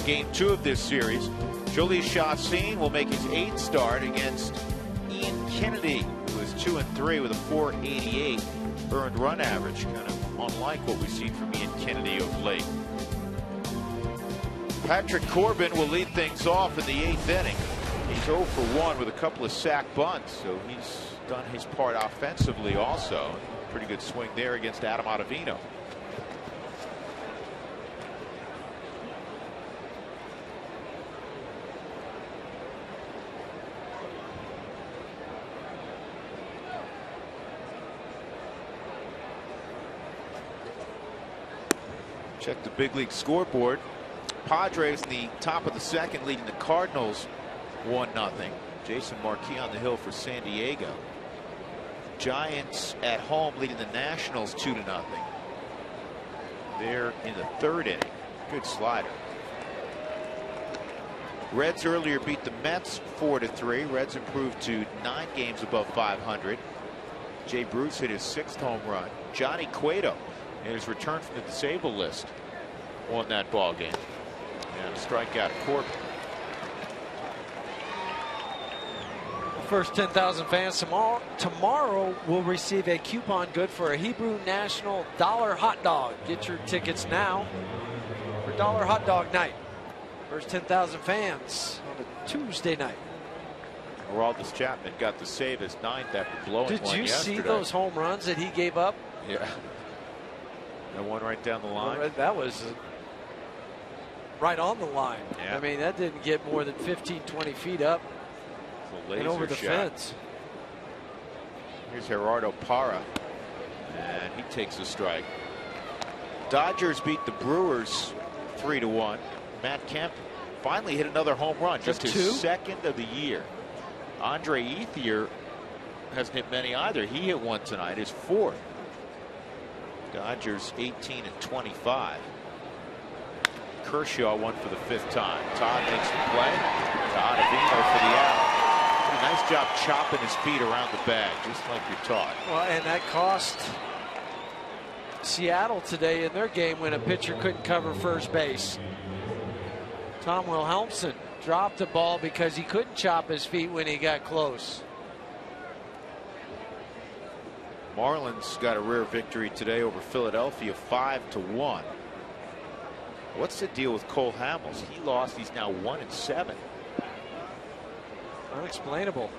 Speaker 1: Game 2 of this series. Jolie Chassin will make his 8th start against Ian Kennedy, who is 2-3 with a .488 earned run average, kind of unlike what we've seen from Ian Kennedy of late. Patrick Corbin will lead things off in the 8th inning. He's 0 for 1 with a couple of sac bunts, so he's done his part offensively also. Pretty good swing there against Adam Ottavino. Check the big league scoreboard. Padres in the top of the 2nd leading the Cardinals 1-0. Jason Marquis on the hill for San Diego. Giants at home leading the Nationals 2-0. They're in the 3rd inning. Good slider. Reds earlier beat the Mets 4-3. Reds improved to 9 games above 500. Jay Bruce hit his 6th home run. Johnny Cueto in his return from the disabled list won that ball game. And a strikeout Corbin.
Speaker 6: First 10,000 fans tomorrow will receive a coupon good for a Hebrew National Dollar Hot Dog. Get your tickets now for Dollar Hot Dog Night. First 10,000 fans on a Tuesday night.
Speaker 1: Aroldis Chapman got the save his 9th after blowing
Speaker 6: Did
Speaker 1: one
Speaker 6: you
Speaker 1: yesterday.
Speaker 6: see those home runs that he gave up?
Speaker 1: Yeah. That one right down the line.
Speaker 6: That was right on the line.
Speaker 1: Yeah.
Speaker 6: I mean, that didn't get more than 15, 20 feet up and over the fence.
Speaker 1: Here's Gerardo Parra, and he takes a strike. Dodgers beat the Brewers 3-1. Matt Kemp finally hit another home run, just his 2nd of the year. Andre Ethier hasn't hit many either. He hit one tonight, his 4th. Dodgers 18-25. Kershaw won for the 5th time. Todd makes the play to Ottavino for the out. Nice job chopping his feet around the bag, just like you're taught.
Speaker 6: Well, and that cost Seattle today in their game when a pitcher couldn't cover first base. Tom Wilhelmsen dropped the ball because he couldn't chop his feet when he got close.
Speaker 1: Marlins got a rare victory today over Philadelphia 5-1. What's the deal with Cole Hamels? He lost. He's now 1-7.
Speaker 6: Unexplainable.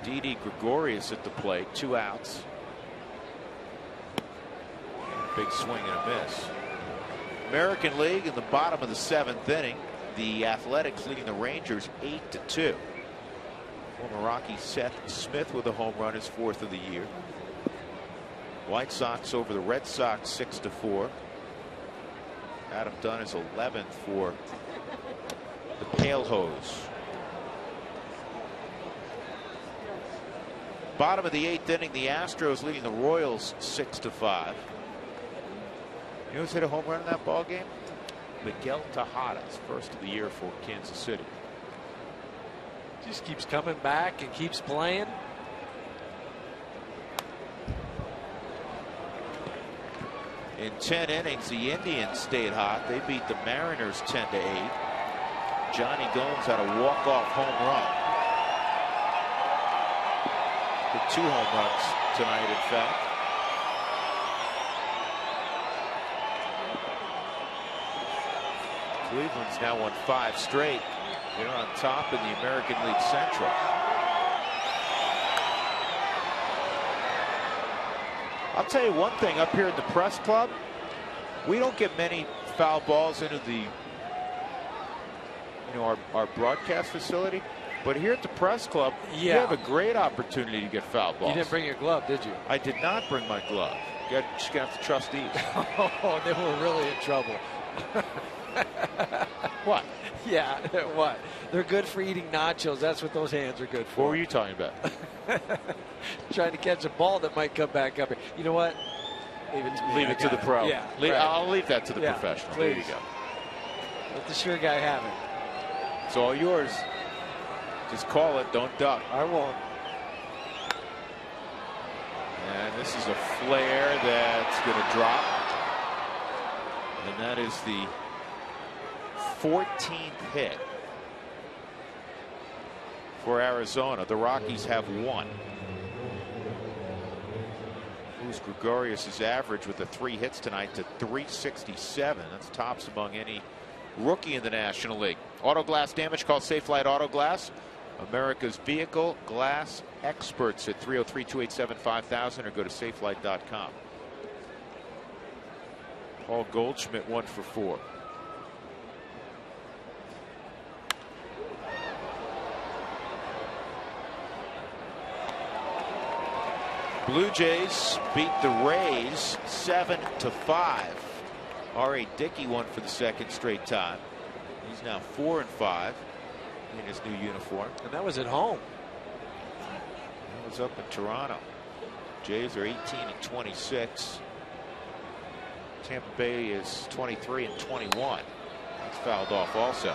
Speaker 1: Didi Gregorius at the plate, 2 outs. Big swing and a miss. American League in the bottom of the 7th inning. The Athletics leading the Rangers 8-2. Former Rocky Seth Smith with a home run, his 4th of the year. White Sox over the Red Sox 6-4. Adam Dunn is 11th for the Pale Hose. Bottom of the 8th inning, the Astros leading the Royals 6-5. You know who's hit a home run in that ball game? Miguel Tejada's 1st of the year for Kansas City.
Speaker 6: Just keeps coming back and keeps playing.
Speaker 1: In 10 innings, the Indians stayed hot. They beat the Mariners 10-8. Johnny Gomes had a walk-off home run. Hit 2 home runs tonight, in fact. Cleveland's now won 5 straight. They're on top in the American League Central. I'll tell you one thing, up here at the press club, we don't get many foul balls into the, our broadcast facility. But here at the press club, you have a great opportunity to get foul balls.
Speaker 6: You didn't bring your glove, did you?
Speaker 1: I did not bring my glove. Just gonna have to trust these.
Speaker 6: Oh, they were really in trouble.
Speaker 1: What?
Speaker 6: Yeah, what? They're good for eating nachos. That's what those hands are good for.
Speaker 1: What were you talking about?
Speaker 6: Trying to catch a ball that might come back up here. You know what? Leave it to me.
Speaker 1: Leave it to the pro.
Speaker 6: Yeah,
Speaker 1: I'll leave that to the professional.
Speaker 6: Please.
Speaker 1: There you go.
Speaker 6: Let the sure guy have it.
Speaker 1: It's all yours. Just call it. Don't duck.
Speaker 6: I won't.
Speaker 1: And This is a flare that's going to drop. And that is the 14th hit for Arizona. The Rockies have one. Luis Gregorius' average with the 3 hits tonight to 367. That's tops among any rookie in the National League. Auto glass damage, call Safelite Auto Glass, America's vehicle glass experts at 303-287-5000 or go to safelite.com. Paul Goldschmidt 1 for 4. Blue Jays beat the Rays 7-5. R.A. Dickey won for the 2nd straight time. He's now 4-5 in his new uniform.
Speaker 6: And that was at home.
Speaker 1: That was up in Toronto. Jays are 18-26. Tampa Bay is 23-21. That's fouled off also.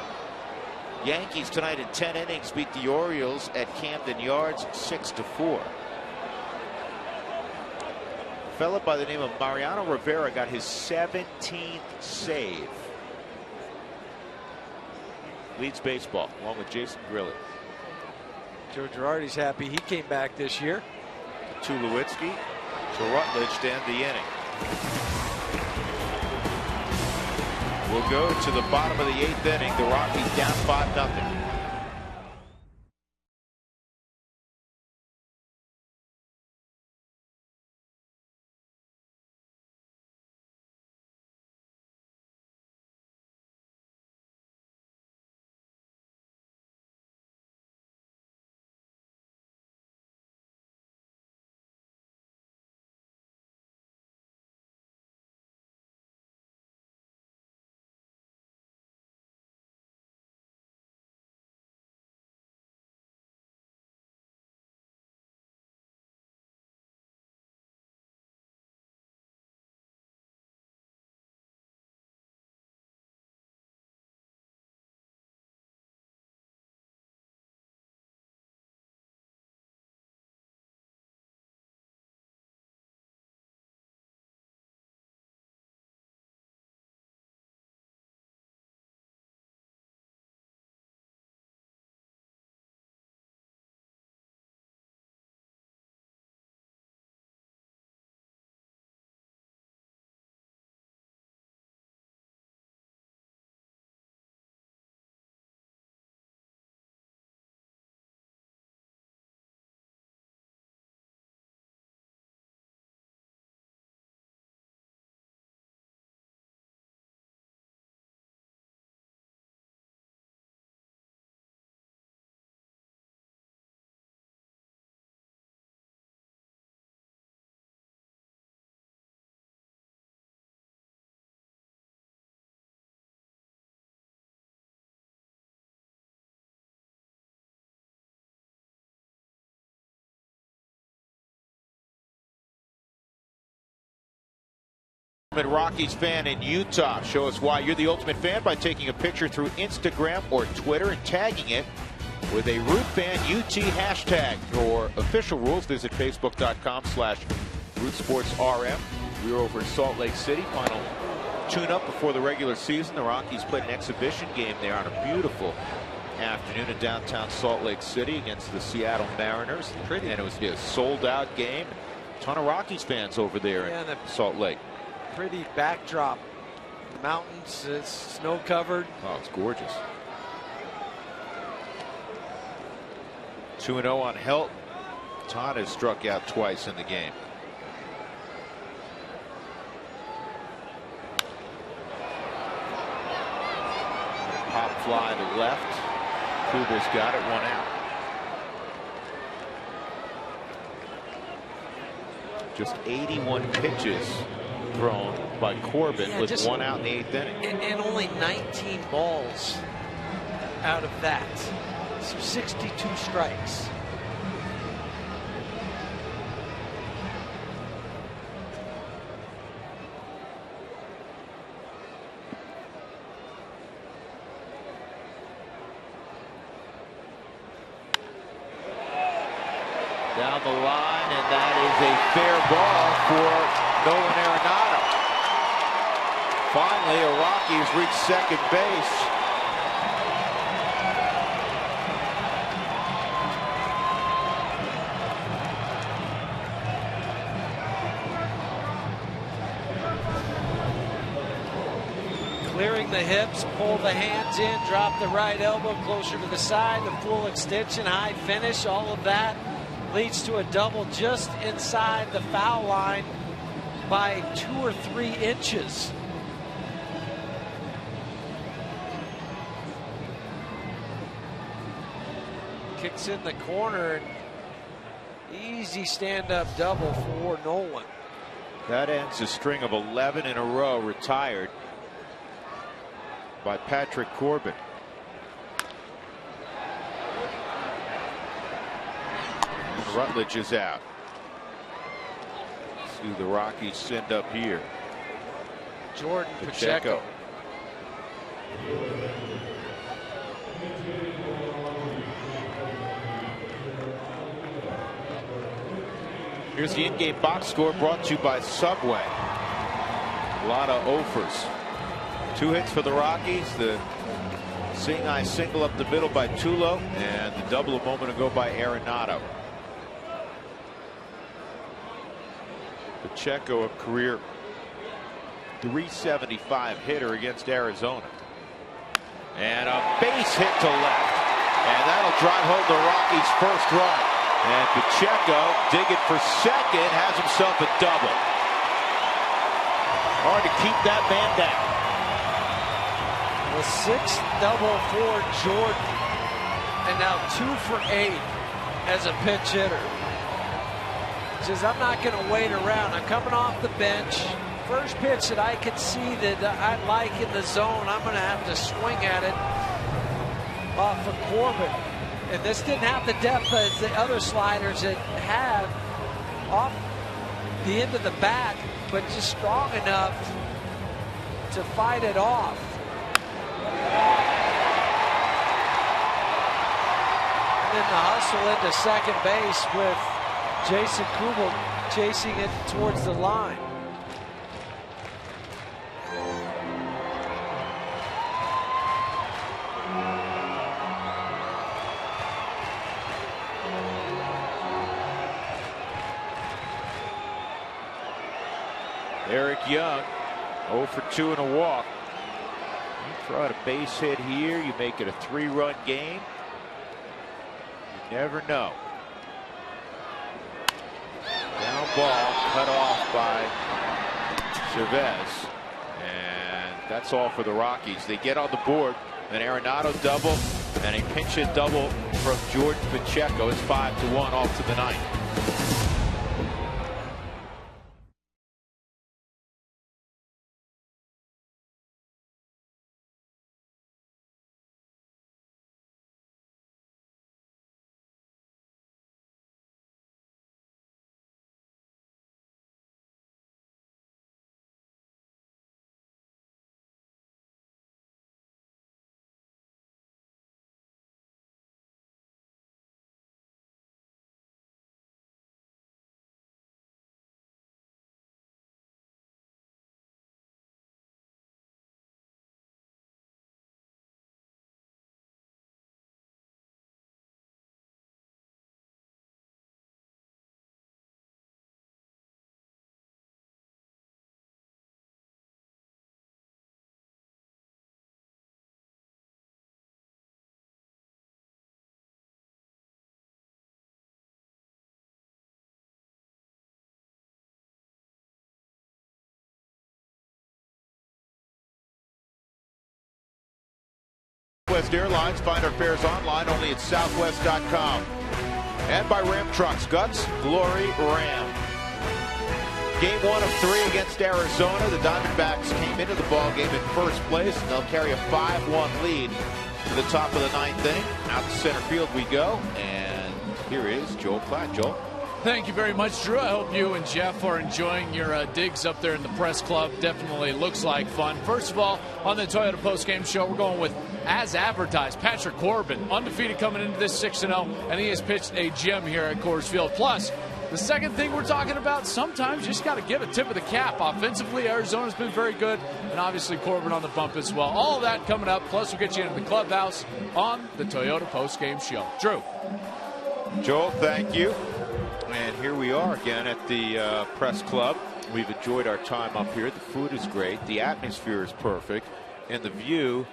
Speaker 1: Yankees tonight in 10 innings beat the Orioles at Camden Yards 6-4. A fella by the name of Mariano Rivera got his 17th save. Leads baseball along with Jason Grilli.
Speaker 6: Joe Girardi's happy he came back this year.
Speaker 1: Tulowitzki to Rutledge to end the inning. We'll go to the bottom of the 8th inning. The Rockies down 5-0. Rockies fan in Utah. Show us why you're the ultimate fan by taking a picture through Instagram or Twitter and tagging it with a Root Fan UT hashtag. For official rules, visit facebook.com/RootSportsRM. We were over in Salt Lake City. Final tune-up before the regular season. The Rockies played an exhibition game there on a beautiful afternoon in downtown Salt Lake City against the Seattle Mariners. Pretty. And it was a sold-out game. A ton of Rockies fans over there in Salt Lake.
Speaker 6: Pretty backdrop. Mountains, it's snow covered.
Speaker 1: Oh, it's gorgeous. 2-0 on Helt. Todd has struck out twice in the game. Pop fly to left. Kugel's got it, 1 out. Just 81 pitches thrown by Corbin with 1 out in the 8th inning.
Speaker 6: And only 19 balls out of that. So 62 strikes.
Speaker 1: Down the line, and that is a fair ball for Nolan Arenado. Finally, a Rockies reach second base.
Speaker 6: Clearing the hips, pull the hands in, drop the right elbow closer to the side, the full extension, high finish, all of that leads to a double just inside the foul line by 2 or 3 inches. Kicks in the corner. Easy stand-up double for Nolan.
Speaker 1: That ends a string of 11 in a row retired by Patrick Corbin. Rutledge is out. See the Rockies send up here.
Speaker 6: Jordan Pacheco.
Speaker 1: Here's the in-game box score brought to you by Subway. A lot of offers. 2 hits for the Rockies. The Singai single up the middle by Tulo, and the double a moment ago by Arenado. Pacheco, a career .375 hitter against Arizona. And a base hit to left. And that'll drive home the Rockies' first run. And Pacheco, digging for second, has himself a double. Hard to keep that man down.
Speaker 6: The 6th double for Jordan. And now 2 for 8 as a pinch hitter. Says, I'm not going to wait around. I'm coming off the bench. First pitch that I can see that I like in the zone, I'm going to have to swing at it off of Corbin. And this didn't have the depth as the other sliders it had off the end of the back, but just strong enough to fight it off. And then the hustle into second base with Jason Kubel chasing it towards the line.
Speaker 1: Eric Young, 0 for 2 and a walk. You throw out a base hit here, you make it a 3-run game. You never know. Down ball, cut off by Chavez. And that's all for the Rockies. They get on the board. An Arenado double and a pinch hit double from Jordan Pacheco. It's 5-1 off to the 9th. Southwest Airlines. Find our fares online only at southwest.com. And by Ram Trucks. Guts, Glory, Ram. Game 1 of 3 against Arizona. The Diamondbacks came into the ball game in first place, and they'll carry a 5-1 lead to the top of the 9th inning. Out to center field we go, and here is Joel Klatt. Joel.
Speaker 9: Thank you very much, Drew. I hope you and Jeff are enjoying your digs up there in the press club. Definitely looks like fun. First of all, on the Toyota postgame show, we're going with, as advertised, Patrick Corbin, undefeated coming into this 6-0, and he has pitched a gem here at Coors Field. Plus, the second thing we're talking about, sometimes you just got to give a tip of the cap. Offensively, Arizona's been very good, and obviously Corbin on the bump as well. All of that coming up, plus we'll get you into the clubhouse on the Toyota postgame show. Drew.
Speaker 1: Joel, thank you. And here we are again at the press club. We've enjoyed our time up here. The food is great. The atmosphere is perfect. And the view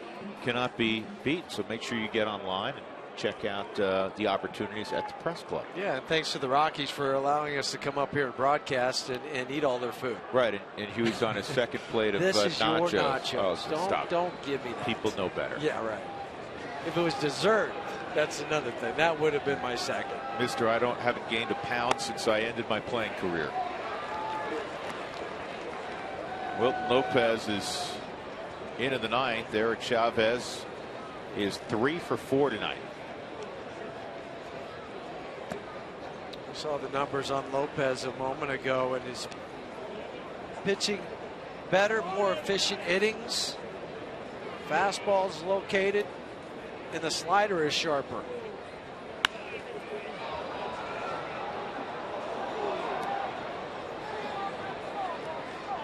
Speaker 1: cannot be beat. So make sure you get online and check out the opportunities at the press club.
Speaker 6: Yeah, and thanks to the Rockies for allowing us to come up here and broadcast and eat all their food.
Speaker 1: Right, and Huey's on his second plate of
Speaker 6: this is
Speaker 1: nachos.
Speaker 6: Your nachos.
Speaker 1: Oh,
Speaker 6: don't give me that.
Speaker 1: People know better.
Speaker 6: Yeah, right. If it was dessert, that's another thing. That would have been my second.
Speaker 1: Mister, I haven't gained a pound since I ended my playing career. Wilton Lopez is in the ninth. Eric Chavez is 3 for 4 tonight.
Speaker 6: We saw the numbers on Lopez a moment ago, and his pitching better, more efficient innings. Fastball's located, and the slider is sharper.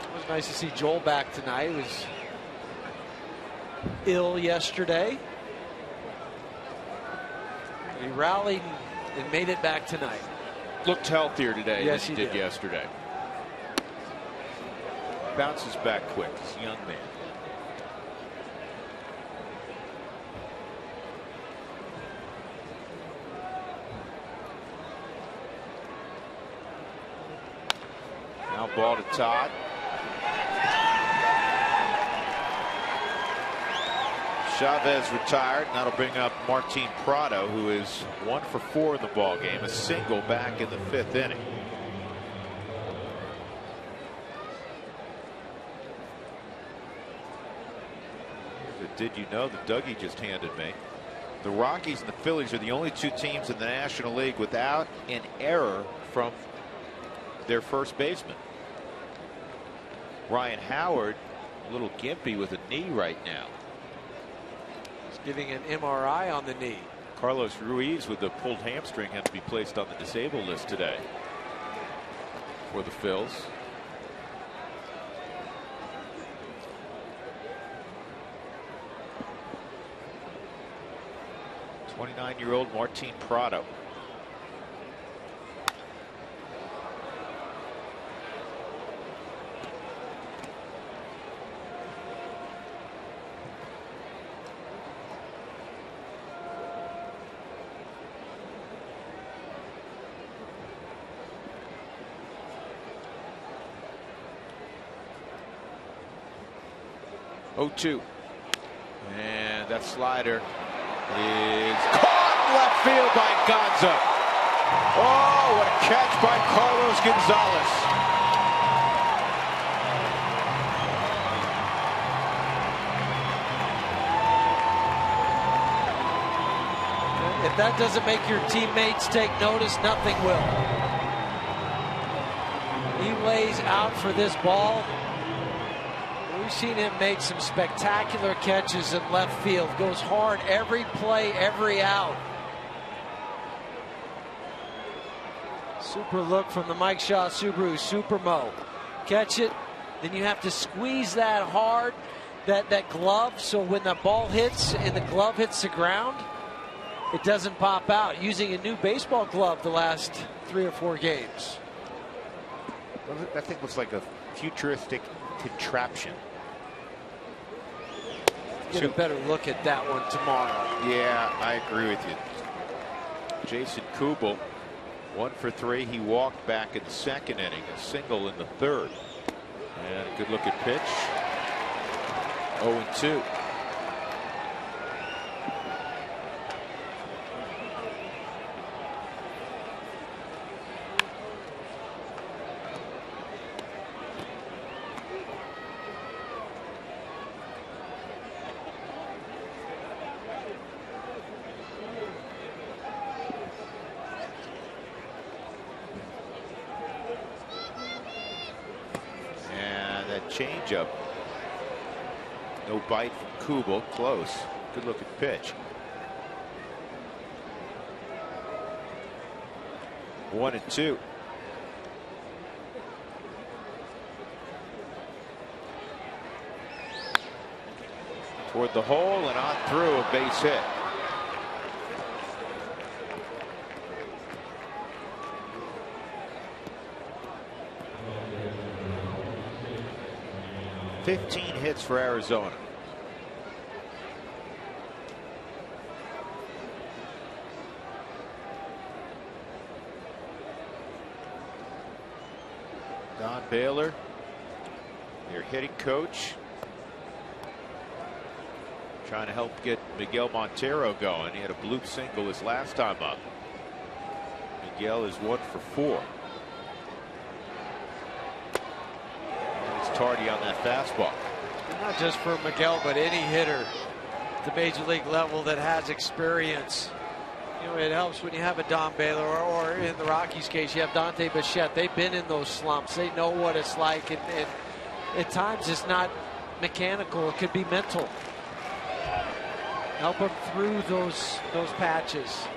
Speaker 6: It was nice to see Joel back tonight. He was ill yesterday. He rallied and made it back tonight.
Speaker 1: Looked healthier today
Speaker 6: yes,
Speaker 1: than he did yesterday. Bounces back quick. He's a young man. Now ball to Todd. Chavez retired, and that'll bring up Martin Prado, who is 1 for 4 in the ball game, a single back in the 5th inning. Did you know that Dougie just handed me? The Rockies and the Phillies are the only two teams in the National League without an error from their first baseman. Ryan Howard, a little gimpy with a knee right now.
Speaker 6: Getting an MRI on the knee.
Speaker 1: Carlos Ruiz with the pulled hamstring had to be placed on the disabled list today for the Phils. '29-year-old Martin Prado. Oh-2. And that slider is caught left field by Gonza. Oh, what a catch by Carlos Gonzalez.
Speaker 6: If that doesn't make your teammates take notice, nothing will. He lays out for this ball. We've seen him make some spectacular catches in left field. Goes hard every play, every out. Super look from the Mike Shaw Subaru Supermo. Catch it, then you have to squeeze that hard, that glove, so when the ball hits and the glove hits the ground, it doesn't pop out. Using a new baseball glove the last 3 or 4 games.
Speaker 1: That thing looks like a futuristic contraption.
Speaker 6: Get a better look at that one tomorrow.
Speaker 1: Yeah, I agree with you. Jason Kubel, 1 for 3. He walked back in the 2nd inning, a single in the 3rd. And a good looking pitch. 0-2. That changeup. No bite from Kubel. Close. Good looking pitch. 1-2. Toward the hole and on through, a base hit. "15 hits for Arizona." Don Baylor, your hitting coach, trying to help get Miguel Montero going. He had a bloop single his last time up. Miguel is 1 for 4. And he's tardy on that fastball.
Speaker 6: Not just for Miguel, but any hitter at the major league level that has experience. You know, it helps when you have a Don Baylor, or in the Rockies case, you have Dante Bichette. They've been in those slumps. They know what it's like, and at times it's not mechanical. It could be mental. Help them through those patches.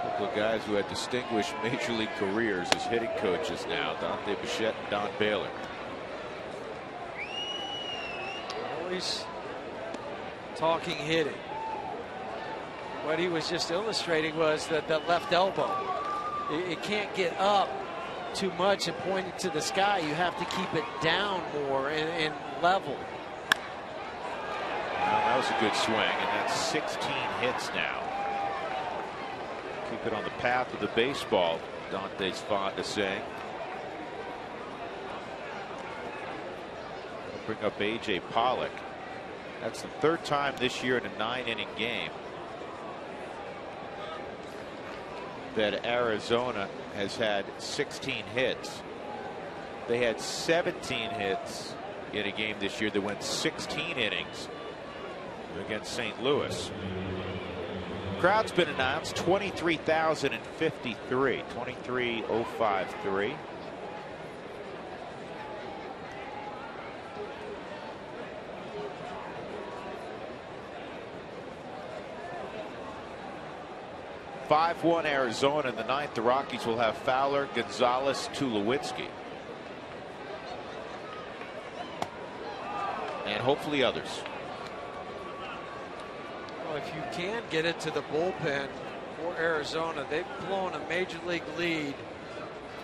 Speaker 1: Couple of guys who had distinguished major league careers as hitting coaches now. Dante Bichette and Don Baylor.
Speaker 6: Always talking hitting. What he was just illustrating was that left elbow, it can't get up too much and pointing to the sky. You have to keep it down more and level.
Speaker 1: Well, that was a good swing, and that's 16 hits now. Keep it on the path of the baseball, Dante's fond of saying. Bring up A.J. Pollock. That's the 3rd time this year in a 9-inning game that Arizona has had 16 hits. They had 17 hits in a game this year that went 16 innings against St. Louis. Crowd's been announced, 23,053, 23,053. "5-1 Arizona in the 9th. The Rockies will have Fowler, Gonzalez, Tulowitzki, and hopefully others."
Speaker 6: Well, if you can get it to the bullpen for Arizona, they've blown a major league lead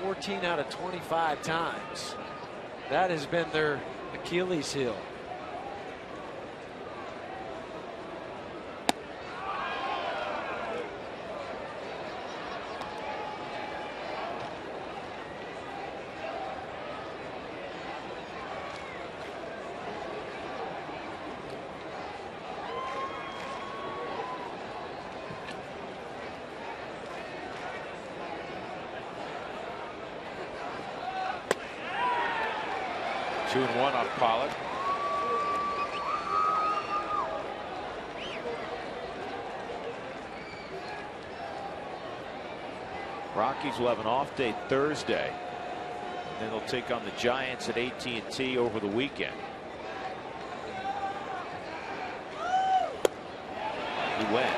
Speaker 6: 14 out of 25 times. That has been their Achilles heel.
Speaker 1: Two and one on Pollock. Rockies will have an off day Thursday. Then they'll take on the Giants at AT&T over the weekend. He went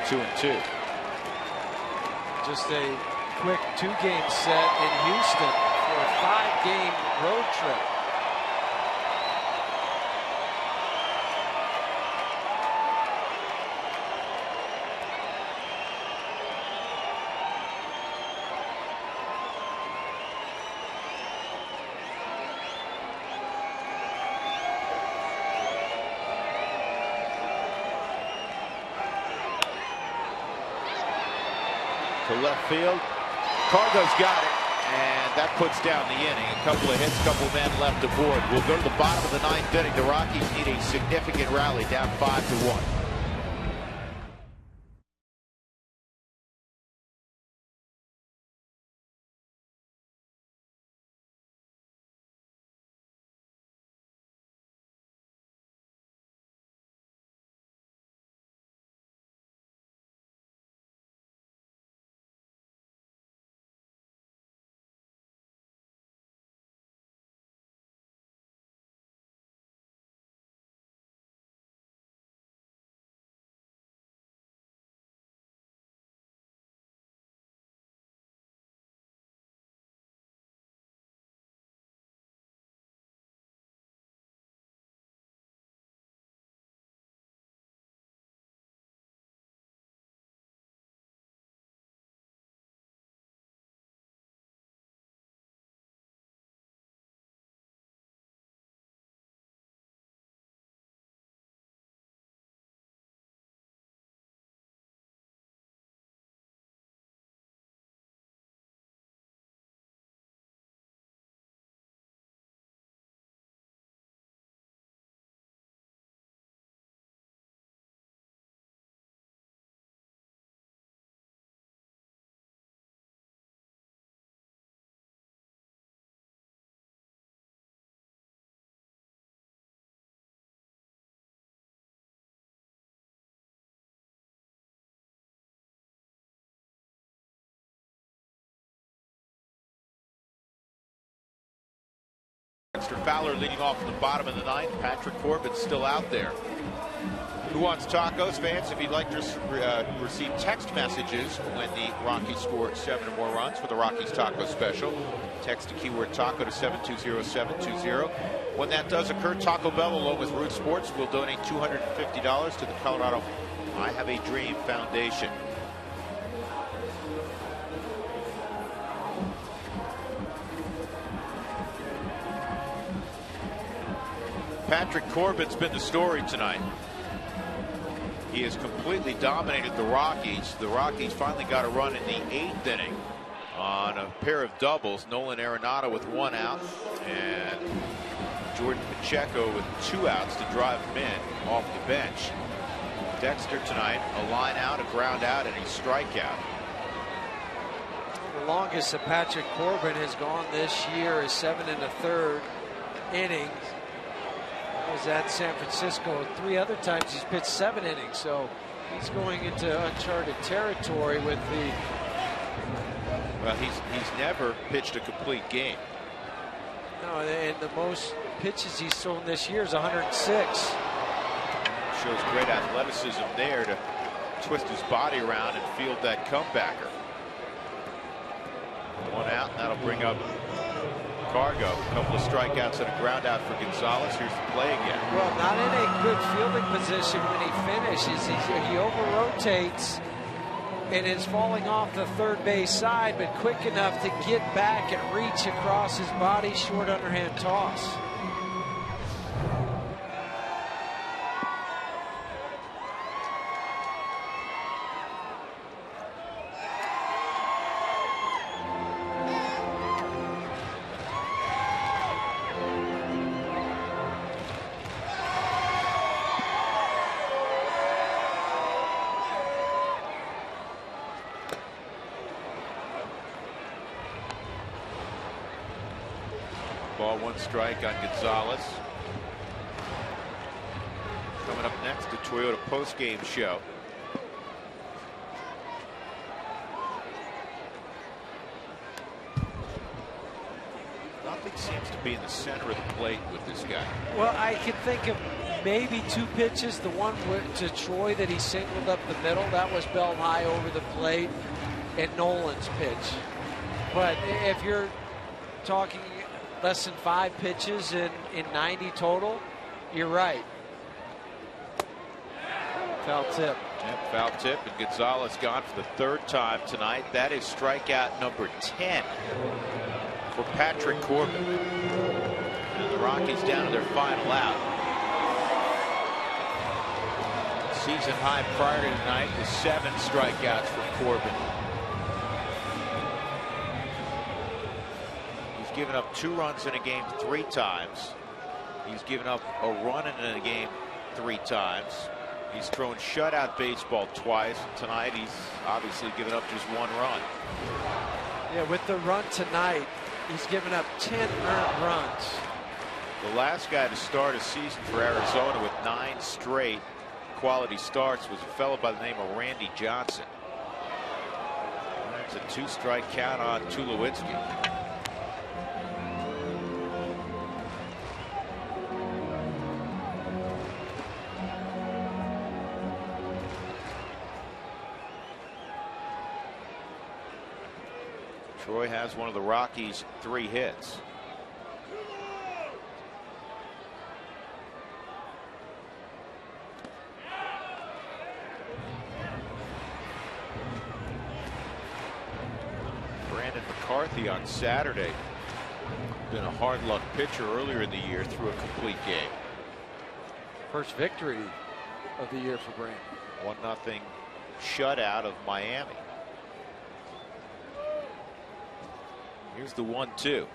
Speaker 1: 2-2.
Speaker 6: Just a quick 2-game set in Houston for a 5-game road trip.
Speaker 1: To left field. Cargo's got it, and that puts down the inning. A couple of hits, couple of men left aboard. We'll go to the bottom of the 9th inning. The Rockies need a significant rally, down 5-1. Dexter Fowler leading off in the bottom of the ninth. Patrick Corbin still out there. Who Wants Tacos? Fans, if you'd like to receive text messages when the Rockies score 7 or more runs for the Rockies Taco Special, text the keyword taco to 720-720. When that does occur, Taco Bell, along with Root Sports, will donate $250 to the Colorado I Have a Dream Foundation. Patrick Corbin's been the story tonight. He has completely dominated the Rockies. The Rockies finally got a run in the 8th inning on a pair of doubles. Nolan Arenado with 1 out and Jordan Pacheco with 2 outs to drive him in off the bench. Dexter tonight, a line out, a ground out, and a strikeout.
Speaker 6: The longest that Patrick Corbin has gone this year is 7 1/3 innings. That was at San Francisco. 3 other times he's pitched 7 innings, so he's going into uncharted territory with the.
Speaker 1: Well, he's never pitched a complete game.
Speaker 6: No, and the most pitches he's thrown this year is 106.
Speaker 1: Shows great athleticism there to twist his body around and field that comebacker. 1 out, and that'll bring up Cargo. A couple of strikeouts and a ground out for Gonzalez. Here's the play again.
Speaker 6: Well, not in a good fielding position when he finishes. He over-rotates and is falling off the third base side, but quick enough to get back and reach across his body, short underhand toss.
Speaker 1: Ball, 1 strike on Gonzalez. Coming up next, the Toyota postgame show. Nothing seems to be in the center of the plate with this guy.
Speaker 6: Well, I can think of maybe 2 pitches. The one to Troy that he singled up the middle, that was belt high over the plate, and Nolan's pitch. But if you're talking less than 5 pitches in 90 total, you're right. Foul tip.
Speaker 1: Yep, foul tip, and Gonzalez gone for the 3rd time tonight. That is strikeout number 10 for Patrick Corbin. And the Rockies down to their final out. Season high prior to tonight was 7 strikeouts for Corbin. He's given up 2 runs in a game 3 times. He's given up a run in a game 3 times. He's thrown shutout baseball twice. Tonight he's obviously given up just 1 run.
Speaker 6: Yeah, with the run tonight, he's given up 10 earned runs.
Speaker 1: The last guy to start a season for Arizona with 9 straight quality starts was a fellow by the name of Randy Johnson. That's a 2-strike count on Tulowitzki. Troy has one of the Rockies' 3 hits. Brandon McCarthy on Saturday. Been a hard luck pitcher earlier in the year, through a complete game.
Speaker 6: First victory of the year for Brandon.
Speaker 1: 1-0 shutout of Miami. Here's the 1-2.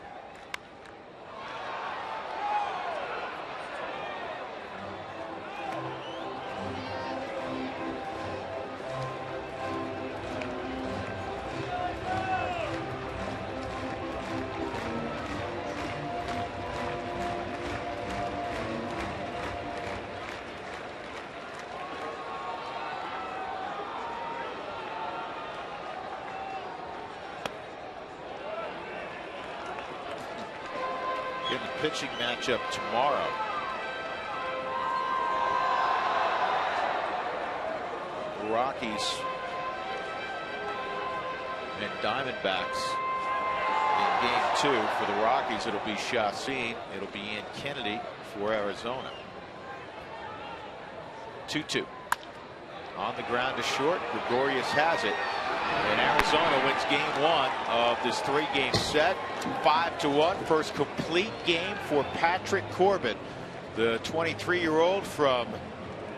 Speaker 1: pitching matchup tomorrow. Rockies and Diamondbacks in game 2. For the Rockies, it'll be Chacin. It'll be Ian Kennedy for Arizona. 2-2. On the ground to short. Gregorius has it. And Arizona wins game 1 of this 3-game set. 5-1. First complete game for Patrick Corbin, the 23-year-old from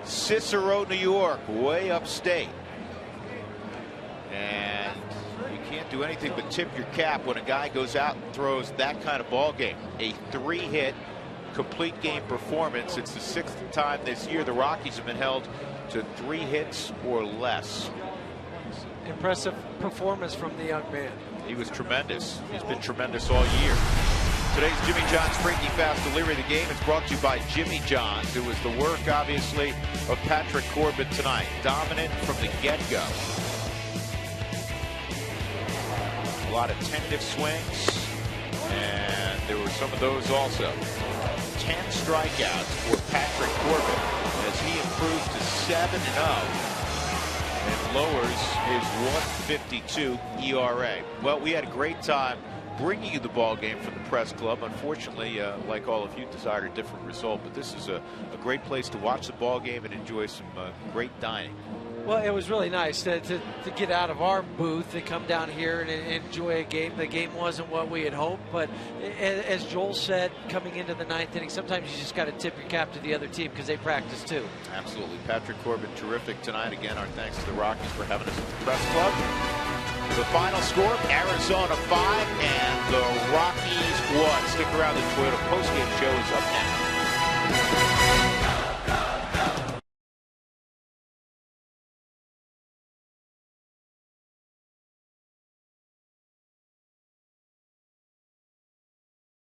Speaker 1: Cicero, New York, way upstate. And you can't do anything but tip your cap when a guy goes out and throws that kind of ball game. A 3-hit complete game performance. It's the 6th time this year the Rockies have been held to 3 hits or less.
Speaker 6: Impressive performance from the young man.
Speaker 1: He was tremendous. He's been tremendous all year. Today's Jimmy John's Freaky Fast Delivery of the game. It's brought to you by Jimmy John's. It was the work, obviously, of Patrick Corbin tonight. Dominant from the get-go. A lot of tentative swings, and there were some of those also. 10 strikeouts for Patrick Corbin as he improves to 7-0 and lowers his 1.52 ERA. Well, we had a great time bringing you the ball game from the press club. Unfortunately, like all of you, desired a different result, but this is a great place to watch the ball game and enjoy some great dining.
Speaker 6: Well, it was really nice to get out of our booth and come down here and enjoy a game. The game wasn't what we had hoped, but as Joel said, coming into the 9th inning, sometimes you just got to tip your cap to the other team because they practice too.
Speaker 1: Absolutely. Patrick Corbin, terrific tonight. Again, our thanks to the Rockies for having us at the press club. The final score, Arizona 5 and the Rockies 1. Stick around, the Toyota postgame show is up next.